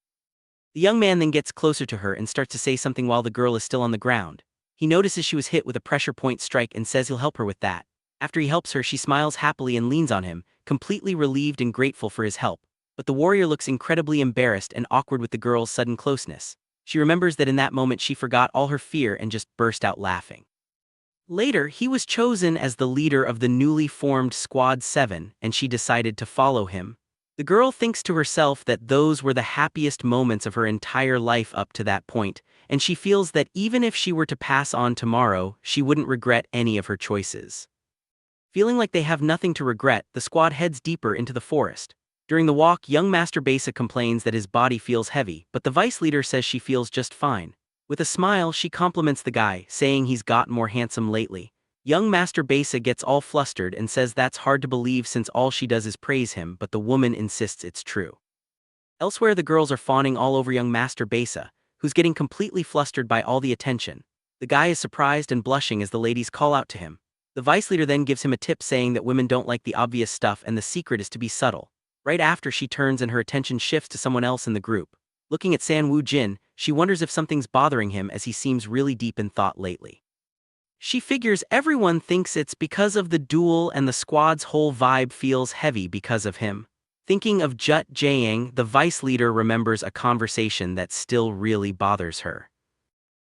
The young man then gets closer to her and starts to say something while the girl is still on the ground. He notices she was hit with a pressure point strike and says he'll help her with that. After he helps her, she smiles happily and leans on him, completely relieved and grateful for his help. But the warrior looks incredibly embarrassed and awkward with the girl's sudden closeness. She remembers that in that moment she forgot all her fear and just burst out laughing. Later, he was chosen as the leader of the newly formed Squad 7, and she decided to follow him. The girl thinks to herself that those were the happiest moments of her entire life up to that point, and she feels that even if she were to pass on tomorrow, she wouldn't regret any of her choices. Feeling like they have nothing to regret, the squad heads deeper into the forest. During the walk, young Master Besa complains that his body feels heavy, but the vice leader says she feels just fine. With a smile, she compliments the guy, saying he's gotten more handsome lately. Young Master Besa gets all flustered and says that's hard to believe since all she does is praise him, but the woman insists it's true. Elsewhere, the girls are fawning all over young Master Besa, who's getting completely flustered by all the attention. The guy is surprised and blushing as the ladies call out to him. The vice leader then gives him a tip saying that women don't like the obvious stuff and the secret is to be subtle. Right after, she turns and her attention shifts to someone else in the group. Looking at San Jin, she wonders if something's bothering him as he seems really deep in thought lately. She figures everyone thinks it's because of the duel and the squad's whole vibe feels heavy because of him. Thinking of Jut Jiang, the vice leader remembers a conversation that still really bothers her.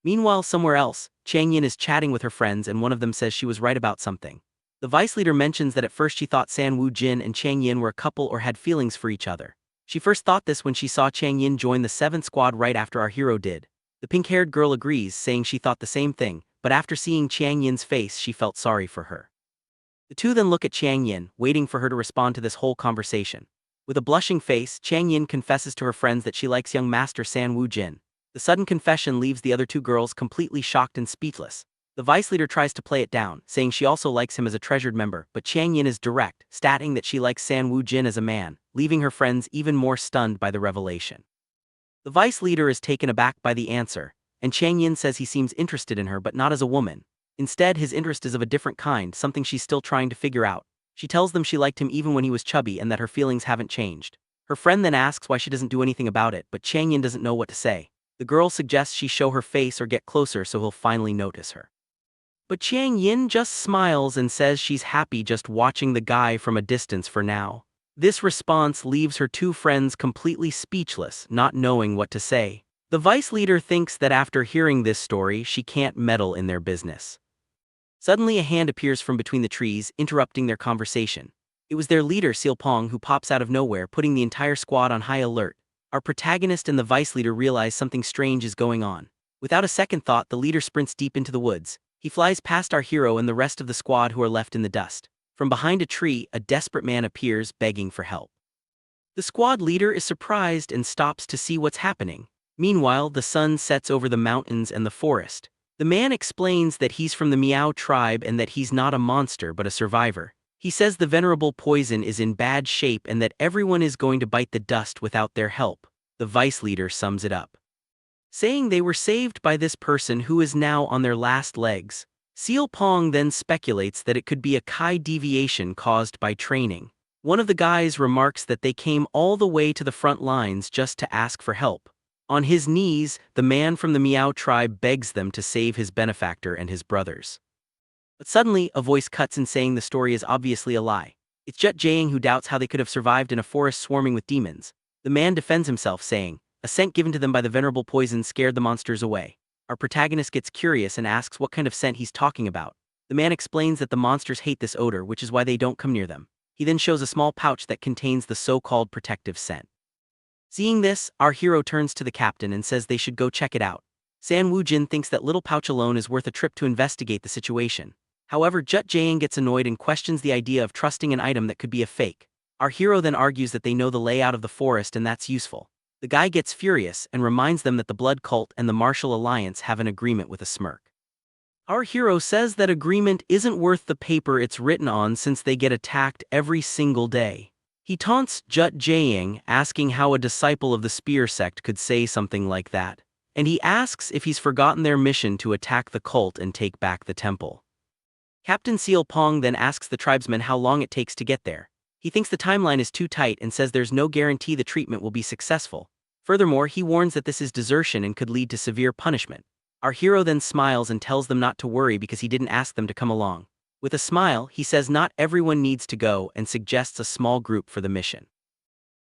Meanwhile, somewhere else, Chang Yin is chatting with her friends and one of them says she was right about something. The vice leader mentions that at first she thought San Jin and Chang Yin were a couple or had feelings for each other. She first thought this when she saw Chang Yin join the 7th squad right after our hero did. The pink-haired girl agrees, saying she thought the same thing, but after seeing Chang Yin's face she felt sorry for her. The two then look at Chang Yin, waiting for her to respond to this whole conversation. With a blushing face, Chang Yin confesses to her friends that she likes young Master San Jin. The sudden confession leaves the other two girls completely shocked and speechless. The vice leader tries to play it down, saying she also likes him as a treasured member, but Chang Yin is direct, stating that she likes San Jin as a man, leaving her friends even more stunned by the revelation. The vice leader is taken aback by the answer, and Chang Yin says he seems interested in her but not as a woman. Instead, his interest is of a different kind, something she's still trying to figure out. She tells them she liked him even when he was chubby and that her feelings haven't changed. Her friend then asks why she doesn't do anything about it, but Chang Yin doesn't know what to say. The girl suggests she show her face or get closer so he'll finally notice her. But Chang Yin just smiles and says she's happy just watching the guy from a distance for now. This response leaves her two friends completely speechless, not knowing what to say. The vice leader thinks that after hearing this story, she can't meddle in their business. Suddenly, a hand appears from between the trees, interrupting their conversation. It was their leader, Seal Pong, who pops out of nowhere, putting the entire squad on high alert. Our protagonist and the vice leader realize something strange is going on. Without a second thought, the leader sprints deep into the woods. He flies past our hero and the rest of the squad who are left in the dust. From behind a tree, a desperate man appears, begging for help. The squad leader is surprised and stops to see what's happening. Meanwhile, the sun sets over the mountains and the forest. The man explains that he's from the Miao tribe and that he's not a monster but a survivor. He says the venerable poison is in bad shape and that everyone is going to bite the dust without their help. The vice leader sums it up, saying they were saved by this person who is now on their last legs. Seal Pong then speculates that it could be a Kai deviation caused by training. One of the guys remarks that they came all the way to the front lines just to ask for help. On his knees, the man from the Miao tribe begs them to save his benefactor and his brothers. But suddenly, a voice cuts in saying the story is obviously a lie. It's Jut Jiang who doubts how they could have survived in a forest swarming with demons. The man defends himself, saying, a scent given to them by the venerable poison scared the monsters away. Our protagonist gets curious and asks what kind of scent he's talking about. The man explains that the monsters hate this odor, which is why they don't come near them. He then shows a small pouch that contains the so-called protective scent. Seeing this, our hero turns to the captain and says they should go check it out. San Jin thinks that little pouch alone is worth a trip to investigate the situation. However, Jut Jiang gets annoyed and questions the idea of trusting an item that could be a fake. Our hero then argues that they know the layout of the forest and that's useful. The guy gets furious and reminds them that the Blood Cult and the Martial Alliance have an agreement with a smirk. Our hero says that agreement isn't worth the paper it's written on since they get attacked every single day. He taunts Jut Jiang, asking how a disciple of the Spear sect could say something like that, and he asks if he's forgotten their mission to attack the cult and take back the temple. Captain Seal Pong then asks the tribesmen how long it takes to get there. He thinks the timeline is too tight and says there's no guarantee the treatment will be successful. Furthermore, he warns that this is desertion and could lead to severe punishment. Our hero then smiles and tells them not to worry because he didn't ask them to come along. With a smile, he says not everyone needs to go and suggests a small group for the mission.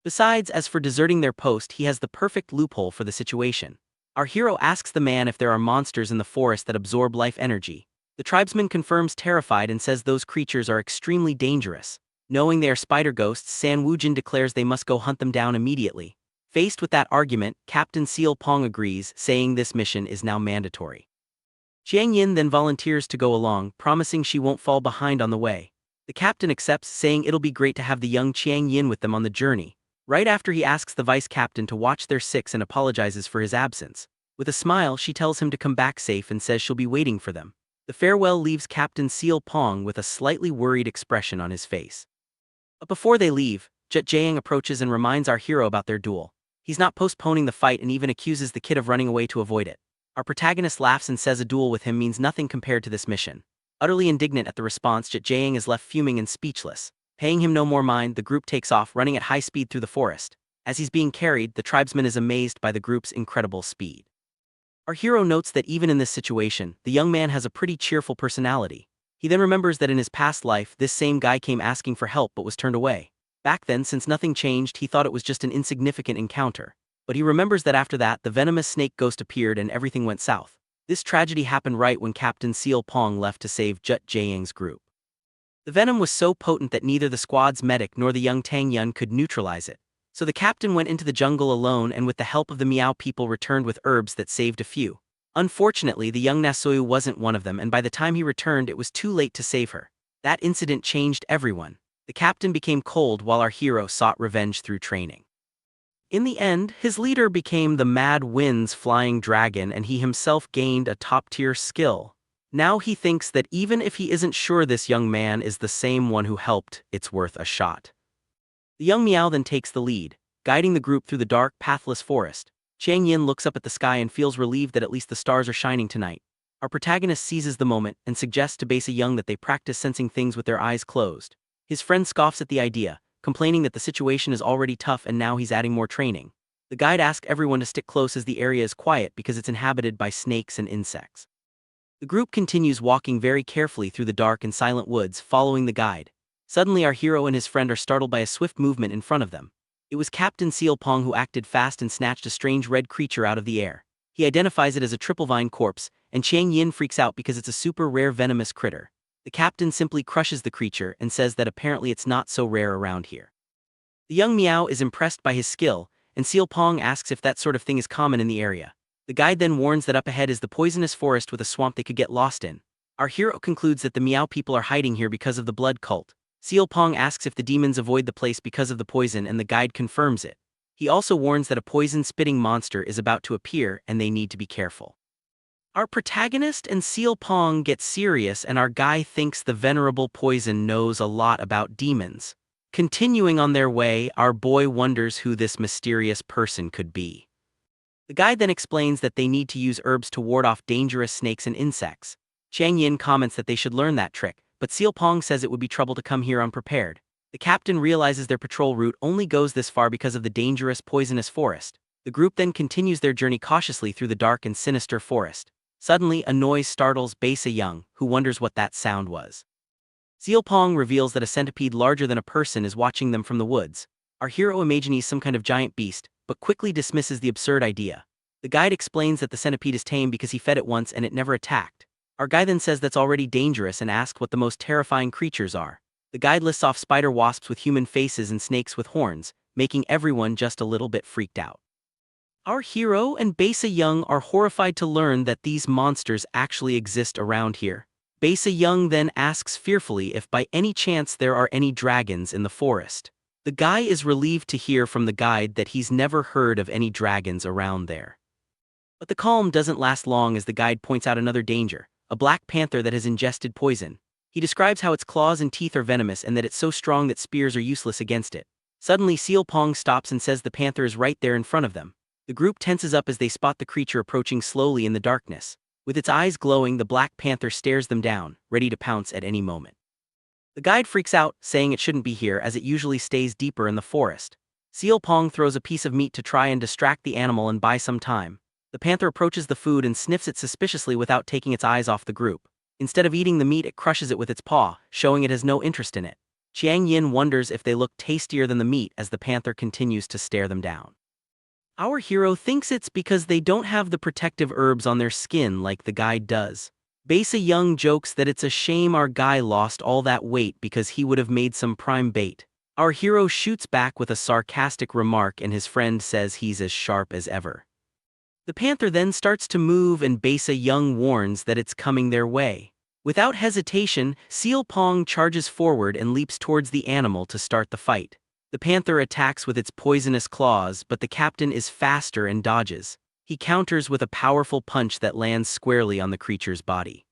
Besides, as for deserting their post, he has the perfect loophole for the situation. Our hero asks the man if there are monsters in the forest that absorb life energy. The tribesman confirms terrified and says those creatures are extremely dangerous. Knowing they are spider ghosts, San Woo-jin declares they must go hunt them down immediately. Faced with that argument, Captain Seal Pong agrees, saying this mission is now mandatory. Jiang Yin then volunteers to go along, promising she won't fall behind on the way. The captain accepts, saying it'll be great to have the young Chiang Yin with them on the journey. Right after he asks the vice captain to watch their six and apologizes for his absence. With a smile, she tells him to come back safe and says she'll be waiting for them. The farewell leaves Captain Seal Pong with a slightly worried expression on his face. But before they leave, Jut Jiang approaches and reminds our hero about their duel. He's not postponing the fight and even accuses the kid of running away to avoid it. Our protagonist laughs and says a duel with him means nothing compared to this mission. Utterly indignant at the response, Jut Jiang is left fuming and speechless. Paying him no more mind, the group takes off, running at high speed through the forest. As he's being carried, the tribesman is amazed by the group's incredible speed. Our hero notes that even in this situation, the young man has a pretty cheerful personality. He then remembers that in his past life, this same guy came asking for help but was turned away. Back then, since nothing changed, he thought it was just an insignificant encounter. But he remembers that after that, the venomous snake ghost appeared and everything went south. This tragedy happened right when Captain Seal Pong left to save Jut Jiang's group. The venom was so potent that neither the squad's medic nor the young Tang Yun could neutralize it. So the captain went into the jungle alone and with the help of the Miao people returned with herbs that saved a few. Unfortunately, the young Nasoyu wasn't one of them, and by the time he returned it was too late to save her. That incident changed everyone. The captain became cold while our hero sought revenge through training. In the end, his leader became the Mad Wind's flying dragon and he himself gained a top-tier skill. Now he thinks that even if he isn't sure this young man is the same one who helped, it's worth a shot. The young Miao then takes the lead, guiding the group through the dark, pathless forest. Chiang Yin looks up at the sky and feels relieved that at least the stars are shining tonight. Our protagonist seizes the moment and suggests to Basa Young that they practice sensing things with their eyes closed. His friend scoffs at the idea, complaining that the situation is already tough and now he's adding more training. The guide asks everyone to stick close as the area is quiet because it's inhabited by snakes and insects. The group continues walking very carefully through the dark and silent woods, following the guide. Suddenly our hero and his friend are startled by a swift movement in front of them. It was Captain Seal Pong who acted fast and snatched a strange red creature out of the air. He identifies it as a triple vine corpse, and Chiang Yin freaks out because it's a super rare venomous critter. The captain simply crushes the creature and says that apparently it's not so rare around here. The young Miao is impressed by his skill, and Seal Pong asks if that sort of thing is common in the area. The guide then warns that up ahead is the poisonous forest with a swamp they could get lost in. Our hero concludes that the Miao people are hiding here because of the blood cult. Seal Pong asks if the demons avoid the place because of the poison and the guide confirms it. He also warns that a poison-spitting monster is about to appear and they need to be careful. Our protagonist and Seal Pong get serious and our guy thinks the venerable poison knows a lot about demons. Continuing on their way, our boy wonders who this mysterious person could be. The guide then explains that they need to use herbs to ward off dangerous snakes and insects. Chiang Yin comments that they should learn that trick, but Seal Pong says it would be trouble to come here unprepared. The captain realizes their patrol route only goes this far because of the dangerous poisonous forest. The group then continues their journey cautiously through the dark and sinister forest. Suddenly, a noise startles Basa Young, who wonders what that sound was. Seal Pong reveals that a centipede larger than a person is watching them from the woods. Our hero imagines some kind of giant beast, but quickly dismisses the absurd idea. The guide explains that the centipede is tame because he fed it once and it never attacked. Our guy then says that's already dangerous and asks what the most terrifying creatures are. The guide lists off spider wasps with human faces and snakes with horns, making everyone just a little bit freaked out. Our hero and Basa Young are horrified to learn that these monsters actually exist around here. Basa Young then asks fearfully if by any chance there are any dragons in the forest. The guy is relieved to hear from the guide that he's never heard of any dragons around there. But the calm doesn't last long as the guide points out another danger, a black panther that has ingested poison. He describes how its claws and teeth are venomous and that it's so strong that spears are useless against it. Suddenly Seal Pong stops and says the panther is right there in front of them. The group tenses up as they spot the creature approaching slowly in the darkness. With its eyes glowing, the black panther stares them down, ready to pounce at any moment. The guide freaks out, saying it shouldn't be here as it usually stays deeper in the forest. Seal Pong throws a piece of meat to try and distract the animal and buy some time. The panther approaches the food and sniffs it suspiciously without taking its eyes off the group. Instead of eating the meat, it crushes it with its paw, showing it has no interest in it. Chiang Yin wonders if they look tastier than the meat as the panther continues to stare them down. Our hero thinks it's because they don't have the protective herbs on their skin like the guide does. Basa Young jokes that it's a shame our guy lost all that weight because he would have made some prime bait. Our hero shoots back with a sarcastic remark and his friend says he's as sharp as ever. The panther then starts to move and Basa Young warns that it's coming their way. Without hesitation, Seal Pong charges forward and leaps towards the animal to start the fight. The panther attacks with its poisonous claws, but the captain is faster and dodges. He counters with a powerful punch that lands squarely on the creature's body.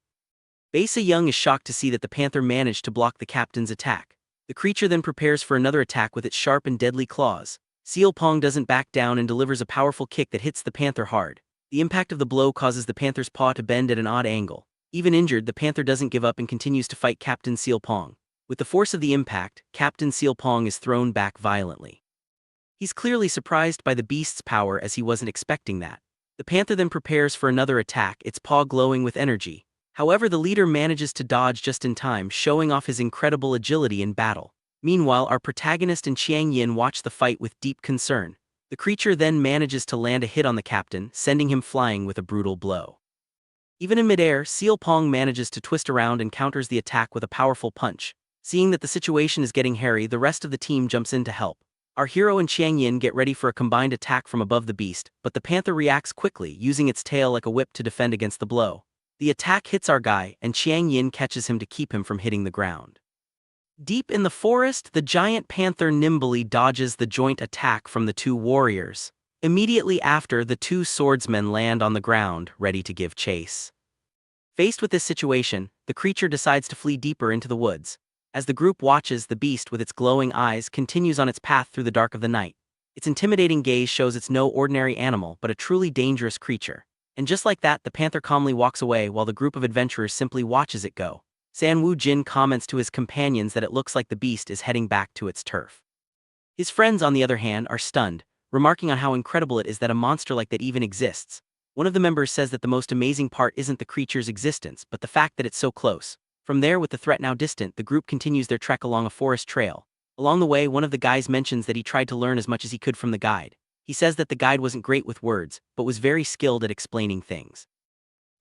Basa Young is shocked to see that the panther managed to block the captain's attack. The creature then prepares for another attack with its sharp and deadly claws. Seal Pong doesn't back down and delivers a powerful kick that hits the panther hard. The impact of the blow causes the panther's paw to bend at an odd angle. Even injured, the panther doesn't give up and continues to fight Captain Seal Pong. With the force of the impact, Captain Seal Pong is thrown back violently. He's clearly surprised by the beast's power as he wasn't expecting that. The panther then prepares for another attack, its paw glowing with energy. However, the leader manages to dodge just in time, showing off his incredible agility in battle. Meanwhile, our protagonist and Chiang Yin watch the fight with deep concern. The creature then manages to land a hit on the captain, sending him flying with a brutal blow. Even in midair, Seal Pong manages to twist around and counters the attack with a powerful punch. Seeing that the situation is getting hairy, the rest of the team jumps in to help. Our hero and Chiang Yin get ready for a combined attack from above the beast, but the panther reacts quickly, using its tail like a whip to defend against the blow. The attack hits our guy, and Chiang Yin catches him to keep him from hitting the ground. Deep in the forest, the giant panther nimbly dodges the joint attack from the two warriors. Immediately after, the two swordsmen land on the ground, ready to give chase. Faced with this situation, the creature decides to flee deeper into the woods. As the group watches, the beast with its glowing eyes continues on its path through the dark of the night. Its intimidating gaze shows it's no ordinary animal, but a truly dangerous creature. And just like that, the panther calmly walks away while the group of adventurers simply watches it go. Sanwoo Jin comments to his companions that it looks like the beast is heading back to its turf. His friends, on the other hand, are stunned, remarking on how incredible it is that a monster like that even exists. One of the members says that the most amazing part isn't the creature's existence, but the fact that it's so close. From there, with the threat now distant, the group continues their trek along a forest trail. Along the way, one of the guys mentions that he tried to learn as much as he could from the guide. He says that the guide wasn't great with words, but was very skilled at explaining things.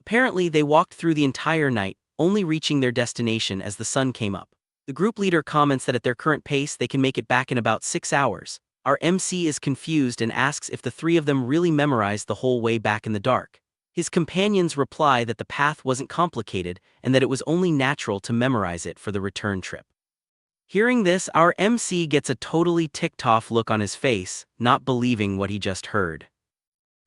Apparently, they walked through the entire night, only reaching their destination as the sun came up. The group leader comments that at their current pace, they can make it back in about 6 hours. Our MC is confused and asks if the three of them really memorized the whole way back in the dark. His companions reply that the path wasn't complicated and that it was only natural to memorize it for the return trip. Hearing this, our MC gets a totally ticked-off look on his face, not believing what he just heard.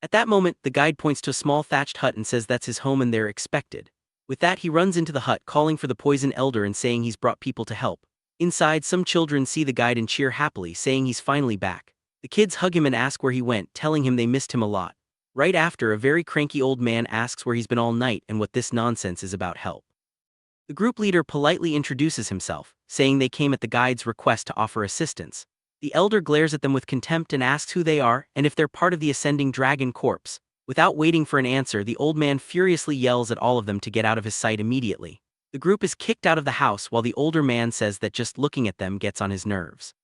At that moment, the guide points to a small thatched hut and says that's his home and they're expected. With that, he runs into the hut, calling for the poison elder and saying he's brought people to help. Inside, some children see the guide and cheer happily, saying he's finally back. The kids hug him and ask where he went, telling him they missed him a lot. Right after, a very cranky old man asks where he's been all night and what this nonsense is about help. The group leader politely introduces himself, saying they came at the guide's request to offer assistance. The elder glares at them with contempt and asks who they are and if they're part of the ascending dragon corpse. Without waiting for an answer, the old man furiously yells at all of them to get out of his sight immediately. The group is kicked out of the house while the older man says that just looking at them gets on his nerves.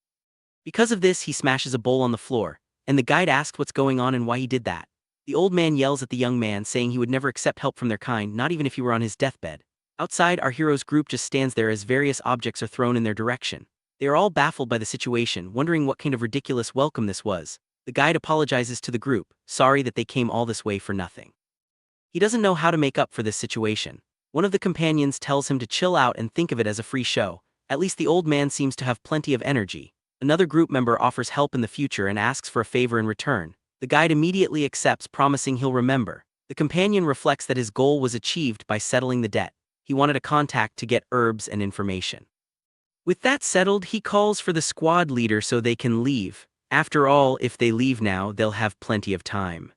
Because of this, he smashes a bowl on the floor, and the guide asks what's going on and why he did that. The old man yells at the young man, saying he would never accept help from their kind, not even if he were on his deathbed. Outside, our hero's group just stands there as various objects are thrown in their direction. They are all baffled by the situation, wondering what kind of ridiculous welcome this was. The guide apologizes to the group, sorry that they came all this way for nothing. He doesn't know how to make up for this situation. One of the companions tells him to chill out and think of it as a free show. At least the old man seems to have plenty of energy. Another group member offers help in the future and asks for a favor in return. The guide immediately accepts, promising he'll remember. The companion reflects that his goal was achieved by settling the debt. He wanted a contact to get herbs and information. With that settled, he calls for the squad leader so they can leave. After all, if they leave now, they'll have plenty of time.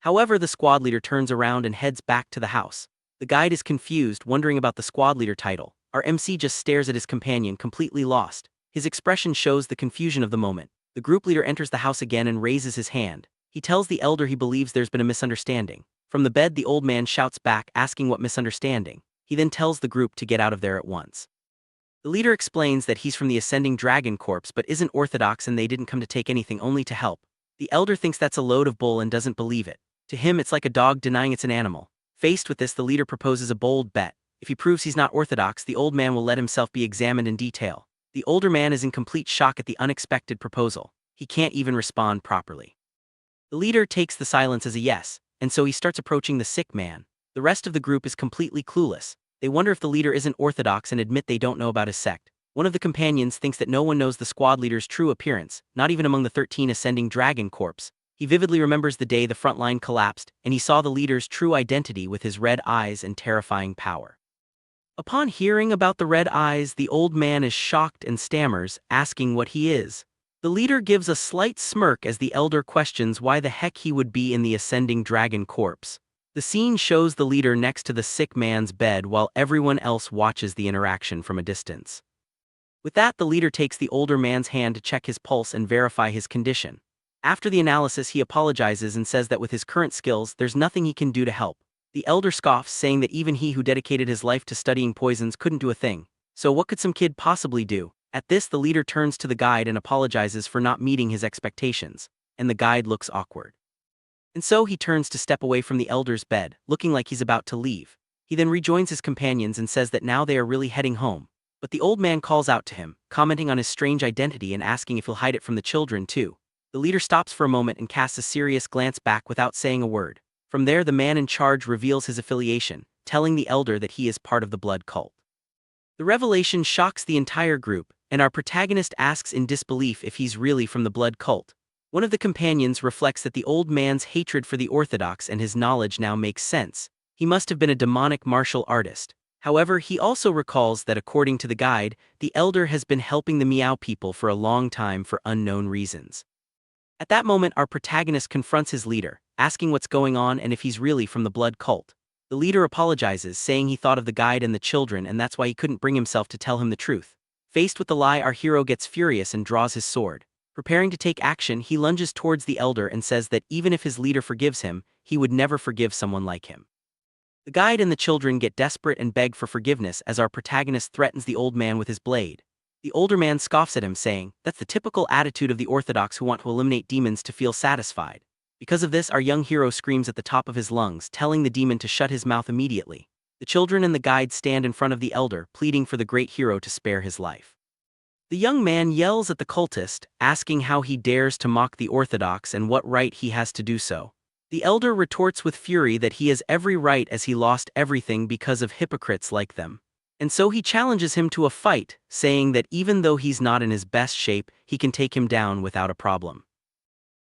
However, the squad leader turns around and heads back to the house. The guide is confused, wondering about the squad leader title. Our MC just stares at his companion, completely lost. His expression shows the confusion of the moment. The group leader enters the house again and raises his hand. He tells the elder he believes there's been a misunderstanding. From the bed, the old man shouts back, asking what misunderstanding. He then tells the group to get out of there at once. The leader explains that he's from the Ascending Dragon Corps but isn't orthodox and they didn't come to take anything, only to help. The elder thinks that's a load of bull and doesn't believe it. To him, it's like a dog denying it's an animal. Faced with this, the leader proposes a bold bet. If he proves he's not orthodox, the old man will let himself be examined in detail. The older man is in complete shock at the unexpected proposal. He can't even respond properly. The leader takes the silence as a yes, and so he starts approaching the sick man. The rest of the group is completely clueless. They wonder if the leader isn't orthodox and admit they don't know about his sect. One of the companions thinks that no one knows the squad leader's true appearance, not even among the 13 Ascending Dragon Corps. He vividly remembers the day the front line collapsed, and he saw the leader's true identity with his red eyes and terrifying power. Upon hearing about the red eyes, the old man is shocked and stammers, asking what he is. The leader gives a slight smirk as the elder questions why the heck he would be in the Ascending Dragon Corps. The scene shows the leader next to the sick man's bed while everyone else watches the interaction from a distance. With that, the leader takes the older man's hand to check his pulse and verify his condition. After the analysis, he apologizes and says that with his current skills, there's nothing he can do to help. The elder scoffs, saying that even he who dedicated his life to studying poisons couldn't do a thing. So what could some kid possibly do? At this, the leader turns to the guide and apologizes for not meeting his expectations, and the guide looks awkward. And so he turns to step away from the elder's bed, looking like he's about to leave. He then rejoins his companions and says that now they are really heading home. But the old man calls out to him, commenting on his strange identity and asking if he'll hide it from the children too. The leader stops for a moment and casts a serious glance back without saying a word. From there, the man in charge reveals his affiliation, telling the elder that he is part of the blood cult. The revelation shocks the entire group, and our protagonist asks in disbelief if he's really from the blood cult. One of the companions reflects that the old man's hatred for the Orthodox and his knowledge now makes sense. He must have been a demonic martial artist. However, he also recalls that according to the guide, the elder has been helping the Meow people for a long time for unknown reasons. At that moment, our protagonist confronts his leader, asking what's going on and if he's really from the blood cult. The leader apologizes, saying he thought of the guide and the children and that's why he couldn't bring himself to tell him the truth. Faced with the lie, our hero gets furious and draws his sword. Preparing to take action, he lunges towards the elder and says that even if his leader forgives him, he would never forgive someone like him. The guide and the children get desperate and beg for forgiveness as our protagonist threatens the old man with his blade. The older man scoffs at him, saying, "That's the typical attitude of the Orthodox who want to eliminate demons to feel satisfied." Because of this, our young hero screams at the top of his lungs, telling the demon to shut his mouth immediately. The children and the guide stand in front of the elder, pleading for the great hero to spare his life. The young man yells at the cultist, asking how he dares to mock the Orthodox and what right he has to do so. The elder retorts with fury that he has every right as he lost everything because of hypocrites like them. And so he challenges him to a fight, saying that even though he's not in his best shape, he can take him down without a problem.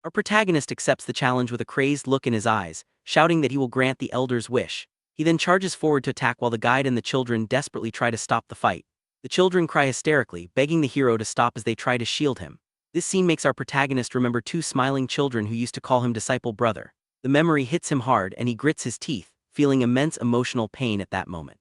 Our protagonist accepts the challenge with a crazed look in his eyes, shouting that he will grant the elder's wish. He then charges forward to attack while the guide and the children desperately try to stop the fight. The children cry hysterically, begging the hero to stop as they try to shield him. This scene makes our protagonist remember two smiling children who used to call him disciple brother. The memory hits him hard and he grits his teeth, feeling immense emotional pain at that moment.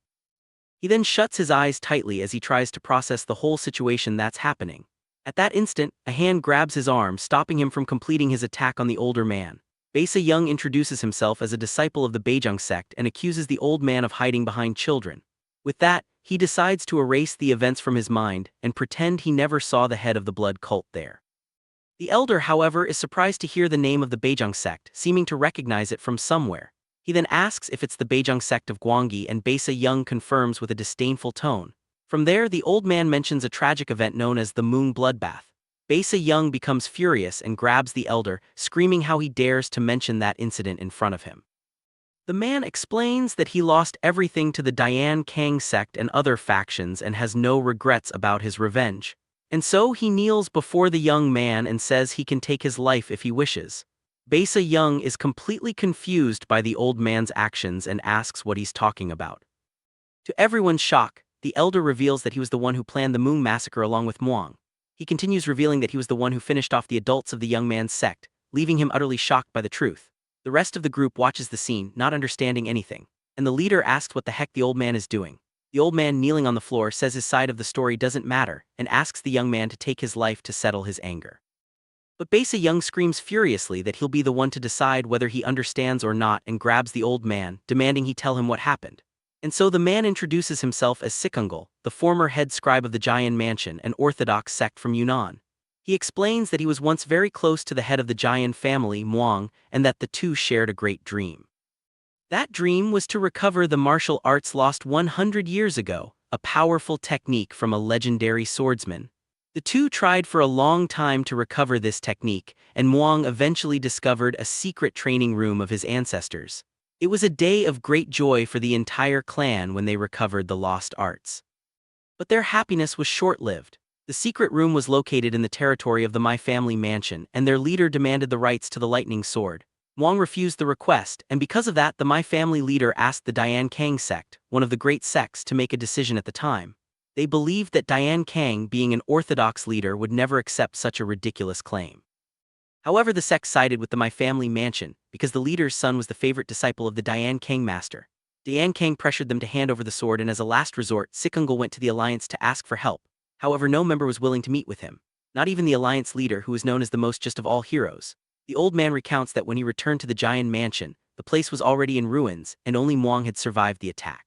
He then shuts his eyes tightly as he tries to process the whole situation that's happening. At that instant, a hand grabs his arm, stopping him from completing his attack on the older man. Basa Young introduces himself as a disciple of the Beijing sect and accuses the old man of hiding behind children. With that, he decides to erase the events from his mind and pretend he never saw the head of the blood cult there. The elder, however, is surprised to hear the name of the Beijing sect, seeming to recognize it from somewhere. He then asks if it's the Beijing sect of Guangyi and Basa Young confirms with a disdainful tone. From there, the old man mentions a tragic event known as the Moon Bloodbath. Basa Young becomes furious and grabs the elder, screaming how he dares to mention that incident in front of him. The man explains that he lost everything to the Dian Kang sect and other factions and has no regrets about his revenge. And so he kneels before the young man and says he can take his life if he wishes. Basa Young is completely confused by the old man's actions and asks what he's talking about. To everyone's shock, the elder reveals that he was the one who planned the Moon massacre along with Muang. He continues revealing that he was the one who finished off the adults of the young man's sect, leaving him utterly shocked by the truth. The rest of the group watches the scene, not understanding anything, and the leader asks what the heck the old man is doing. The old man, kneeling on the floor, says his side of the story doesn't matter and asks the young man to take his life to settle his anger. But Basa Young screams furiously that he'll be the one to decide whether he understands or not and grabs the old man, demanding he tell him what happened. And so the man introduces himself as Sikungul, the former head scribe of the Jayan Mansion, an orthodox sect from Yunnan. He explains that he was once very close to the head of the Jayan family, Muang, and that the two shared a great dream. That dream was to recover the martial arts lost 100 years ago, a powerful technique from a legendary swordsman. The two tried for a long time to recover this technique, and Muang eventually discovered a secret training room of his ancestors. It was a day of great joy for the entire clan when they recovered the lost arts. But their happiness was short-lived. The secret room was located in the territory of the My Family Mansion, and their leader demanded the rights to the lightning sword. Muang refused the request, and because of that the My Family leader asked the Dian Kang sect, one of the great sects, to make a decision at the time. They believed that Dian Kang, being an orthodox leader, would never accept such a ridiculous claim. However, the sect sided with the My Family Mansion, because the leader's son was the favorite disciple of the Dian Kang master. Dian Kang pressured them to hand over the sword, and as a last resort, Sikungul went to the alliance to ask for help. However, no member was willing to meet with him. Not even the alliance leader, who was known as the most just of all heroes. The old man recounts that when he returned to the Giant Mansion, the place was already in ruins, and only Muang had survived the attack.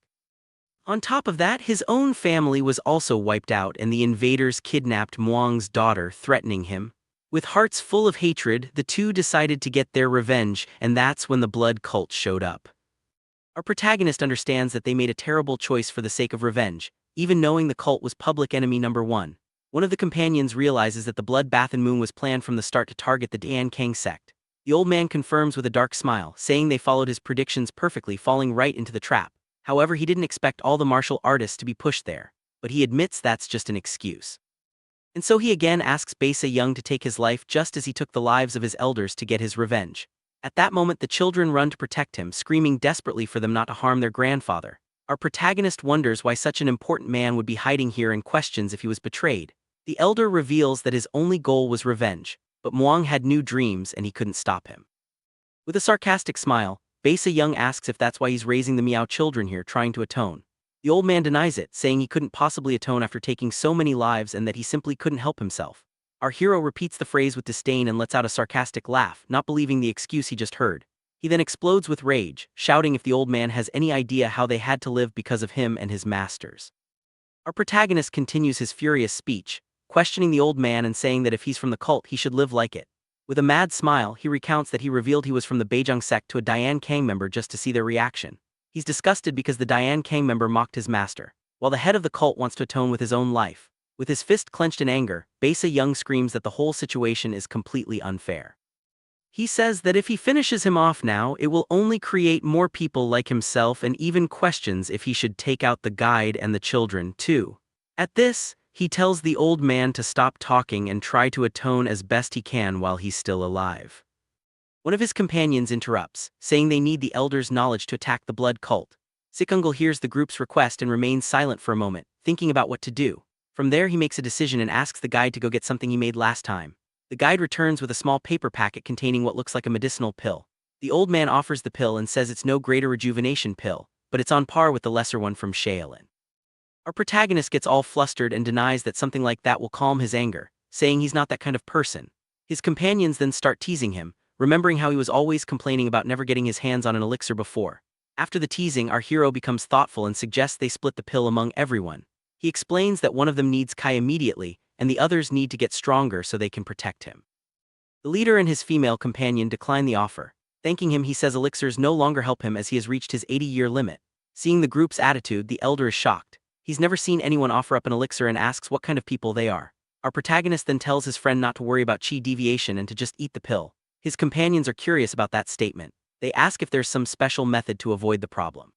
On top of that, his own family was also wiped out, and the invaders kidnapped Muang's daughter, threatening him. With hearts full of hatred, the two decided to get their revenge, and that's when the blood cult showed up. Our protagonist understands that they made a terrible choice for the sake of revenge, even knowing the cult was public enemy number one. One of the companions realizes that the bloodbath and moon was planned from the start to target the Dian Kang sect. The old man confirms with a dark smile, saying they followed his predictions perfectly, falling right into the trap. However, he didn't expect all the martial artists to be pushed there, but he admits that's just an excuse. And so he again asks Basa Young to take his life just as he took the lives of his elders to get his revenge. At that moment the children run to protect him, screaming desperately for them not to harm their grandfather. Our protagonist wonders why such an important man would be hiding here and questions if he was betrayed. The elder reveals that his only goal was revenge, but Muang had new dreams and he couldn't stop him. With a sarcastic smile, Basa Young asks if that's why he's raising the Meow children here, trying to atone. The old man denies it, saying he couldn't possibly atone after taking so many lives and that he simply couldn't help himself. Our hero repeats the phrase with disdain and lets out a sarcastic laugh, not believing the excuse he just heard. He then explodes with rage, shouting if the old man has any idea how they had to live because of him and his masters. Our protagonist continues his furious speech, questioning the old man and saying that if he's from the cult he should live like it. With a mad smile, he recounts that he revealed he was from the Beijing sect to a Dian Kang member just to see their reaction. He's disgusted because the Dian Kang member mocked his master, while the head of the cult wants to atone with his own life. With his fist clenched in anger, Basa Young screams that the whole situation is completely unfair. He says that if he finishes him off now, it will only create more people like himself, and even questions if he should take out the guide and the children too. At this, he tells the old man to stop talking and try to atone as best he can while he's still alive. One of his companions interrupts, saying they need the elder's knowledge to attack the blood cult. Sikungul hears the group's request and remains silent for a moment, thinking about what to do. From there he makes a decision and asks the guide to go get something he made last time. The guide returns with a small paper packet containing what looks like a medicinal pill. The old man offers the pill and says it's no greater rejuvenation pill, but it's on par with the lesser one from Shaolin. Our protagonist gets all flustered and denies that something like that will calm his anger, saying he's not that kind of person. His companions then start teasing him, remembering how he was always complaining about never getting his hands on an elixir before. After the teasing, our hero becomes thoughtful and suggests they split the pill among everyone. He explains that one of them needs Kai immediately, and the others need to get stronger so they can protect him. The leader and his female companion decline the offer. Thanking him, he says elixirs no longer help him as he has reached his 80-year limit. Seeing the group's attitude, the elder is shocked. He's never seen anyone offer up an elixir and asks what kind of people they are. Our protagonist then tells his friend not to worry about chi deviation and to just eat the pill. His companions are curious about that statement. They ask if there's some special method to avoid the problem.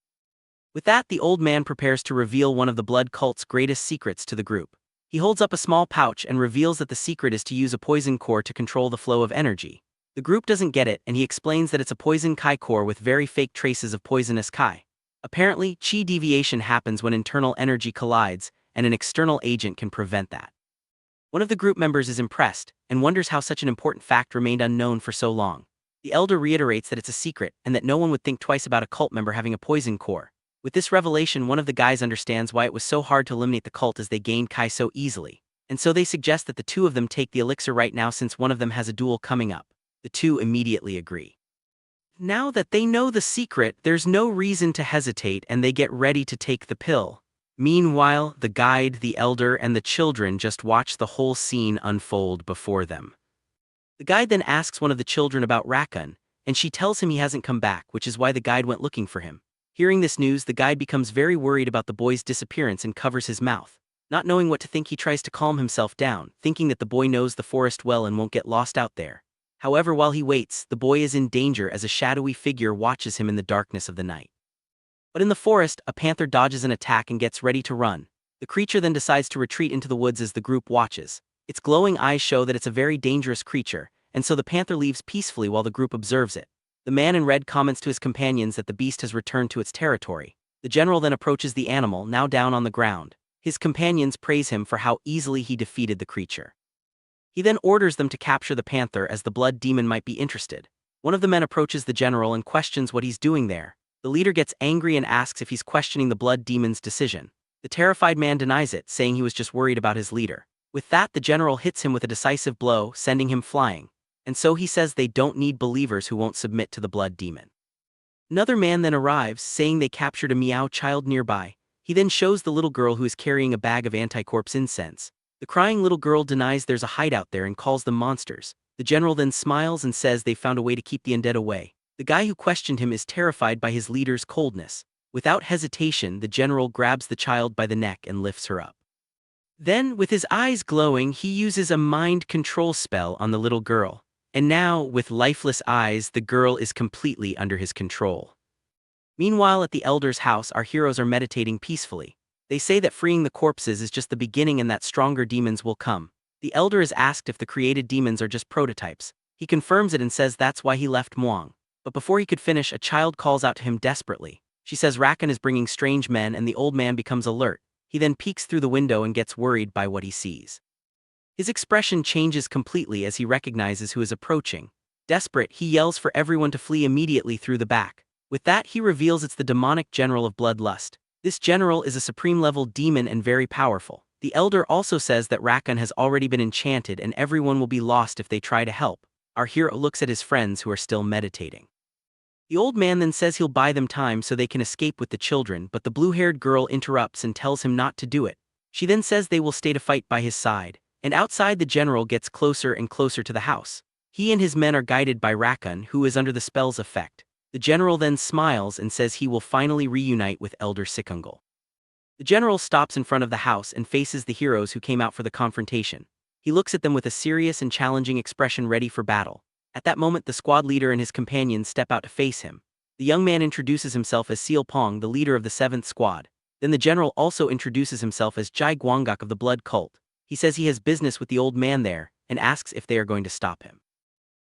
With that, the old man prepares to reveal one of the blood cult's greatest secrets to the group. He holds up a small pouch and reveals that the secret is to use a poison core to control the flow of energy. The group doesn't get it, and he explains that it's a poison kai core with very fake traces of poisonous kai. Apparently, chi deviation happens when internal energy collides, and an external agent can prevent that. One of the group members is impressed, and wonders how such an important fact remained unknown for so long. The elder reiterates that it's a secret, and that no one would think twice about a cult member having a poison core. With this revelation, one of the guys understands why it was so hard to eliminate the cult as they gained kai so easily. and so they suggest that the two of them take the elixir right now since one of them has a duel coming up. The two immediately agree. Now that they know the secret, there's no reason to hesitate and they get ready to take the pill. Meanwhile, the guide, the elder, and the children just watch the whole scene unfold before them. The guide then asks one of the children about Rakun, and she tells him he hasn't come back, which is why the guide went looking for him. Hearing this news, the guide becomes very worried about the boy's disappearance and covers his mouth. Not knowing what to think, he tries to calm himself down, thinking that the boy knows the forest well and won't get lost out there. However, while he waits, the boy is in danger as a shadowy figure watches him in the darkness of the night. But in the forest, a panther dodges an attack and gets ready to run. The creature then decides to retreat into the woods as the group watches. Its glowing eyes show that it's a very dangerous creature, and so the panther leaves peacefully while the group observes it. The man in red comments to his companions that the beast has returned to its territory. The general then approaches the animal, now down on the ground. His companions praise him for how easily he defeated the creature. He then orders them to capture the panther as the blood demon might be interested. One of the men approaches the general and questions what he's doing there. The leader gets angry and asks if he's questioning the blood demon's decision. The terrified man denies it, saying he was just worried about his leader. With that, the general hits him with a decisive blow, sending him flying. And so he says they don't need believers who won't submit to the blood demon. Another man then arrives, saying they captured a meow child nearby. He then shows the little girl who is carrying a bag of anti-corpse incense. The crying little girl denies there's a hideout there and calls them monsters. The general then smiles and says they found a way to keep the undead away. The guy who questioned him is terrified by his leader's coldness. Without hesitation, the general grabs the child by the neck and lifts her up. Then, with his eyes glowing, he uses a mind control spell on the little girl. And now, with lifeless eyes, the girl is completely under his control. Meanwhile, at the elder's house, our heroes are meditating peacefully. They say that freeing the corpses is just the beginning and that stronger demons will come. The elder is asked if the created demons are just prototypes. He confirms it and says that's why he left Muang. But before he could finish, a child calls out to him desperately. She says Rakun is bringing strange men and the old man becomes alert. He then peeks through the window and gets worried by what he sees. His expression changes completely as he recognizes who is approaching. Desperate, he yells for everyone to flee immediately through the back. With that, he reveals it's the demonic general of bloodlust. This general is a supreme-level demon and very powerful. The elder also says that Rakun has already been enchanted and everyone will be lost if they try to help. Our hero looks at his friends who are still meditating. The old man then says he'll buy them time so they can escape with the children, but the blue-haired girl interrupts and tells him not to do it. She then says they will stay to fight by his side, and outside the general gets closer and closer to the house. He and his men are guided by Rakun, who is under the spell's effect. The general then smiles and says he will finally reunite with Elder Sikungal. The general stops in front of the house and faces the heroes who came out for the confrontation. He looks at them with a serious and challenging expression ready for battle. At that moment, the squad leader and his companions step out to face him. The young man introduces himself as Seal Pong, the leader of the 7th Squad. Then the general also introduces himself as Jai Guangok of the Blood Cult. He says he has business with the old man there and asks if they are going to stop him.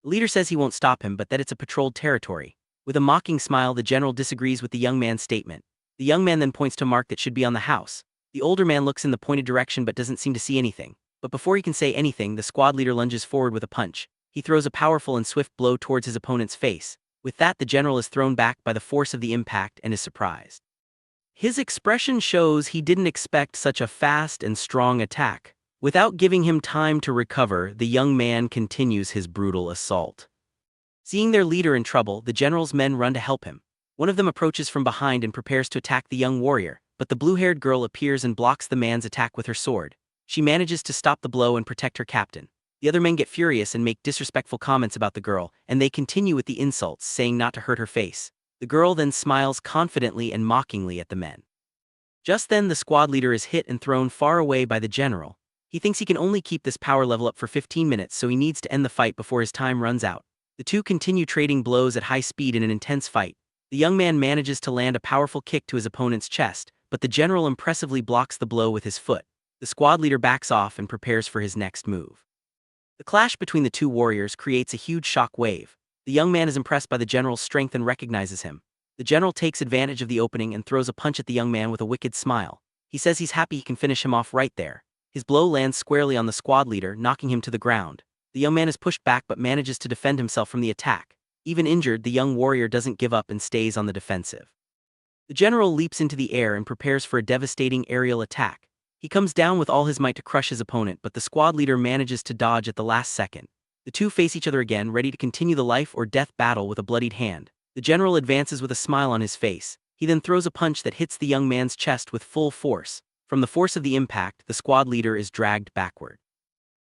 The leader says he won't stop him but that it's a patrolled territory. With a mocking smile, the general disagrees with the young man's statement. The young man then points to a mark that should be on the house. The older man looks in the pointed direction but doesn't seem to see anything. But before he can say anything, the squad leader lunges forward with a punch. He throws a powerful and swift blow towards his opponent's face. With that, the general is thrown back by the force of the impact and is surprised. His expression shows he didn't expect such a fast and strong attack. Without giving him time to recover, the young man continues his brutal assault. Seeing their leader in trouble, the general's men run to help him. One of them approaches from behind and prepares to attack the young warrior, but the blue-haired girl appears and blocks the man's attack with her sword. She manages to stop the blow and protect her captain. The other men get furious and make disrespectful comments about the girl, and they continue with the insults, saying not to hurt her face. The girl then smiles confidently and mockingly at the men. Just then, the squad leader is hit and thrown far away by the general. He thinks he can only keep this power level up for 15 minutes, so he needs to end the fight before his time runs out. The two continue trading blows at high speed in an intense fight. The young man manages to land a powerful kick to his opponent's chest, but the general impressively blocks the blow with his foot. The squad leader backs off and prepares for his next move. The clash between the two warriors creates a huge shock wave. The young man is impressed by the general's strength and recognizes him. The general takes advantage of the opening and throws a punch at the young man with a wicked smile. He says he's happy he can finish him off right there. His blow lands squarely on the squad leader, knocking him to the ground. The young man is pushed back but manages to defend himself from the attack. Even injured, the young warrior doesn't give up and stays on the defensive. The general leaps into the air and prepares for a devastating aerial attack. He comes down with all his might to crush his opponent, but the squad leader manages to dodge at the last second. The two face each other again, ready to continue the life or death battle with a bloodied hand. The general advances with a smile on his face. He then throws a punch that hits the young man's chest with full force. From the force of the impact, the squad leader is dragged backward.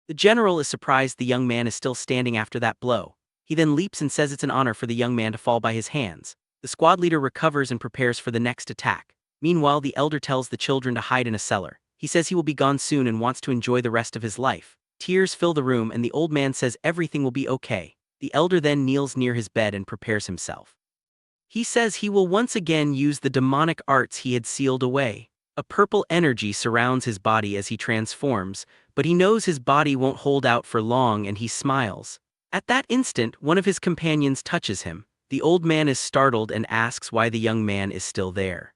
The general is surprised the young man is still standing after that blow. He then leaps and says it's an honor for the young man to fall by his hands. The squad leader recovers and prepares for the next attack. Meanwhile, the elder tells the children to hide in a cellar. He says he will be gone soon and wants to enjoy the rest of his life. Tears fill the room and the old man says everything will be okay. The elder then kneels near his bed and prepares himself. He says he will once again use the demonic arts he had sealed away. A purple energy surrounds his body as he transforms, but he knows his body won't hold out for long and he smiles. At that instant, one of his companions touches him. The old man is startled and asks why the young man is still there.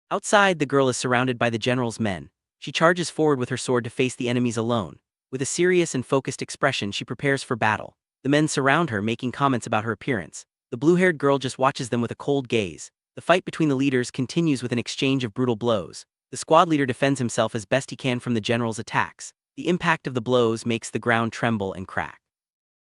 Outside, the girl is surrounded by the general's men. She charges forward with her sword to face the enemies alone. With a serious and focused expression, she prepares for battle. The men surround her, making comments about her appearance. The blue-haired girl just watches them with a cold gaze. The fight between the leaders continues with an exchange of brutal blows. The squad leader defends himself as best he can from the general's attacks. The impact of the blows makes the ground tremble and crack.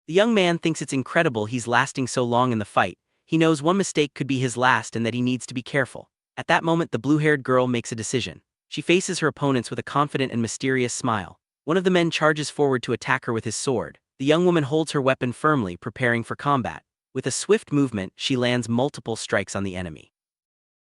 The young man thinks it's incredible he's lasting so long in the fight. He knows one mistake could be his last and that he needs to be careful. At that moment, the blue-haired girl makes a decision. She faces her opponents with a confident and mysterious smile. One of the men charges forward to attack her with his sword. The young woman holds her weapon firmly, preparing for combat. With a swift movement, she lands multiple strikes on the enemy.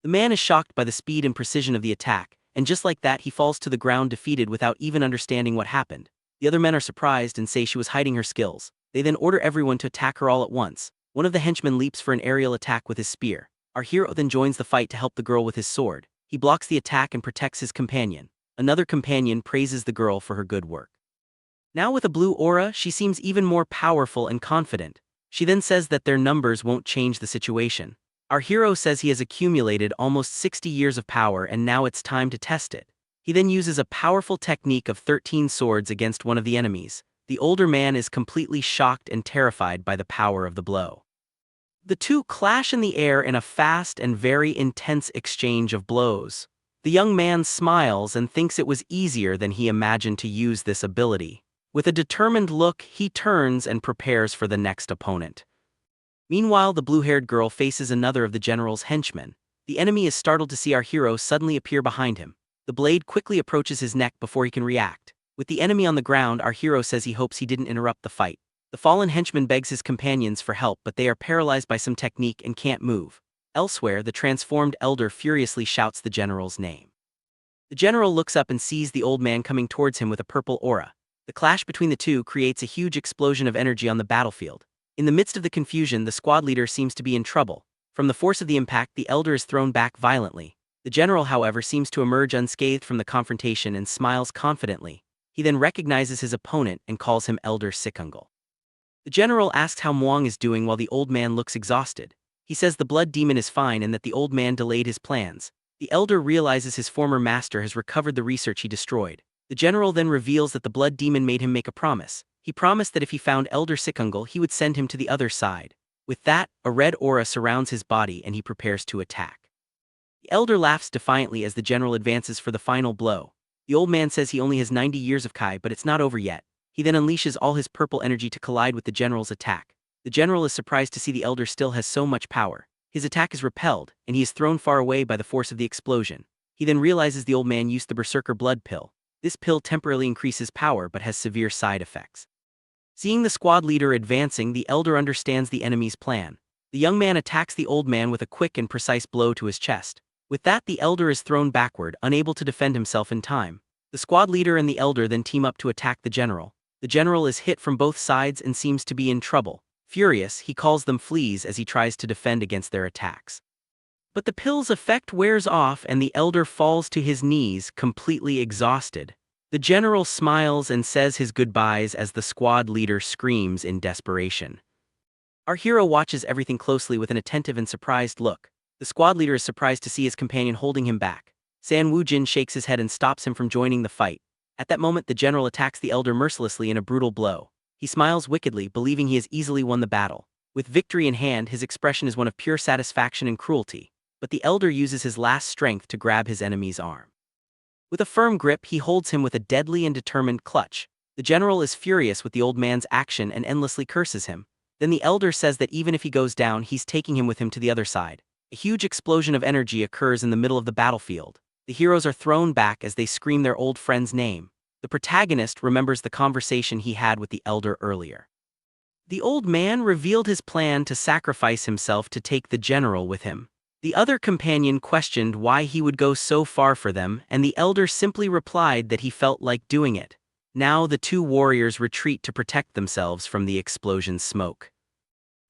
The man is shocked by the speed and precision of the attack, and just like that he falls to the ground defeated without even understanding what happened. The other men are surprised and say she was hiding her skills. They then order everyone to attack her all at once. One of the henchmen leaps for an aerial attack with his spear. Our hero then joins the fight to help the girl with his sword. He blocks the attack and protects his companion. Another companion praises the girl for her good work. Now with a blue aura, she seems even more powerful and confident. She then says that their numbers won't change the situation. Our hero says he has accumulated almost 60 years of power and now it's time to test it. He then uses a powerful technique of 13 swords against one of the enemies. The older man is completely shocked and terrified by the power of the blow. The two clash in the air in a fast and very intense exchange of blows. The young man smiles and thinks it was easier than he imagined to use this ability. With a determined look, he turns and prepares for the next opponent. Meanwhile, the blue-haired girl faces another of the general's henchmen. The enemy is startled to see our hero suddenly appear behind him. The blade quickly approaches his neck before he can react. With the enemy on the ground, our hero says he hopes he didn't interrupt the fight. The fallen henchman begs his companions for help, but they are paralyzed by some technique and can't move. Elsewhere, the transformed elder furiously shouts the general's name. The general looks up and sees the old man coming towards him with a purple aura. The clash between the two creates a huge explosion of energy on the battlefield. In the midst of the confusion, the squad leader seems to be in trouble. From the force of the impact, the elder is thrown back violently. The general, however, seems to emerge unscathed from the confrontation and smiles confidently. He then recognizes his opponent and calls him Elder Sikungal. The general asks how Muang is doing while the old man looks exhausted. He says the blood demon is fine and that the old man delayed his plans. The elder realizes his former master has recovered the research he destroyed. The general then reveals that the blood demon made him make a promise. He promised that if he found Elder Sikungal, he would send him to the other side. With that, a red aura surrounds his body and he prepares to attack. The elder laughs defiantly as the general advances for the final blow. The old man says he only has 90 years of Kai, but it's not over yet. He then unleashes all his purple energy to collide with the general's attack. The general is surprised to see the elder still has so much power. His attack is repelled, and he is thrown far away by the force of the explosion. He then realizes the old man used the berserker blood pill. This pill temporarily increases power but has severe side effects. Seeing the squad leader advancing, the elder understands the enemy's plan. The young man attacks the old man with a quick and precise blow to his chest. With that, the elder is thrown backward, unable to defend himself in time. The squad leader and the elder then team up to attack the general. The general is hit from both sides and seems to be in trouble. Furious, he calls them fleas as he tries to defend against their attacks. But the pill's effect wears off and the elder falls to his knees, completely exhausted. The general smiles and says his goodbyes as the squad leader screams in desperation. Our hero watches everything closely with an attentive and surprised look. The squad leader is surprised to see his companion holding him back. San Woo-jin shakes his head and stops him from joining the fight. At that moment, the general attacks the elder mercilessly in a brutal blow. He smiles wickedly, believing he has easily won the battle. With victory in hand, his expression is one of pure satisfaction and cruelty. But the elder uses his last strength to grab his enemy's arm. With a firm grip, he holds him with a deadly and determined clutch. The general is furious with the old man's action and endlessly curses him. Then the elder says that even if he goes down, he's taking him with him to the other side. A huge explosion of energy occurs in the middle of the battlefield. The heroes are thrown back as they scream their old friend's name. The protagonist remembers the conversation he had with the elder earlier. The old man revealed his plan to sacrifice himself to take the general with him. The other companion questioned why he would go so far for them, and the elder simply replied that he felt like doing it. Now the two warriors retreat to protect themselves from the explosion's smoke.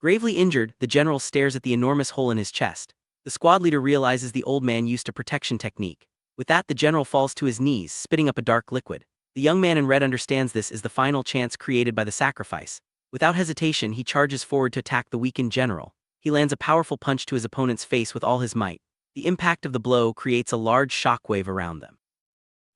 Gravely injured, the general stares at the enormous hole in his chest. The squad leader realizes the old man used a protection technique. With that, the general falls to his knees, spitting up a dark liquid. The young man in red understands this is the final chance created by the sacrifice. Without hesitation, he charges forward to attack the weakened general. He lands a powerful punch to his opponent's face with all his might. The impact of the blow creates a large shockwave around them.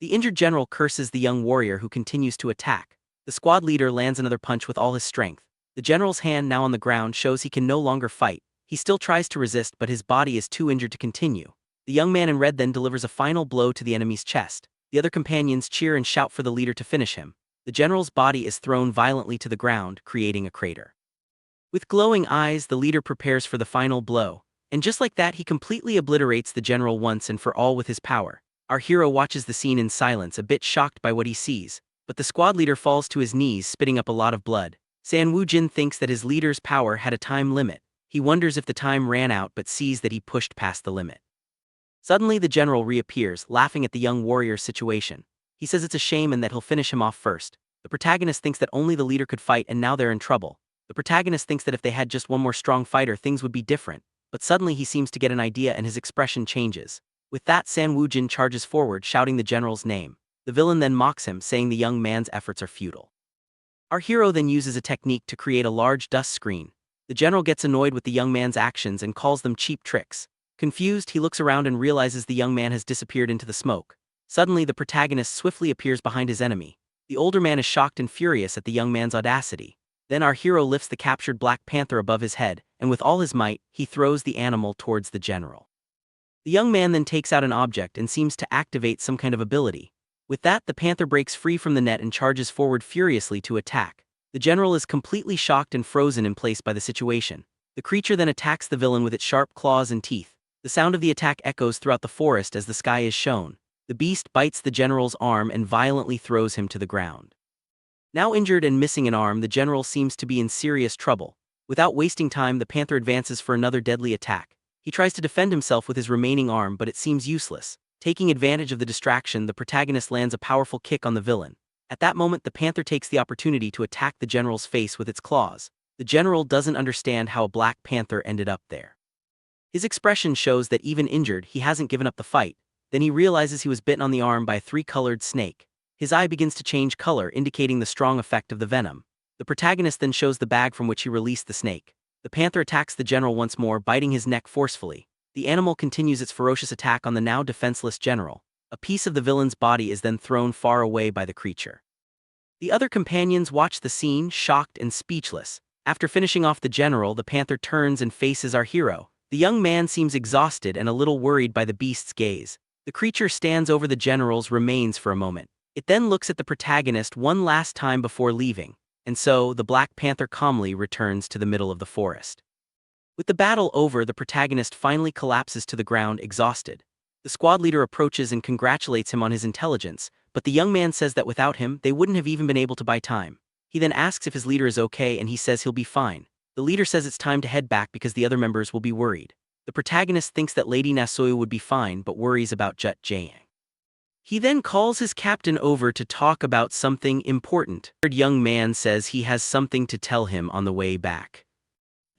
The injured general curses the young warrior who continues to attack. The squad leader lands another punch with all his strength. The general's hand, now on the ground, shows he can no longer fight. He still tries to resist, but his body is too injured to continue. The young man in red then delivers a final blow to the enemy's chest. The other companions cheer and shout for the leader to finish him. The general's body is thrown violently to the ground, creating a crater. With glowing eyes, the leader prepares for the final blow. And just like that, he completely obliterates the general once and for all with his power. Our hero watches the scene in silence, a bit shocked by what he sees. But the squad leader falls to his knees, spitting up a lot of blood. San-woo-jin thinks that his leader's power had a time limit. He wonders if the time ran out but sees that he pushed past the limit. Suddenly the general reappears, laughing at the young warrior's situation. He says it's a shame and that he'll finish him off first. The protagonist thinks that only the leader could fight and now they're in trouble. The protagonist thinks that if they had just one more strong fighter, things would be different. But suddenly he seems to get an idea and his expression changes. With that, San-woo-jin charges forward, shouting the general's name. The villain then mocks him, saying the young man's efforts are futile. Our hero then uses a technique to create a large dust screen. The general gets annoyed with the young man's actions and calls them cheap tricks. Confused, he looks around and realizes the young man has disappeared into the smoke. Suddenly, the protagonist swiftly appears behind his enemy. The older man is shocked and furious at the young man's audacity. Then our hero lifts the captured Black Panther above his head, and with all his might, he throws the animal towards the general. The young man then takes out an object and seems to activate some kind of ability. With that, the panther breaks free from the net and charges forward furiously to attack. The general is completely shocked and frozen in place by the situation. The creature then attacks the villain with its sharp claws and teeth. The sound of the attack echoes throughout the forest as the sky is shown. The beast bites the general's arm and violently throws him to the ground. Now injured and missing an arm, the general seems to be in serious trouble. Without wasting time, the panther advances for another deadly attack. He tries to defend himself with his remaining arm, but it seems useless. Taking advantage of the distraction, the protagonist lands a powerful kick on the villain. At that moment, the panther takes the opportunity to attack the general's face with its claws. The general doesn't understand how a black panther ended up there. His expression shows that even injured, he hasn't given up the fight. Then he realizes he was bitten on the arm by a three-colored snake. His eye begins to change color, indicating the strong effect of the venom. The protagonist then shows the bag from which he released the snake. The panther attacks the general once more, biting his neck forcefully. The animal continues its ferocious attack on the now defenseless general. A piece of the villain's body is then thrown far away by the creature. The other companions watch the scene, shocked and speechless. After finishing off the general, the panther turns and faces our hero. The young man seems exhausted and a little worried by the beast's gaze. The creature stands over the general's remains for a moment. It then looks at the protagonist one last time before leaving. And so, the Black Panther calmly returns to the middle of the forest. With the battle over, the protagonist finally collapses to the ground, exhausted. The squad leader approaches and congratulates him on his intelligence, but the young man says that without him, they wouldn't have even been able to buy time. He then asks if his leader is okay and he says he'll be fine. The leader says it's time to head back because the other members will be worried. The protagonist thinks that Lady Nasoyu would be fine but worries about Jut Jaeang. He then calls his captain over to talk about something important. The young man says he has something to tell him on the way back.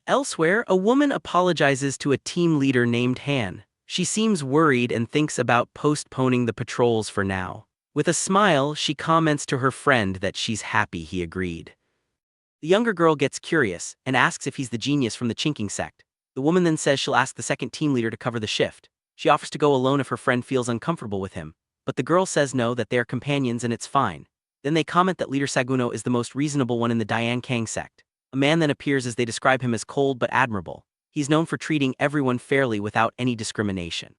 Elsewhere, a woman apologizes to a team leader named Han. She seems worried and thinks about postponing the patrols for now. With a smile, she comments to her friend that she's happy he agreed. The younger girl gets curious and asks if he's the genius from the Chinking sect. The woman then says she'll ask the second team leader to cover the shift. She offers to go alone if her friend feels uncomfortable with him, but the girl says no, that they are companions and it's fine. Then they comment that leader Saguno is the most reasonable one in the Dian Kang sect. A man then appears as they describe him as cold but admirable. He's known for treating everyone fairly without any discrimination.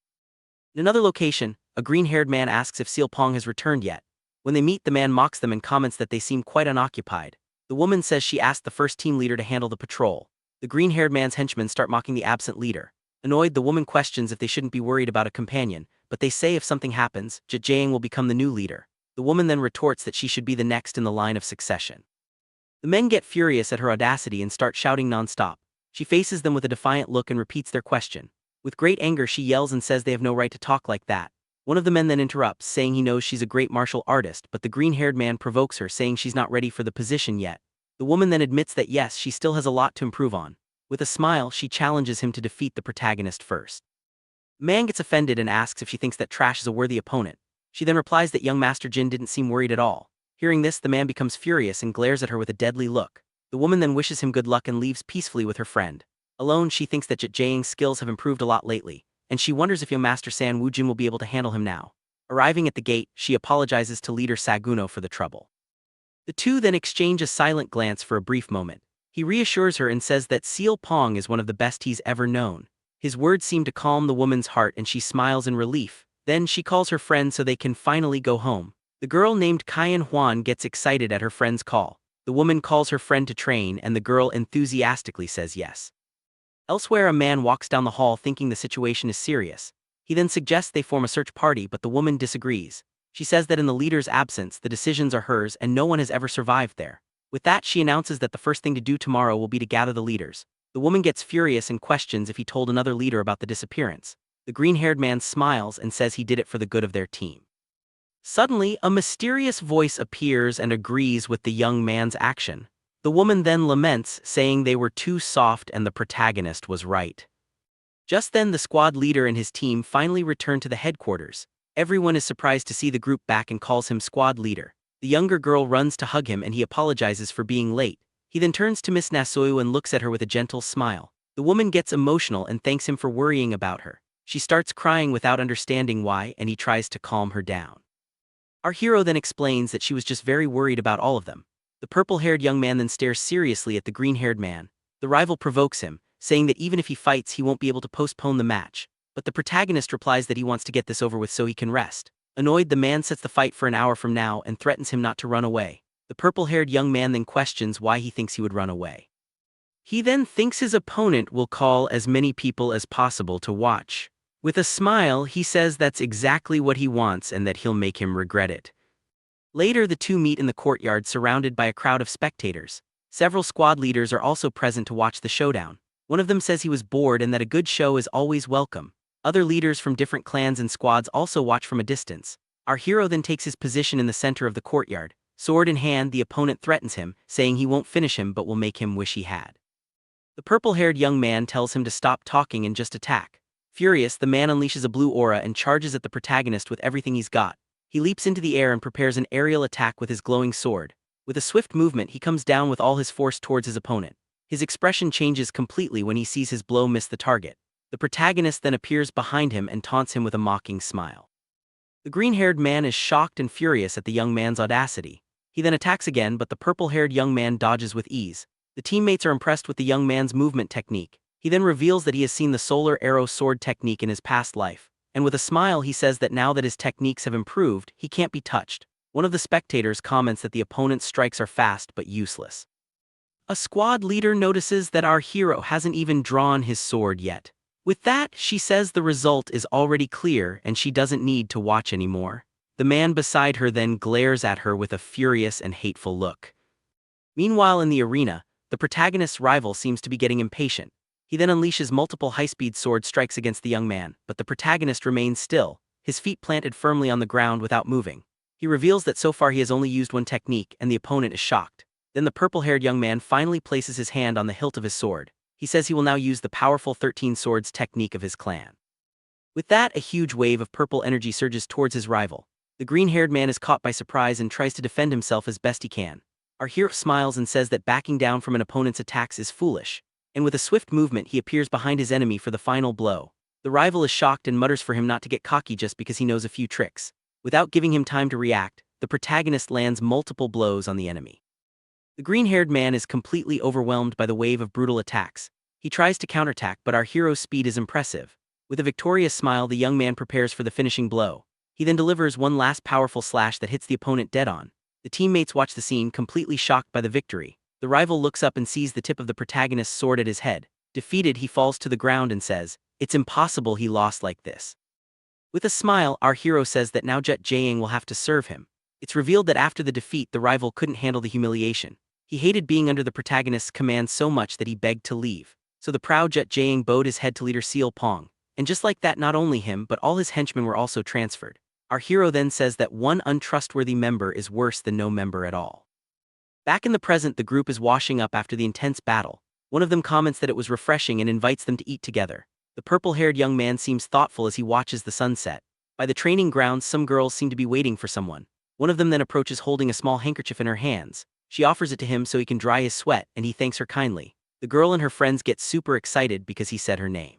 In another location, a green-haired man asks if Seal Pong has returned yet. When they meet, the man mocks them and comments that they seem quite unoccupied. The woman says she asked the first team leader to handle the patrol. The green-haired man's henchmen start mocking the absent leader. Annoyed, the woman questions if they shouldn't be worried about a companion, but they say if something happens, Jajang will become the new leader. The woman then retorts that she should be the next in the line of succession. The men get furious at her audacity and start shouting non-stop. She faces them with a defiant look and repeats their question. With great anger, she yells and says they have no right to talk like that. One of the men then interrupts, saying he knows she's a great martial artist, but the green-haired man provokes her, saying she's not ready for the position yet. The woman then admits that yes, she still has a lot to improve on. With a smile, she challenges him to defeat the protagonist first. The man gets offended and asks if she thinks that Trash is a worthy opponent. She then replies that young Master Jin didn't seem worried at all. Hearing this, the man becomes furious and glares at her with a deadly look. The woman then wishes him good luck and leaves peacefully with her friend. Alone, she thinks that Jajang's skills have improved a lot lately, and she wonders if young Master San Woo-jin will be able to handle him now. Arriving at the gate, she apologizes to leader Saguno for the trouble. The two then exchange a silent glance for a brief moment. He reassures her and says that Seal Pong is one of the best he's ever known. His words seem to calm the woman's heart and she smiles in relief. Then she calls her friend so they can finally go home. The girl named Kyan Hwan gets excited at her friend's call. The woman calls her friend to train and the girl enthusiastically says yes. Elsewhere, a man walks down the hall thinking the situation is serious. He then suggests they form a search party, but the woman disagrees. She says that in the leader's absence, the decisions are hers and no one has ever survived there. With that, she announces that the first thing to do tomorrow will be to gather the leaders. The woman gets furious and questions if he told another leader about the disappearance. The green-haired man smiles and says he did it for the good of their team. Suddenly, a mysterious voice appears and agrees with the young man's action. The woman then laments, saying they were too soft and the protagonist was right. Just then, the squad leader and his team finally return to the headquarters. Everyone is surprised to see the group back and calls him squad leader. The younger girl runs to hug him and he apologizes for being late. He then turns to Miss Nasoyu and looks at her with a gentle smile. The woman gets emotional and thanks him for worrying about her. She starts crying without understanding why, and he tries to calm her down. Our hero then explains that she was just very worried about all of them. The purple-haired young man then stares seriously at the green-haired man. The rival provokes him, saying that even if he fights, he won't be able to postpone the match. But the protagonist replies that he wants to get this over with so he can rest. Annoyed, the man sets the fight for an hour from now and threatens him not to run away. The purple-haired young man then questions why he thinks he would run away. He then thinks his opponent will call as many people as possible to watch. With a smile, he says that's exactly what he wants and that he'll make him regret it. Later, the two meet in the courtyard surrounded by a crowd of spectators. Several squad leaders are also present to watch the showdown. One of them says he was bored and that a good show is always welcome. Other leaders from different clans and squads also watch from a distance. Our hero then takes his position in the center of the courtyard. Sword in hand, the opponent threatens him, saying he won't finish him but will make him wish he had. The purple-haired young man tells him to stop talking and just attack. Furious, the man unleashes a blue aura and charges at the protagonist with everything he's got. He leaps into the air and prepares an aerial attack with his glowing sword. With a swift movement, he comes down with all his force towards his opponent. His expression changes completely when he sees his blow miss the target. The protagonist then appears behind him and taunts him with a mocking smile. The green-haired man is shocked and furious at the young man's audacity. He then attacks again, but the purple-haired young man dodges with ease. The teammates are impressed with the young man's movement technique. He then reveals that he has seen the solar arrow sword technique in his past life. And with a smile, he says that now that his techniques have improved, he can't be touched. One of the spectators comments that the opponent's strikes are fast but useless. A squad leader notices that our hero hasn't even drawn his sword yet. With that, she says the result is already clear and she doesn't need to watch anymore. The man beside her then glares at her with a furious and hateful look. Meanwhile, in the arena, the protagonist's rival seems to be getting impatient. He then unleashes multiple high-speed sword strikes against the young man, but the protagonist remains still, his feet planted firmly on the ground without moving. He reveals that so far he has only used one technique and the opponent is shocked. Then the purple-haired young man finally places his hand on the hilt of his sword. He says he will now use the powerful 13 swords technique of his clan. With that, a huge wave of purple energy surges towards his rival. The green-haired man is caught by surprise and tries to defend himself as best he can. Our hero smiles and says that backing down from an opponent's attacks is foolish. And with a swift movement, he appears behind his enemy for the final blow. The rival is shocked and mutters for him not to get cocky just because he knows a few tricks. Without giving him time to react, the protagonist lands multiple blows on the enemy. The green-haired man is completely overwhelmed by the wave of brutal attacks. He tries to counterattack, but our hero's speed is impressive. With a victorious smile, the young man prepares for the finishing blow. He then delivers one last powerful slash that hits the opponent dead on. The teammates watch the scene, completely shocked by the victory. The rival looks up and sees the tip of the protagonist's sword at his head. Defeated, he falls to the ground and says, "It's impossible he lost like this." With a smile, our hero says that now Jut Jaeing will have to serve him. It's revealed that after the defeat, the rival couldn't handle the humiliation. He hated being under the protagonist's command so much that he begged to leave. So the proud Jut Jaeing bowed his head to leader Seal Pong. And just like that, not only him but all his henchmen were also transferred. Our hero then says that one untrustworthy member is worse than no member at all. Back in the present, the group is washing up after the intense battle. One of them comments that it was refreshing and invites them to eat together. The purple-haired young man seems thoughtful as he watches the sunset. By the training grounds, some girls seem to be waiting for someone. One of them then approaches holding a small handkerchief in her hands. She offers it to him so he can dry his sweat, and he thanks her kindly. The girl and her friends get super excited because he said her name.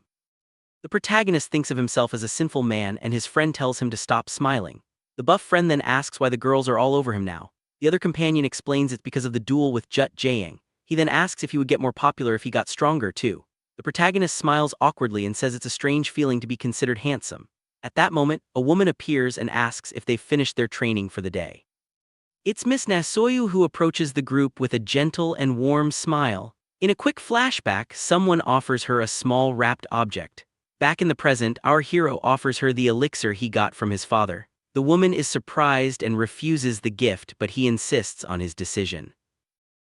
The protagonist thinks of himself as a sinful man, and his friend tells him to stop smiling. The buff friend then asks why the girls are all over him now. The other companion explains it's because of the duel with Jut Jaeing. He then asks if he would get more popular if he got stronger too. The protagonist smiles awkwardly and says it's a strange feeling to be considered handsome. At that moment, a woman appears and asks if they've finished their training for the day. It's Miss Nasoyu who approaches the group with a gentle and warm smile. In a quick flashback, someone offers her a small wrapped object. Back in the present, our hero offers her the elixir he got from his father. The woman is surprised and refuses the gift, but he insists on his decision.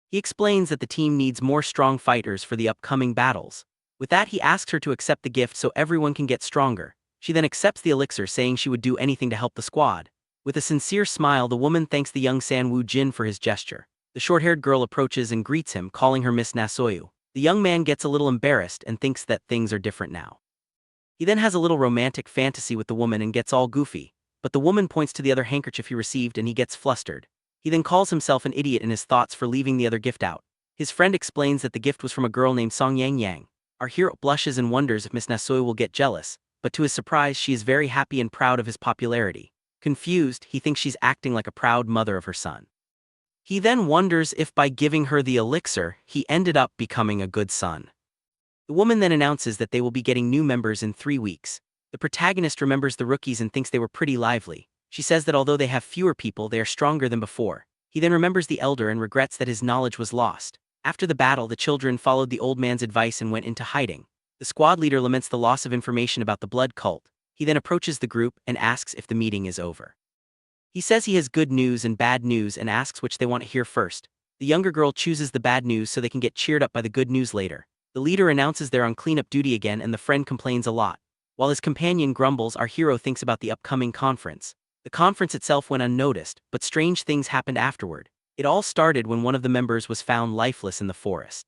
He explains that the team needs more strong fighters for the upcoming battles. With that, he asks her to accept the gift so everyone can get stronger. She then accepts the elixir, saying she would do anything to help the squad. With a sincere smile, the woman thanks the young Sanwoo Jin for his gesture. The short-haired girl approaches and greets him, calling her Miss Nasoyu. The young man gets a little embarrassed and thinks that things are different now. He then has a little romantic fantasy with the woman and gets all goofy, but the woman points to the other handkerchief he received and he gets flustered. He then calls himself an idiot in his thoughts for leaving the other gift out. His friend explains that the gift was from a girl named Song Yang Yang. Our hero blushes and wonders if Miss Nasoyu will get jealous, but to his surprise she is very happy and proud of his popularity. Confused, he thinks she's acting like a proud mother of her son. He then wonders if by giving her the elixir, he ended up becoming a good son. The woman then announces that they will be getting new members in 3 weeks. The protagonist remembers the rookies and thinks they were pretty lively. She says that although they have fewer people, they are stronger than before. He then remembers the elder and regrets that his knowledge was lost. After the battle, the children followed the old man's advice and went into hiding. The squad leader laments the loss of information about the blood cult. He then approaches the group and asks if the meeting is over. He says he has good news and bad news and asks which they want to hear first. The younger girl chooses the bad news so they can get cheered up by the good news later. The leader announces they're on cleanup duty again and the friend complains a lot. While his companion grumbles, our hero thinks about the upcoming conference. The conference itself went unnoticed, but strange things happened afterward. It all started when one of the members was found lifeless in the forest.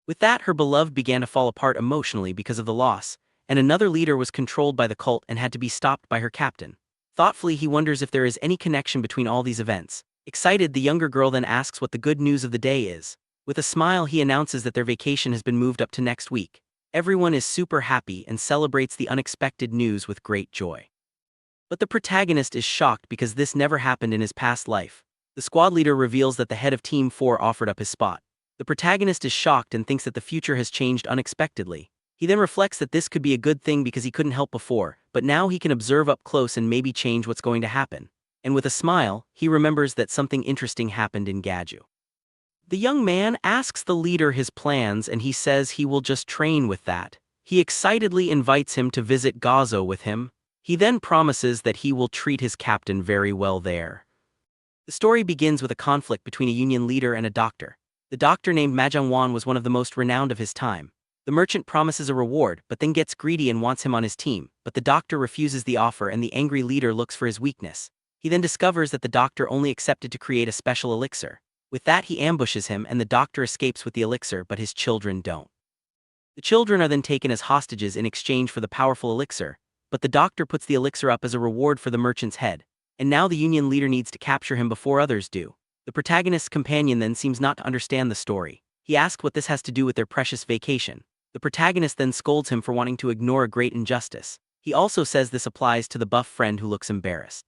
With that, her beloved began to fall apart emotionally because of the loss, and another leader was controlled by the cult and had to be stopped by her captain. Thoughtfully, he wonders if there is any connection between all these events. Excited, the younger girl then asks what the good news of the day is. With a smile, he announces that their vacation has been moved up to next week. Everyone is super happy and celebrates the unexpected news with great joy. But the protagonist is shocked because this never happened in his past life. The squad leader reveals that the head of Team 4 offered up his spot. The protagonist is shocked and thinks that the future has changed unexpectedly. He then reflects that this could be a good thing because he couldn't help before, but now he can observe up close and maybe change what's going to happen. And with a smile, he remembers that something interesting happened in Gaju. The young man asks the leader his plans and he says he will just train with that. He excitedly invites him to visit Gazo with him. He then promises that he will treat his captain very well there. The story begins with a conflict between a union leader and a doctor. The doctor named Mahjong was one of the most renowned of his time. The merchant promises a reward but then gets greedy and wants him on his team, but the doctor refuses the offer and the angry leader looks for his weakness. He then discovers that the doctor only accepted to create a special elixir. With that, he ambushes him and the doctor escapes with the elixir, but his children don't. The children are then taken as hostages in exchange for the powerful elixir, but the doctor puts the elixir up as a reward for the merchant's head, and now the union leader needs to capture him before others do. The protagonist's companion then seems not to understand the story. He asks what this has to do with their precious vacation. The protagonist then scolds him for wanting to ignore a great injustice. He also says this applies to the buff friend who looks embarrassed.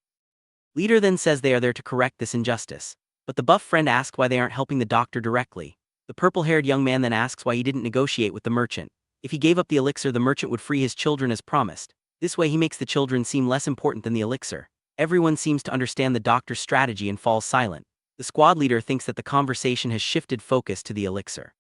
Leader then says they are there to correct this injustice. But the buff friend asks why they aren't helping the doctor directly. The purple-haired young man then asks why he didn't negotiate with the merchant. If he gave up the elixir, the merchant would free his children as promised. This way he makes the children seem less important than the elixir. Everyone seems to understand the doctor's strategy and falls silent. The squad leader thinks that the conversation has shifted focus to the elixir.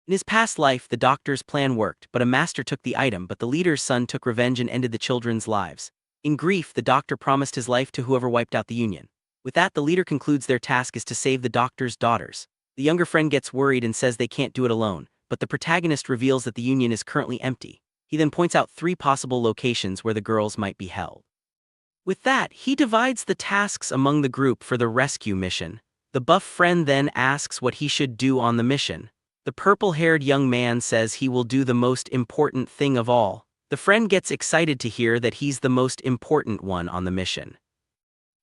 In his past life, the doctor's plan worked, but a master took the item, but the leader's son took revenge and ended the children's lives. In grief, the doctor promised his life to whoever wiped out the Union. With that, the leader concludes their task is to save the doctor's daughters. The younger friend gets worried and says they can't do it alone, but the protagonist reveals that the Union is currently empty. He then points out 3 possible locations where the girls might be held. With that, he divides the tasks among the group for the rescue mission. The buff friend then asks what he should do on the mission. The purple-haired young man says he will do the most important thing of all. The friend gets excited to hear that he's the most important one on the mission.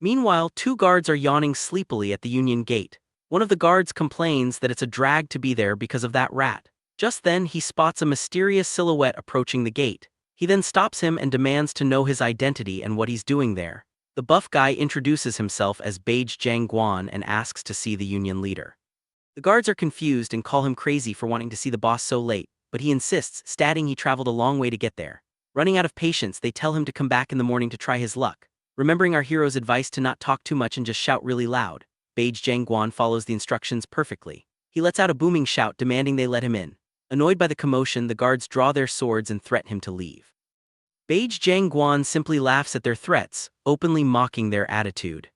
Meanwhile, 2 guards are yawning sleepily at the Union gate. One of the guards complains that it's a drag to be there because of that rat. Just then, he spots a mysterious silhouette approaching the gate. He then stops him and demands to know his identity and what he's doing there. The buff guy introduces himself as Beige Jangguan and asks to see the Union leader. The guards are confused and call him crazy for wanting to see the boss so late, but he insists, stating he traveled a long way to get there. Running out of patience, they tell him to come back in the morning to try his luck. Remembering our hero's advice to not talk too much and just shout really loud, Beige Jangguan follows the instructions perfectly. He lets out a booming shout demanding they let him in. Annoyed by the commotion, the guards draw their swords and threaten him to leave. Beige Jangguan simply laughs at their threats, openly mocking their attitude.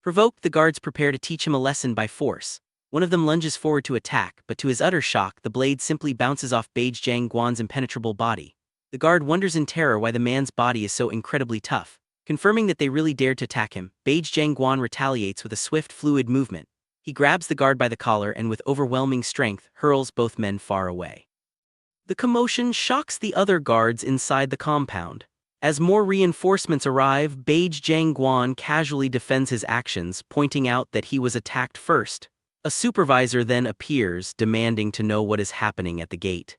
Provoked, the guards prepare to teach him a lesson by force. One of them lunges forward to attack, but to his utter shock, the blade simply bounces off Beige Jangguan's impenetrable body. The guard wonders in terror why the man's body is so incredibly tough. Confirming that they really dared to attack him, Beige Jangguan retaliates with a swift, fluid movement. He grabs the guard by the collar and with overwhelming strength, hurls both men far away. The commotion shocks the other guards inside the compound. As more reinforcements arrive, Beige Jangguan casually defends his actions, pointing out that he was attacked first. A supervisor then appears, demanding to know what is happening at the gate.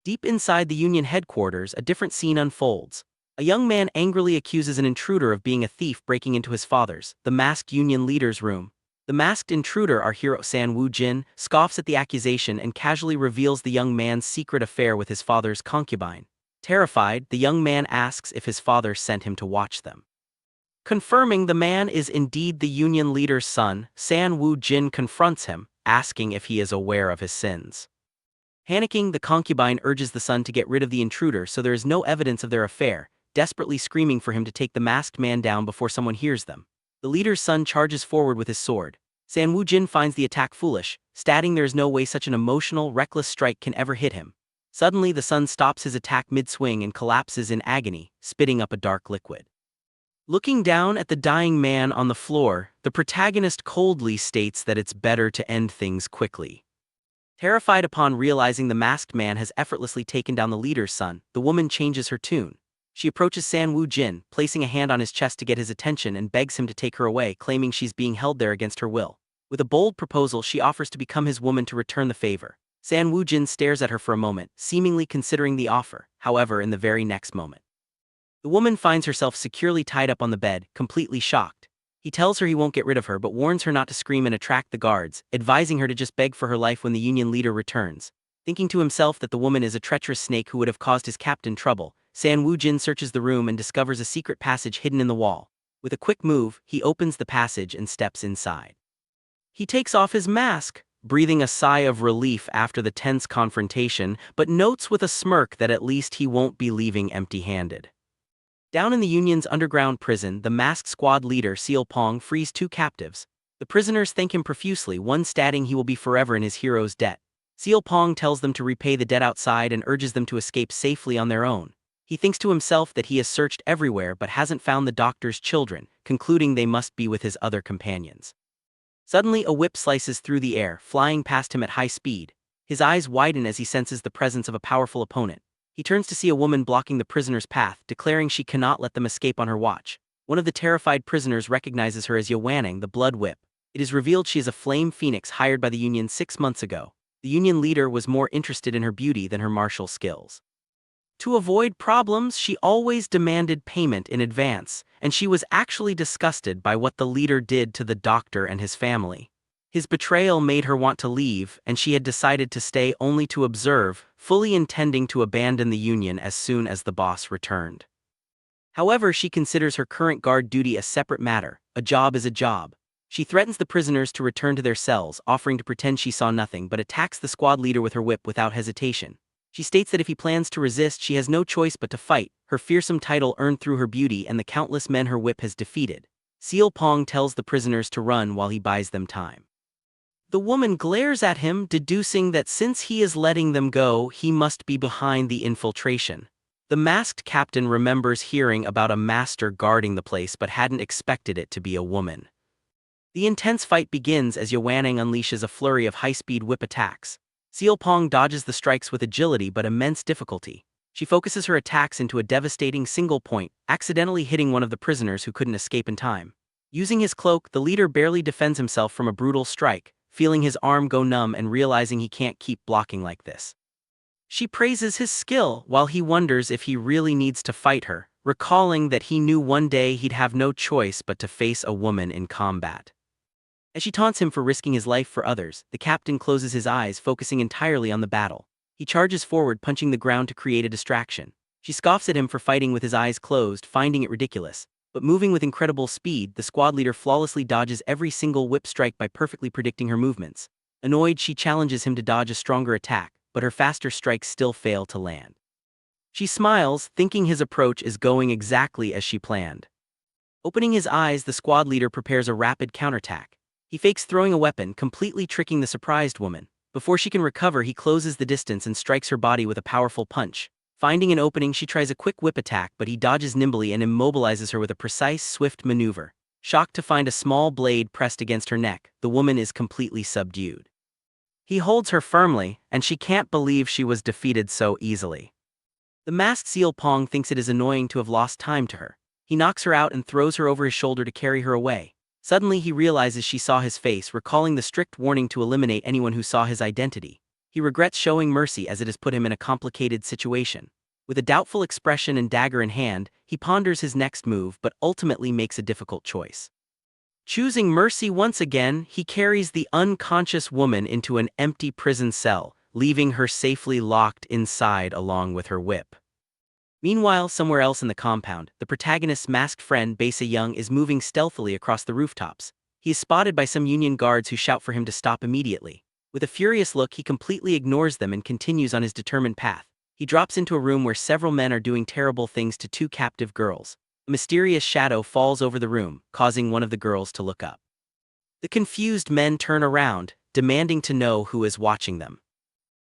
Deep inside the Union headquarters, a different scene unfolds. A young man angrily accuses an intruder of being a thief breaking into his father's, the masked Union leader's room. The masked intruder, our hero San Jin, scoffs at the accusation and casually reveals the young man's secret affair with his father's concubine. Terrified, the young man asks if his father sent him to watch them. Confirming the man is indeed the Union leader's son, San Jin confronts him, asking if he is aware of his sins. Panicking, the concubine urges the son to get rid of the intruder so there is no evidence of their affair, desperately screaming for him to take the masked man down before someone hears them. The leader's son charges forward with his sword. San Jin finds the attack foolish, stating there is no way such an emotional, reckless strike can ever hit him. Suddenly, the son stops his attack mid-swing and collapses in agony, spitting up a dark liquid. Looking down at the dying man on the floor, the protagonist coldly states that it's better to end things quickly. Terrified upon realizing the masked man has effortlessly taken down the leader's son, the woman changes her tune. She approaches San Jin, placing a hand on his chest to get his attention and begs him to take her away, claiming she's being held there against her will. With a bold proposal, she offers to become his woman to return the favor. San Jin stares at her for a moment, seemingly considering the offer, however, in the very next moment. The woman finds herself securely tied up on the bed, completely shocked. He tells her he won't get rid of her but warns her not to scream and attract the guards, advising her to just beg for her life when the Union leader returns. Thinking to himself that the woman is a treacherous snake who would have caused his captain trouble, San Jin searches the room and discovers a secret passage hidden in the wall. With a quick move, he opens the passage and steps inside. He takes off his mask, breathing a sigh of relief after the tense confrontation, but notes with a smirk that at least he won't be leaving empty-handed. Down in the Union's underground prison, the masked squad leader Seal Pong frees 2 captives. The prisoners thank him profusely, one stating he will be forever in his hero's debt. Seal Pong tells them to repay the debt outside and urges them to escape safely on their own. He thinks to himself that he has searched everywhere but hasn't found the doctor's children, concluding they must be with his other companions. Suddenly, a whip slices through the air, flying past him at high speed. His eyes widen as he senses the presence of a powerful opponent. He turns to see a woman blocking the prisoner's path, declaring she cannot let them escape on her watch. One of the terrified prisoners recognizes her as Yowanang, the Blood Whip. It is revealed she is a flame phoenix hired by the Union 6 months ago. The Union leader was more interested in her beauty than her martial skills. To avoid problems, she always demanded payment in advance, and she was actually disgusted by what the leader did to the doctor and his family. His betrayal made her want to leave, and she had decided to stay only to observe, fully intending to abandon the union as soon as the boss returned. However, she considers her current guard duty a separate matter. A job is a job. She threatens the prisoners to return to their cells, offering to pretend she saw nothing, but attacks the squad leader with her whip without hesitation. She states that if he plans to resist, she has no choice but to fight, her fearsome title earned through her beauty and the countless men her whip has defeated. Seal Pong tells the prisoners to run while he buys them time. The woman glares at him, deducing that since he is letting them go, he must be behind the infiltration. The masked captain remembers hearing about a master guarding the place but hadn't expected it to be a woman. The intense fight begins as Yowanang unleashes a flurry of high-speed whip attacks. Seal Pong dodges the strikes with agility but immense difficulty. She focuses her attacks into a devastating single point, accidentally hitting one of the prisoners who couldn't escape in time. Using his cloak, the leader barely defends himself from a brutal strike, feeling his arm go numb and realizing he can't keep blocking like this. She praises his skill while he wonders if he really needs to fight her, recalling that he knew one day he'd have no choice but to face a woman in combat. As she taunts him for risking his life for others, the captain closes his eyes, focusing entirely on the battle. He charges forward, punching the ground to create a distraction. She scoffs at him for fighting with his eyes closed, finding it ridiculous. But moving with incredible speed, the squad leader flawlessly dodges every single whip strike by perfectly predicting her movements. Annoyed, she challenges him to dodge a stronger attack, but her faster strikes still fail to land. She smiles, thinking his approach is going exactly as she planned. Opening his eyes, the squad leader prepares a rapid counterattack. He fakes throwing a weapon, completely tricking the surprised woman. Before she can recover, he closes the distance and strikes her body with a powerful punch. Finding an opening, she tries a quick whip attack, but he dodges nimbly and immobilizes her with a precise, swift maneuver. Shocked to find a small blade pressed against her neck, the woman is completely subdued. He holds her firmly, and she can't believe she was defeated so easily. The masked Seal Pong thinks it is annoying to have lost time to her. He knocks her out and throws her over his shoulder to carry her away. Suddenly he realizes she saw his face, recalling the strict warning to eliminate anyone who saw his identity. He regrets showing mercy as it has put him in a complicated situation. With a doubtful expression and dagger in hand, he ponders his next move but ultimately makes a difficult choice. Choosing mercy once again, he carries the unconscious woman into an empty prison cell, leaving her safely locked inside along with her whip. Meanwhile, somewhere else in the compound, the protagonist's masked friend Baesa Young is moving stealthily across the rooftops. He is spotted by some Union guards who shout for him to stop immediately. With a furious look, he completely ignores them and continues on his determined path. He drops into a room where several men are doing terrible things to two captive girls. A mysterious shadow falls over the room, causing one of the girls to look up. The confused men turn around, demanding to know who is watching them.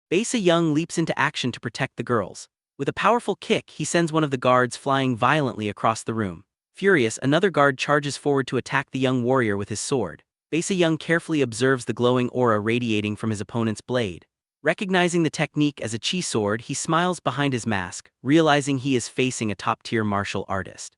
Baesa Young leaps into action to protect the girls. With a powerful kick, he sends one of the guards flying violently across the room. Furious, another guard charges forward to attack the young warrior with his sword. Baesa Young carefully observes the glowing aura radiating from his opponent's blade. Recognizing the technique as a chi sword, he smiles behind his mask, realizing he is facing a top-tier martial artist.